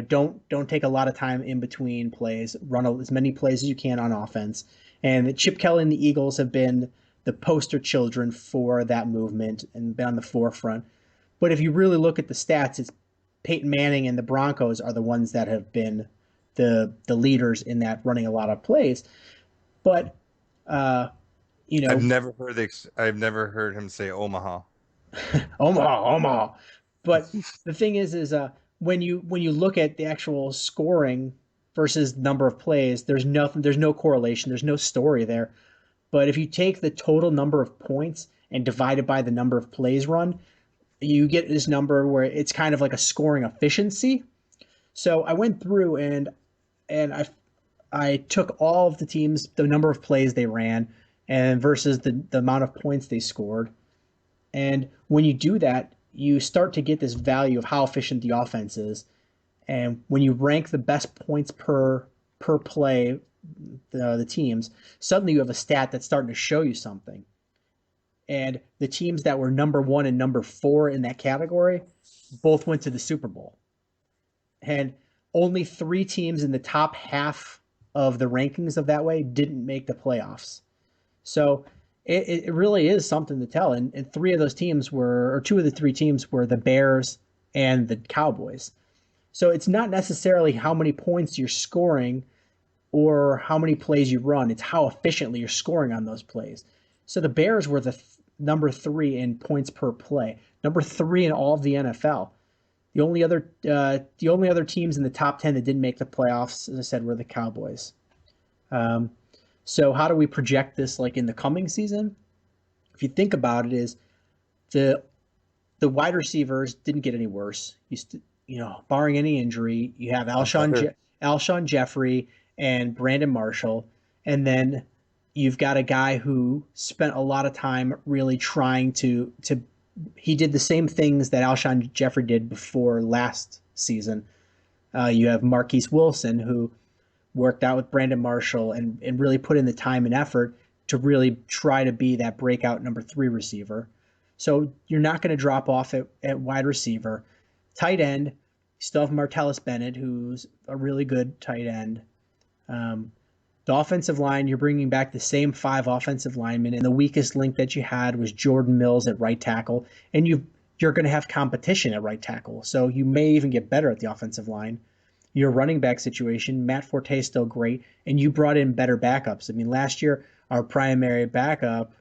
[SPEAKER 7] don't take a lot of time in between plays. Run as many plays as you can on offense. And Chip Kelly and the Eagles have been the poster children for that movement and been on the forefront. But if you really look at the stats, it's Peyton Manning and the Broncos are the ones that have been the leaders in that, running a lot of plays. But
[SPEAKER 8] I've never heard him say Omaha.
[SPEAKER 7] Omaha. But the thing is when you look at the actual scoring versus number of plays, there's no correlation, there's no story there. But if you take the total number of points and divide it by the number of plays run, you get this number where it's kind of like a scoring efficiency. So I went through and I took all of the teams, the number of plays they ran, and versus the amount of points they scored. And when you do that, you start to get this value of how efficient the offense is. And when you rank the best points per play, the teams, suddenly you have a stat that's starting to show you something. And the teams that were number 1 and number 4 in that category both went to the Super Bowl. And only 3 teams in the top half of the rankings of that way didn't make the playoffs. So it really is something to tell. And 3 of those teams were, or 2 of the 3 teams were the Bears and the Cowboys. So it's not necessarily how many points you're scoring or how many plays you run. It's how efficiently you're scoring on those plays. So the Bears were the number 3 in points per play, number 3 in all of the NFL. The only other teams in the top 10 that didn't make the playoffs, as I said, were the Cowboys. So how do we project this like in the coming season? If you think about it, is the wide receivers didn't get any worse. Barring any injury, you have Alshon Jeffrey and Brandon Marshall, and then you've got a guy who spent a lot of time really trying to he did the same things that Alshon Jeffrey did before last season. You have Marquise Wilson, who worked out with Brandon Marshall and really put in the time and effort to really try to be that breakout number 3 receiver. So you're not going to drop off at wide receiver. Tight end, you still have Martellus Bennett, who's a really good tight end. The offensive line, you're bringing back the same 5 offensive linemen, and the weakest link that you had was Jordan Mills at right tackle, and you're going to have competition at right tackle, so you may even get better at the offensive line. Your running back situation, Matt Forte is still great, and you brought in better backups. I mean, last year our primary backup,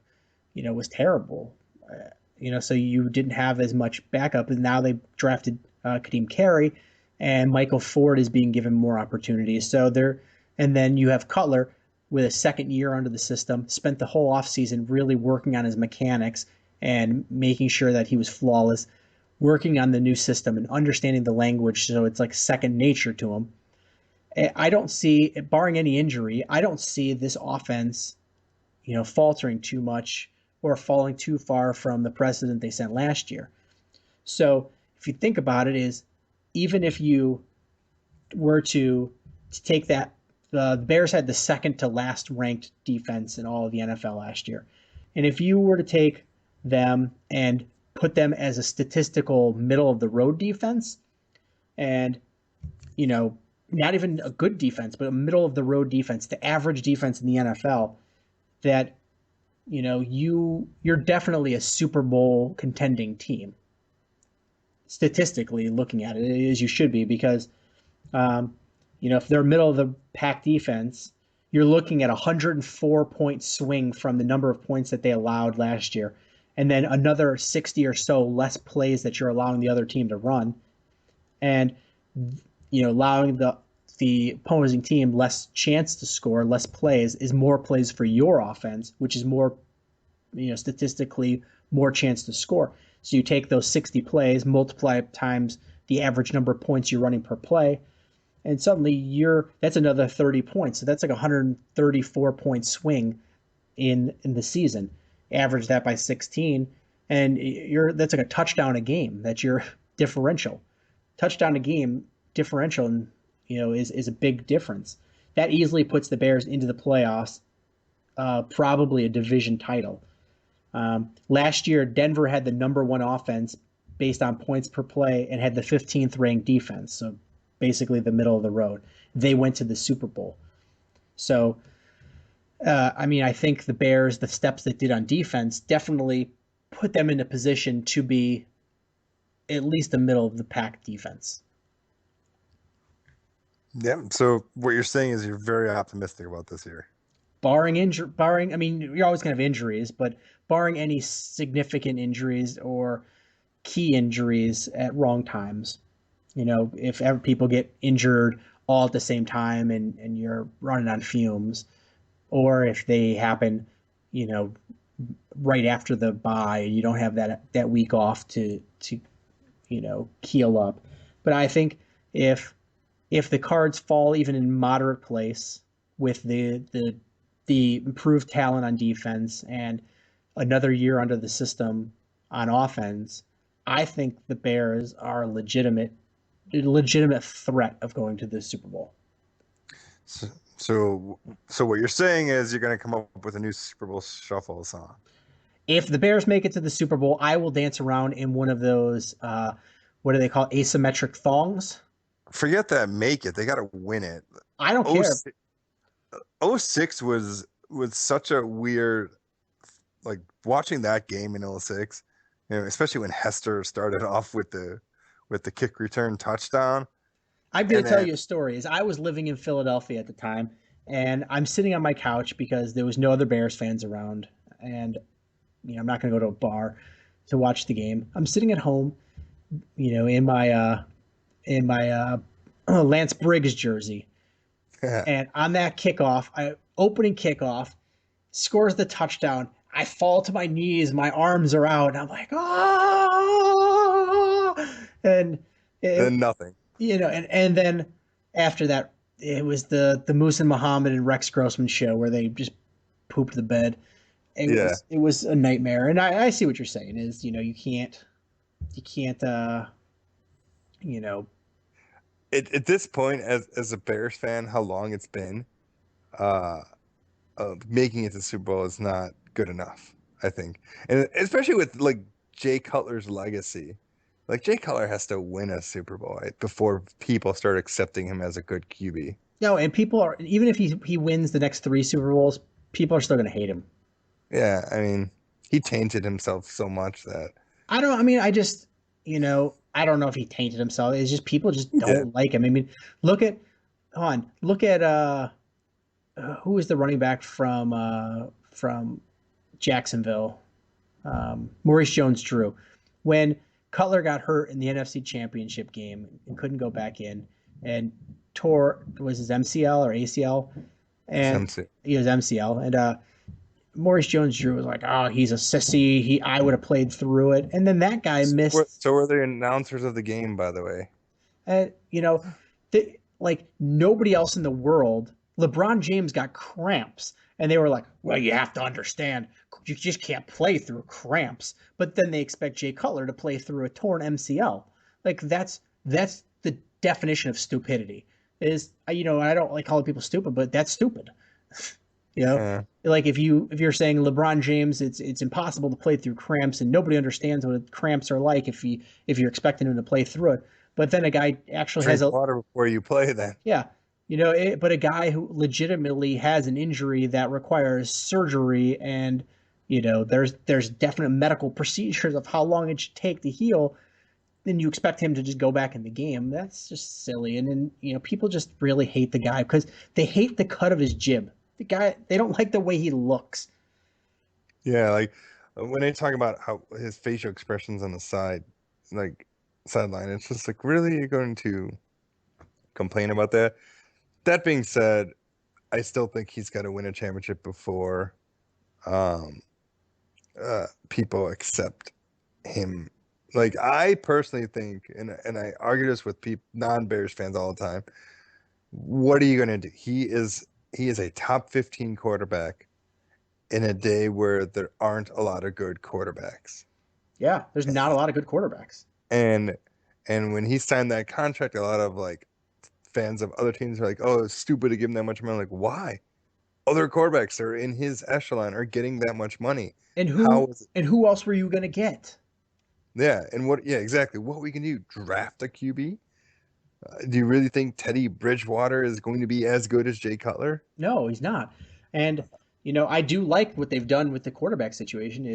[SPEAKER 7] was terrible. So you didn't have as much backup, and now they drafted Kadeem Carey, and Michael Ford is being given more opportunities. And then you have Cutler with a second year under the system, spent the whole offseason really working on his mechanics and making sure that he was flawless, working on the new system and understanding the language so it's like second nature to him. I don't see, barring any injury, I don't see this offense, faltering too much or falling too far from the precedent they set last year. So if you think about it, is even if you were to take that, the Bears had the second to last ranked defense in all of the NFL last year. And if you were to take them and put them as a statistical middle of the road defense and, not even a good defense, but a middle of the road defense, the average defense in the NFL, that, you're definitely a Super Bowl contending team. Statistically looking at it, as you should be, because, if they're middle of the pack defense, you're looking at a 104-point swing from the number of points that they allowed last year, and then another 60 or so less plays that you're allowing the other team to run, and allowing the opposing team less chance to score, less plays is more plays for your offense, which is more, statistically more chance to score. So you take those 60 plays, multiply times the average number of points you're running per play, and suddenly that's another 30 points. So that's like a 134-point swing in the season. Average that by 16, and that's like a touchdown a game. That's your differential. Touchdown a game differential, is a big difference. That easily puts the Bears into the playoffs, probably a division title. Last year, Denver had the number 1 offense based on points per play and had the 15th ranked defense. So basically the middle of the road. They went to the Super Bowl. So, I think the Bears, the steps they did on defense definitely put them in a position to be at least the middle of the pack defense.
[SPEAKER 8] Yeah. So what you're saying is you're very optimistic about this year.
[SPEAKER 7] Barring, you're always going to have injuries, but barring any significant injuries or key injuries at wrong times, if ever people get injured all at the same time and you're running on fumes, or if they happen, right after the bye, you don't have that week off to keel up. But I think if the cards fall even in moderate place with the improved talent on defense and another year under the system on offense, I think the Bears are a legitimate threat of going to the Super Bowl.
[SPEAKER 8] So what you're saying is you're going to come up with a new Super Bowl shuffle song.
[SPEAKER 7] If the Bears make it to the Super Bowl, I will dance around in one of those, what do they call, asymmetric thongs?
[SPEAKER 8] forget that make it. They got to win it.
[SPEAKER 7] I don't care.
[SPEAKER 8] 06 was such a weird, like watching that game in 06, especially when Hester started off with the kick return touchdown.
[SPEAKER 7] I'm going
[SPEAKER 8] And
[SPEAKER 7] to tell
[SPEAKER 8] then
[SPEAKER 7] you a story. Is I was living in Philadelphia at the time, and I'm sitting on my couch because there was no other Bears fans around, and I'm not going to go to a bar to watch the game. I'm sitting at home, in my Lance Briggs jersey, and on that kickoff, opening kickoff, scores the touchdown. I fall to my knees, my arms are out, and I'm like, oh, and
[SPEAKER 8] then nothing.
[SPEAKER 7] and then after that, it was the Moose and Muhammad and Rex Grossman show where they just pooped the bed. It was a nightmare, and I see what you're saying. Is you can't
[SPEAKER 8] At this point, as a Bears fan, how long it's been, uh, making it to the Super Bowl is not good enough, I think, and especially with like Jay Cutler's legacy. Like Jay Cutler has to win a Super Bowl, right, before people start accepting him as a good QB.
[SPEAKER 7] No, and people are, even if he wins the next 3 Super Bowls, people are still going to hate him.
[SPEAKER 8] Yeah, I mean, he tainted himself so much that
[SPEAKER 7] I don't. I mean, I don't know if he tainted himself. It's just people just don't like him. I mean, look at who is the running back from Jacksonville, Maurice Jones-Drew. When Cutler got hurt in the NFC Championship game and couldn't go back in, and was his MCL or ACL, and he was MCL, and Maurice Jones-Drew was like, "Oh, he's a sissy. I would have played through it." And then that guy missed.
[SPEAKER 8] So were the announcers of the game, by the way.
[SPEAKER 7] And like nobody else in the world, LeBron James got cramps, and they were like, "Well, you have to understand, you just can't play through cramps." But then they expect Jay Cutler to play through a torn MCL. Like that's the definition of stupidity. I don't like calling people stupid, but that's stupid. Like if you're saying LeBron James, it's impossible to play through cramps, and nobody understands what cramps are like if you're expecting him to play through it. But then a guy actually
[SPEAKER 8] Drink water before you play. Then
[SPEAKER 7] but a guy who legitimately has an injury that requires surgery, and there's definite medical procedures of how long it should take to heal. Then you expect him to just go back in the game. That's just silly. And then people just really hate the guy because they hate the cut of his jib. The guy, they don't like the way he looks.
[SPEAKER 8] Yeah, like when they talk about how his facial expressions on the sideline, it's just like, really, you're going to complain about that? That being said, I still think he's got to win a championship before people accept him. Like, I personally think, and I argue this with non-Bears fans all the time, what are you going to do? He is a top 15 quarterback in a day where there aren't a lot of good quarterbacks.
[SPEAKER 7] Yeah, there's not a lot of good quarterbacks.
[SPEAKER 8] And when he signed that contract, a lot of like fans of other teams are like, "Oh, it's stupid to give him that much money." I'm like, why? Other quarterbacks that are in his echelon are getting that much money.
[SPEAKER 7] And who else were you going to get?
[SPEAKER 8] Yeah, and what? Yeah, exactly. What we can do? Draft a QB? Do you really think Teddy Bridgewater is going to be as good as Jay Cutler?
[SPEAKER 7] No, he's not. And I do like what they've done with the quarterback situation.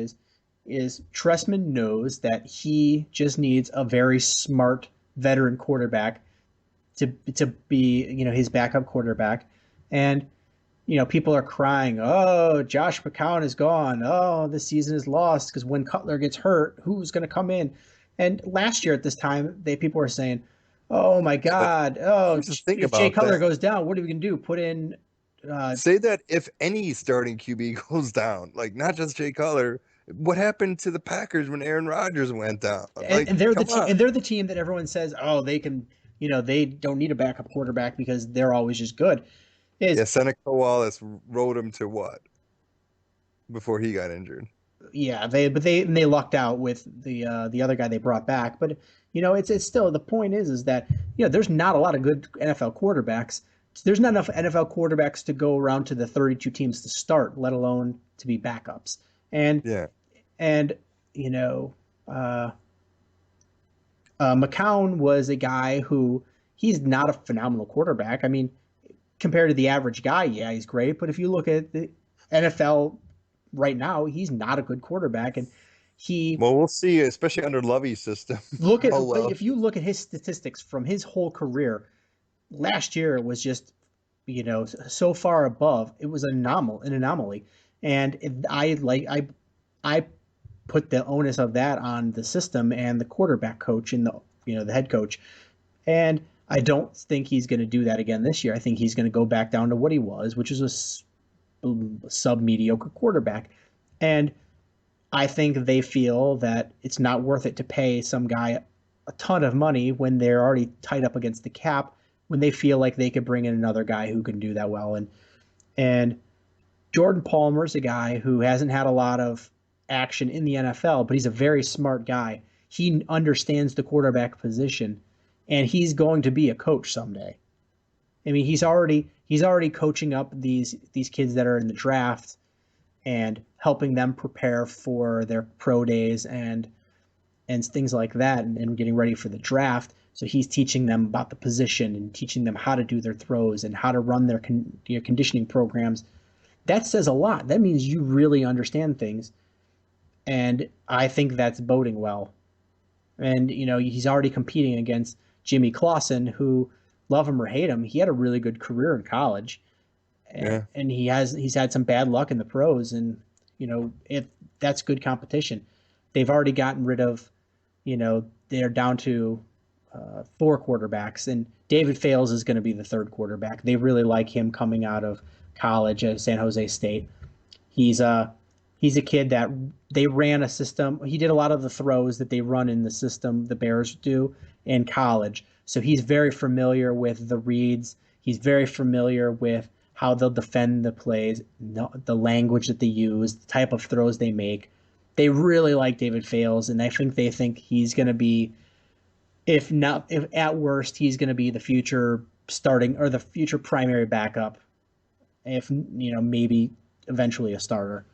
[SPEAKER 7] Is Trestman knows that he just needs a very smart veteran quarterback to be his backup quarterback, and people are crying, "Oh, Josh McCown is gone. Oh, this season is lost because when Cutler gets hurt, who's going to come in?" And last year at this time, people were saying, "Oh my God! Oh, if Jay Cutler goes down, what are we going to do? Put in?"
[SPEAKER 8] Say that if any starting QB goes down, like not just Jay Cutler, what happened to the Packers when Aaron Rodgers went down? Like,
[SPEAKER 7] and they're the team that everyone says, "Oh, they can." They don't need a backup quarterback because they're always just good.
[SPEAKER 8] Seneca Wallace rode him to what before he got injured.
[SPEAKER 7] Yeah, they lucked out with the other guy they brought back, but it's still, the point is that there's not a lot of good NFL quarterbacks. There's not enough NFL quarterbacks to go around to the 32 teams to start, let alone to be backups. And McCown was a guy who he's not a phenomenal quarterback. I mean, compared to the average guy, yeah, he's great. But if you look at the NFL right now, he's not a good quarterback. And he
[SPEAKER 8] Well, we'll see, especially under Lovey's system.
[SPEAKER 7] look at
[SPEAKER 8] how well.
[SPEAKER 7] if you look at his statistics from his whole career, last year was just so far above. It was an anomaly, and I put the onus of that on the system and the quarterback coach and the head coach. And I don't think he's going to do that again this year. I think he's going to go back down to what he was, which is a sub-mediocre quarterback. And I think they feel that it's not worth it to pay some guy a ton of money when they're already tied up against the cap, when they feel like they could bring in another guy who can do that well. And Jordan Palmer's a guy who hasn't had a lot of action in the NFL, but he's a very smart guy. He understands the quarterback position, and he's going to be a coach someday. I mean, he's already coaching up these kids that are in the draft and helping them prepare for their pro days and things like that, and getting ready for the draft. So he's teaching them about the position and teaching them how to do their throws and how to run their conditioning programs. That says a lot. That means you really understand things. And I think that's boding well. And, he's already competing against Jimmy Clausen, who, love him or hate him, he had a really good career in college. And he's had some bad luck in the pros. And, that's good competition. They've already gotten rid of, they're down to 4 quarterbacks, and David Fales is going to be the 3rd quarterback. They really like him coming out of college at San Jose State. He's a kid that they ran a system. He did a lot of the throws that they run in the system the Bears do in college. So he's very familiar with the reads. He's very familiar with how they'll defend the plays, the language that they use, the type of throws they make. They really like David Fales, and I think they think he's going to be, if at worst, he's going to be the future starting or the future primary backup, if maybe eventually a starter.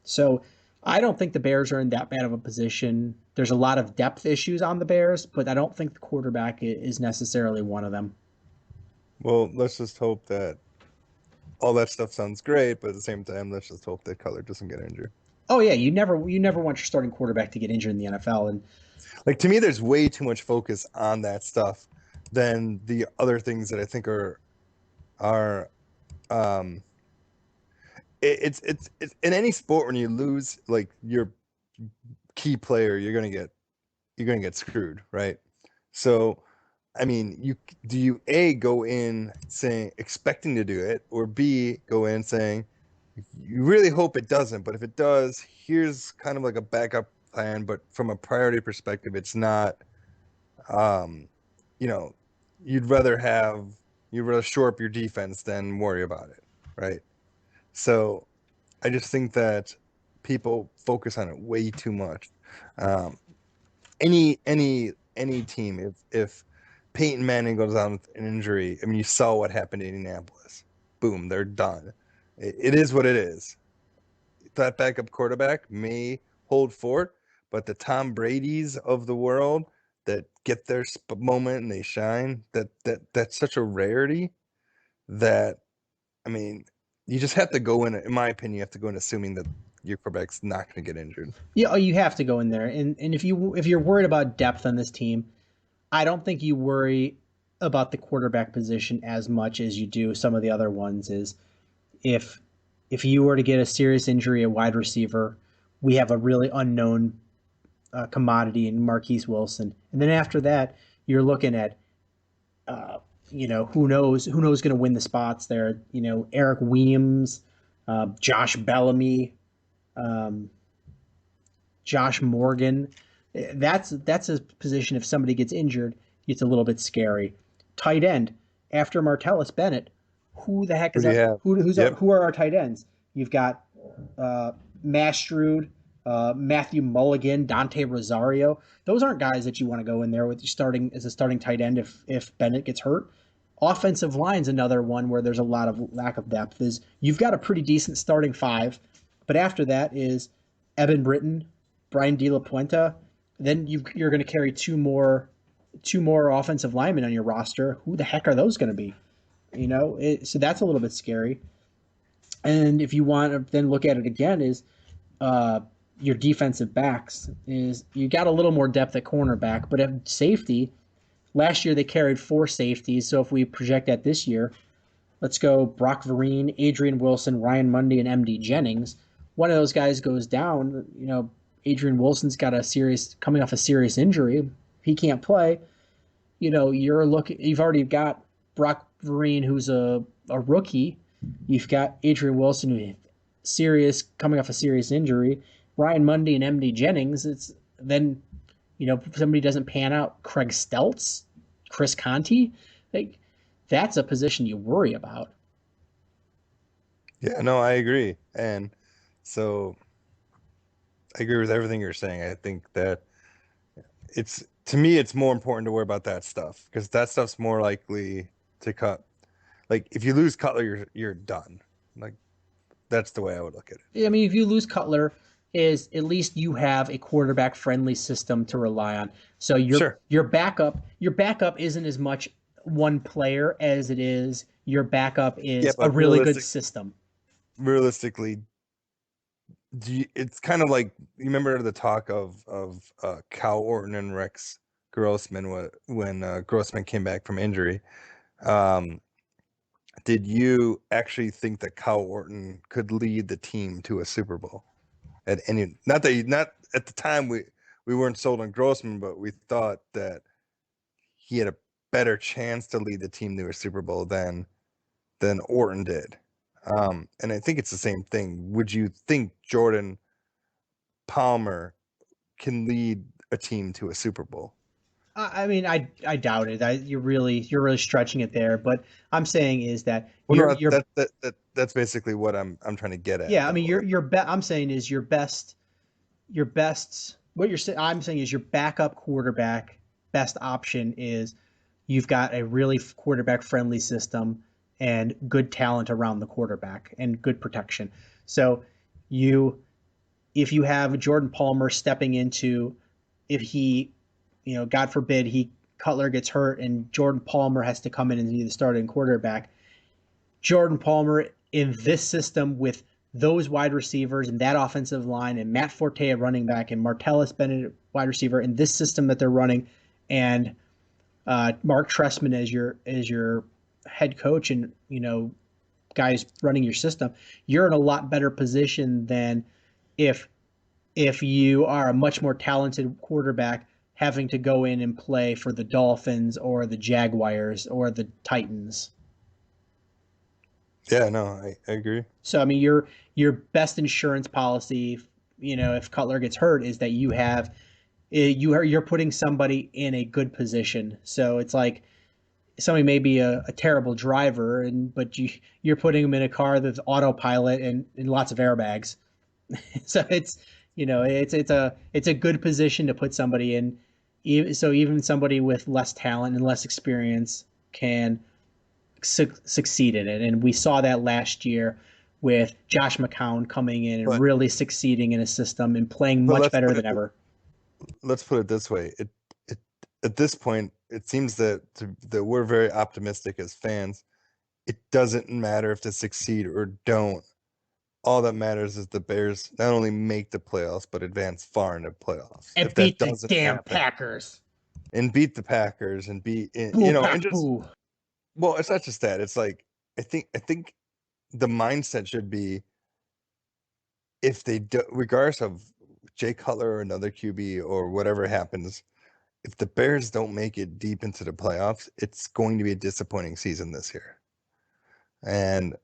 [SPEAKER 7] So I don't think the Bears are in that bad of a position. There's a lot of depth issues on the Bears, but I don't think the quarterback is necessarily one of them.
[SPEAKER 8] Well, let's just hope that all that stuff sounds great, but at the same time, let's just hope that Cutler doesn't get injured.
[SPEAKER 7] Oh yeah, you never want your starting quarterback to get injured in the NFL. And
[SPEAKER 8] to me, there's way too much focus on that stuff than the other things that I think are it's in any sport. When you lose your key player, you're gonna get screwed, right? So I mean, do you A, go in saying expecting to do it, or B, go in saying you really hope it doesn't, but if it does, here's kind of like a backup plan, but from a priority perspective, it's not. You'd rather shore up your defense than worry about it, right? So I just think that people focus on it way too much. Any team, if Peyton Manning goes down with an injury, I mean, you saw what happened in Indianapolis. Boom, they're done. It is what it is. That backup quarterback may hold fort, but the Tom Brady's of the world that get their moment and they shine, that's such a rarity that, I mean, you just have to go in my opinion, you have to go in assuming that your quarterback's not going to get injured.
[SPEAKER 7] Yeah, you have to go in there. And if you're worried about depth on this team, I don't think you worry about the quarterback position as much as you do some of the other ones. Is if you were to get a serious injury at wide receiver, we have a really unknown commodity in Marquise Wilson. And then after that, you're looking at, who knows going to win the spots there. Eric Weems, Josh Bellamy, Josh Morgan. That's a position, if somebody gets injured, it's a little bit scary. Tight end, after Martellus Bennett, who the heck is that? Who are our tight ends? You've got Mastrud, Matthew Mulligan, Dante Rosario. Those aren't guys that you want to go in there with starting as a starting tight end if Bennett gets hurt. Offensive line's another one where there's a lot of lack of depth. You've got a pretty decent starting 5, but after that is Evan Britton, Brian De La Puente. Then you're going to carry 2 more two more offensive linemen on your roster. Who the heck are those going to be? So that's a little bit scary. And if you want to then look at it again, is uh, your defensive backs is you got a little more depth at cornerback, but at safety, last year they carried four safeties. So if we project that this year, let's go Brock Vereen, Adrian Wilson, Ryan Mundy, and MD Jennings. One of those guys goes down. Adrian Wilson's got coming off a serious injury. He can't play. You've already got Brock Vereen, who's a rookie. You've got Adrian Wilson, who's coming off a serious injury. Ryan Mundy and MD Jennings. It's then, if somebody doesn't pan out, Craig Stelz, Chris Conti, that's a position you worry about.
[SPEAKER 8] Yeah, no, I agree. And so I agree with everything you're saying. I think that to me, it's more important to worry about that stuff because that stuff's more likely to cut. Like if you lose Cutler, you're done. Like that's the way I would look at it.
[SPEAKER 7] I mean, if you lose Cutler, is at least you have a quarterback friendly system to rely on. So your backup isn't as much one player as it is your backup is a really good system.
[SPEAKER 8] Realistically, it's kind of like you remember the talk of Cal Orton and Rex Grossman when Grossman came back from injury. Did you actually think that Cal Orton could lead the team to a Super Bowl? Not at the time we weren't sold on Grossman, but we thought that he had a better chance to lead the team to a Super Bowl than Orton did. And I think it's the same thing. Would you think Jordan Palmer can lead a team to a Super Bowl?
[SPEAKER 7] I mean, I doubt it. You're really stretching it there. But I'm saying is that
[SPEAKER 8] that's basically what I'm trying to get at.
[SPEAKER 7] Yeah, I mean, I'm saying is your best. What you're saying, I'm saying is your backup quarterback best option is you've got a really quarterback friendly system and good talent around the quarterback and good protection. So if you have Jordan Palmer stepping into, if he, God forbid, Cutler gets hurt and Jordan Palmer has to come in and be the starting quarterback, Jordan Palmer in this system with those wide receivers and that offensive line and Matt Forte at running back and Martellus Bennett wide receiver in this system that they're running and Mark Trestman as your head coach and guys running your system, you're in a lot better position than if you are a much more talented quarterback having to go in and play for the Dolphins or the Jaguars or the Titans.
[SPEAKER 8] Yeah, no, I agree.
[SPEAKER 7] So I mean, your best insurance policy, if Cutler gets hurt, is that you're putting somebody in a good position. So it's like somebody may be a terrible driver, but you're putting them in a car that's autopilot and lots of airbags. So it's it's a good position to put somebody in. So even somebody with less talent and less experience can succeed in it, and we saw that last year with Josh McCown coming in and really succeeding in a system and playing much better than ever.
[SPEAKER 8] Let's put it this way: it at this point, it seems that we're very optimistic as fans. It doesn't matter if they succeed or don't. All that matters is the Bears not only make the playoffs, but advance far into playoffs.
[SPEAKER 7] And
[SPEAKER 8] if
[SPEAKER 7] beat the damn Packers.
[SPEAKER 8] And beat the Packers and beat, well, it's not just that. It's like, I think the mindset should be if they do, regardless of Jay Cutler or another QB or whatever happens, if the Bears don't make it deep into the playoffs, it's going to be a disappointing season this year. And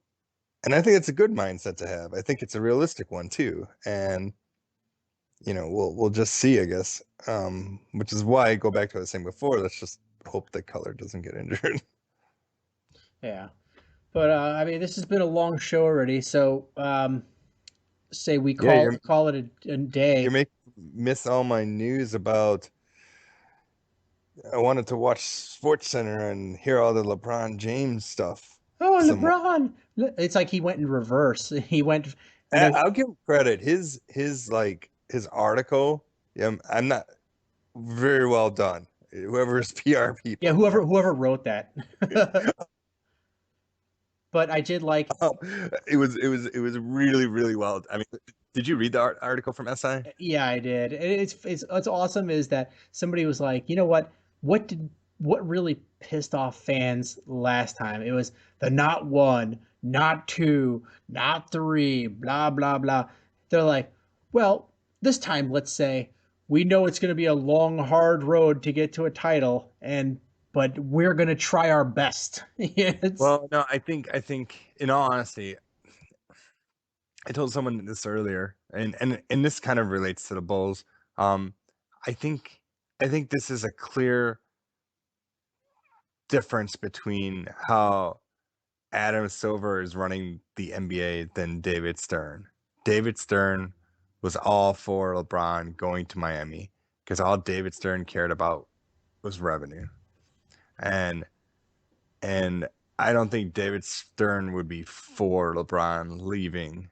[SPEAKER 8] I think it's a good mindset to have. I think it's a realistic one too. And we'll just see, I guess. Which is why I go back to what I was saying before. Let's just hope that Cutler doesn't get injured.
[SPEAKER 7] Yeah. But I mean, this has been a long show already, so say we call it a day.
[SPEAKER 8] You're making miss all my news about. I wanted to watch SportsCenter and hear all the LeBron James stuff.
[SPEAKER 7] Oh, LeBron! It's like he went in reverse. He went.
[SPEAKER 8] I'll give him credit. His article. I'm not very well done. whoever's PR people.
[SPEAKER 7] Yeah, whoever wrote that. But I did like.
[SPEAKER 8] It was really, really well. I mean, did you read the article from SI?
[SPEAKER 7] Yeah, I did. It's awesome is that somebody was like, you know what really pissed off fans last time? It was the not one, not two, not three, blah blah blah. They're like, well, this time let's say we know it's going to be a long, hard road to get to a title, but we're going to try our best.
[SPEAKER 8] Well, no, I think in all honesty, I told someone this earlier, and this kind of relates to the Bulls. I think this is a clear difference between how Adam Silver is running the NBA than David Stern. David Stern was all for LeBron going to Miami because all David Stern cared about was revenue, and I don't think David Stern would be for LeBron leaving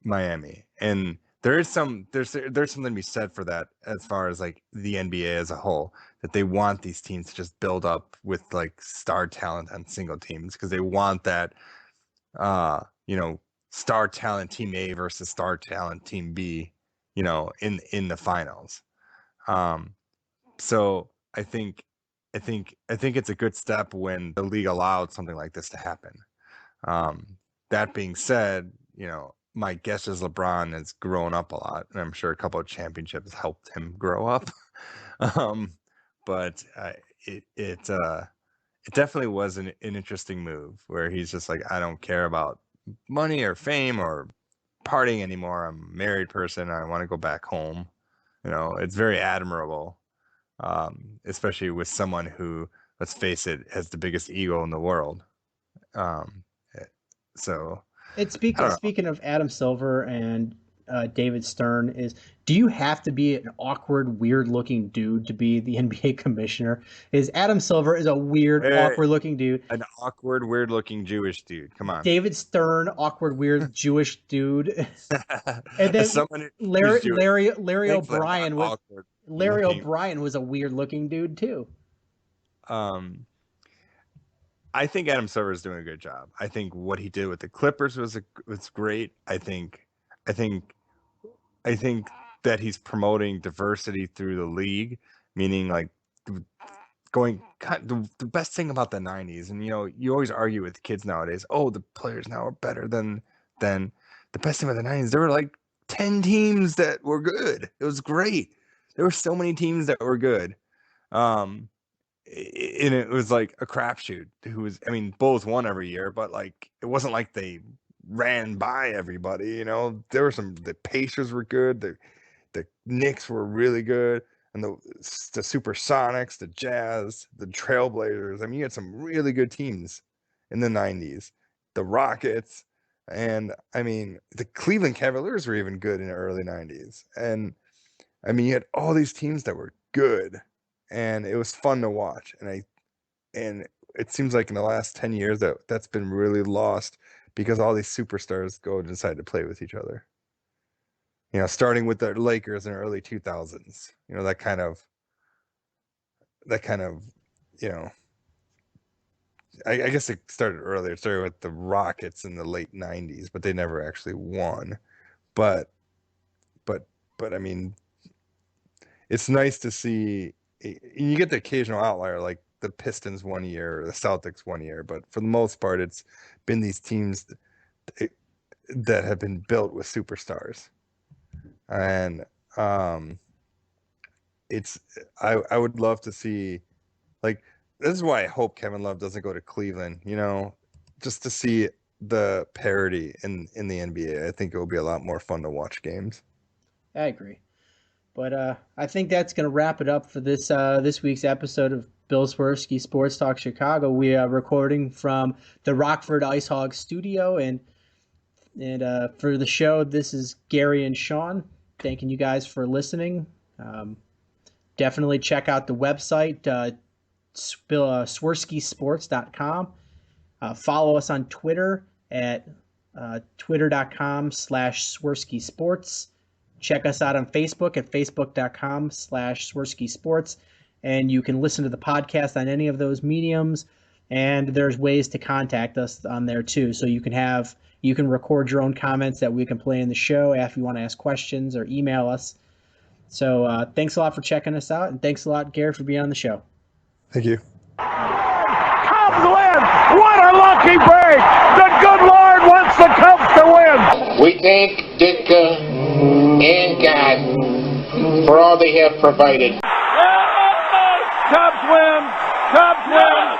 [SPEAKER 8] Miami. And there's something to be said for that as far as like the NBA as a whole, that they want these teams to just build up with like star talent on single teams because they want that star talent team A versus star talent team B, in the finals. So I think it's a good step when the league allowed something like this to happen. That being said, my guess is LeBron has grown up a lot, and I'm sure a couple of championships helped him grow up. But it definitely was an interesting move where he's just like, I don't care about money or fame or partying anymore. I'm a married person. I want to go back home. It's very admirable, especially with someone who, let's face it, has the biggest ego in the world. So
[SPEAKER 7] It's speaking of Adam Silver and David Stern, do you have to be an awkward, weird-looking dude to be the NBA commissioner? Adam Silver is a weird, awkward-looking dude.
[SPEAKER 8] An awkward, weird-looking Jewish dude. Come on.
[SPEAKER 7] David Stern, awkward, weird Jewish dude. And then Larry O'Brien was a weird-looking dude too.
[SPEAKER 8] I think Adam Silver is doing a good job. I think what he did with the Clippers was great. I think that he's promoting diversity through the league, meaning like the best thing about the 90s, and you always argue with kids nowadays, oh, the players now are better than the best thing about the 90s. There were like 10 teams that were good. It was great. There were so many teams that were good. And it was like a crapshoot. Bulls won every year, but like it wasn't like they ran by everybody. There were the Pacers were good, the Knicks were really good, and the Supersonics, the Jazz, the Trailblazers. You had some really good teams in the 90s. The Rockets, and the Cleveland Cavaliers were even good in the early 90s. And you had all these teams that were good. And it was fun to watch, and it seems like in the last 10 years that's been really lost because all these superstars go and decide to play with each other. Starting with the Lakers in the early 2000s. That kind of. I guess it started earlier. It started with the Rockets in the late 90s, but they never actually won. But it's nice to see. You get the occasional outlier like the Pistons one year or the Celtics one year, but for the most part, it's been these teams that have been built with superstars. And I would love to see, like, this is why I hope Kevin Love doesn't go to Cleveland, just to see the parity in the NBA. I think it will be a lot more fun to watch games.
[SPEAKER 7] I agree. But I think that's going to wrap it up for this week's episode of Bill Swerski Sports Talk Chicago. We are recording from the Rockford Ice Hog studio, and for the show, this is Gary and Sean. Thanking you guys for listening. Definitely check out the website, swerskisports.com. Follow us on Twitter at twitter.com/swerskisports. check us out on Facebook at facebook.com/Swerski Sports. And you can listen to the podcast on any of those mediums. And there's ways to contact us on there too. So you can record your own comments that we can play in the show if you want to ask questions or email us. So thanks a lot for checking us out. And thanks a lot, Garrett, for being on the show.
[SPEAKER 8] Thank you.
[SPEAKER 9] Cubs win! What a lucky break! The good Lord wants the Cubs to win!
[SPEAKER 4] We thank Ditka and God for all they have provided.
[SPEAKER 9] Cubs win! Cubs win!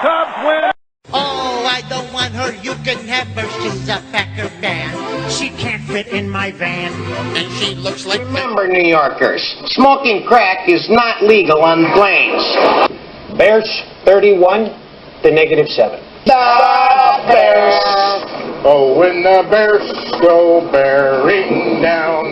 [SPEAKER 9] Cubs win!
[SPEAKER 10] Oh, I don't want her, you can have her, she's a Packer fan. She can't fit in my van, and she looks like...
[SPEAKER 6] Remember, New Yorkers, smoking crack is not legal on planes. Bears 31 to -7.
[SPEAKER 4] The Bears! Oh, when the Bears go bearing down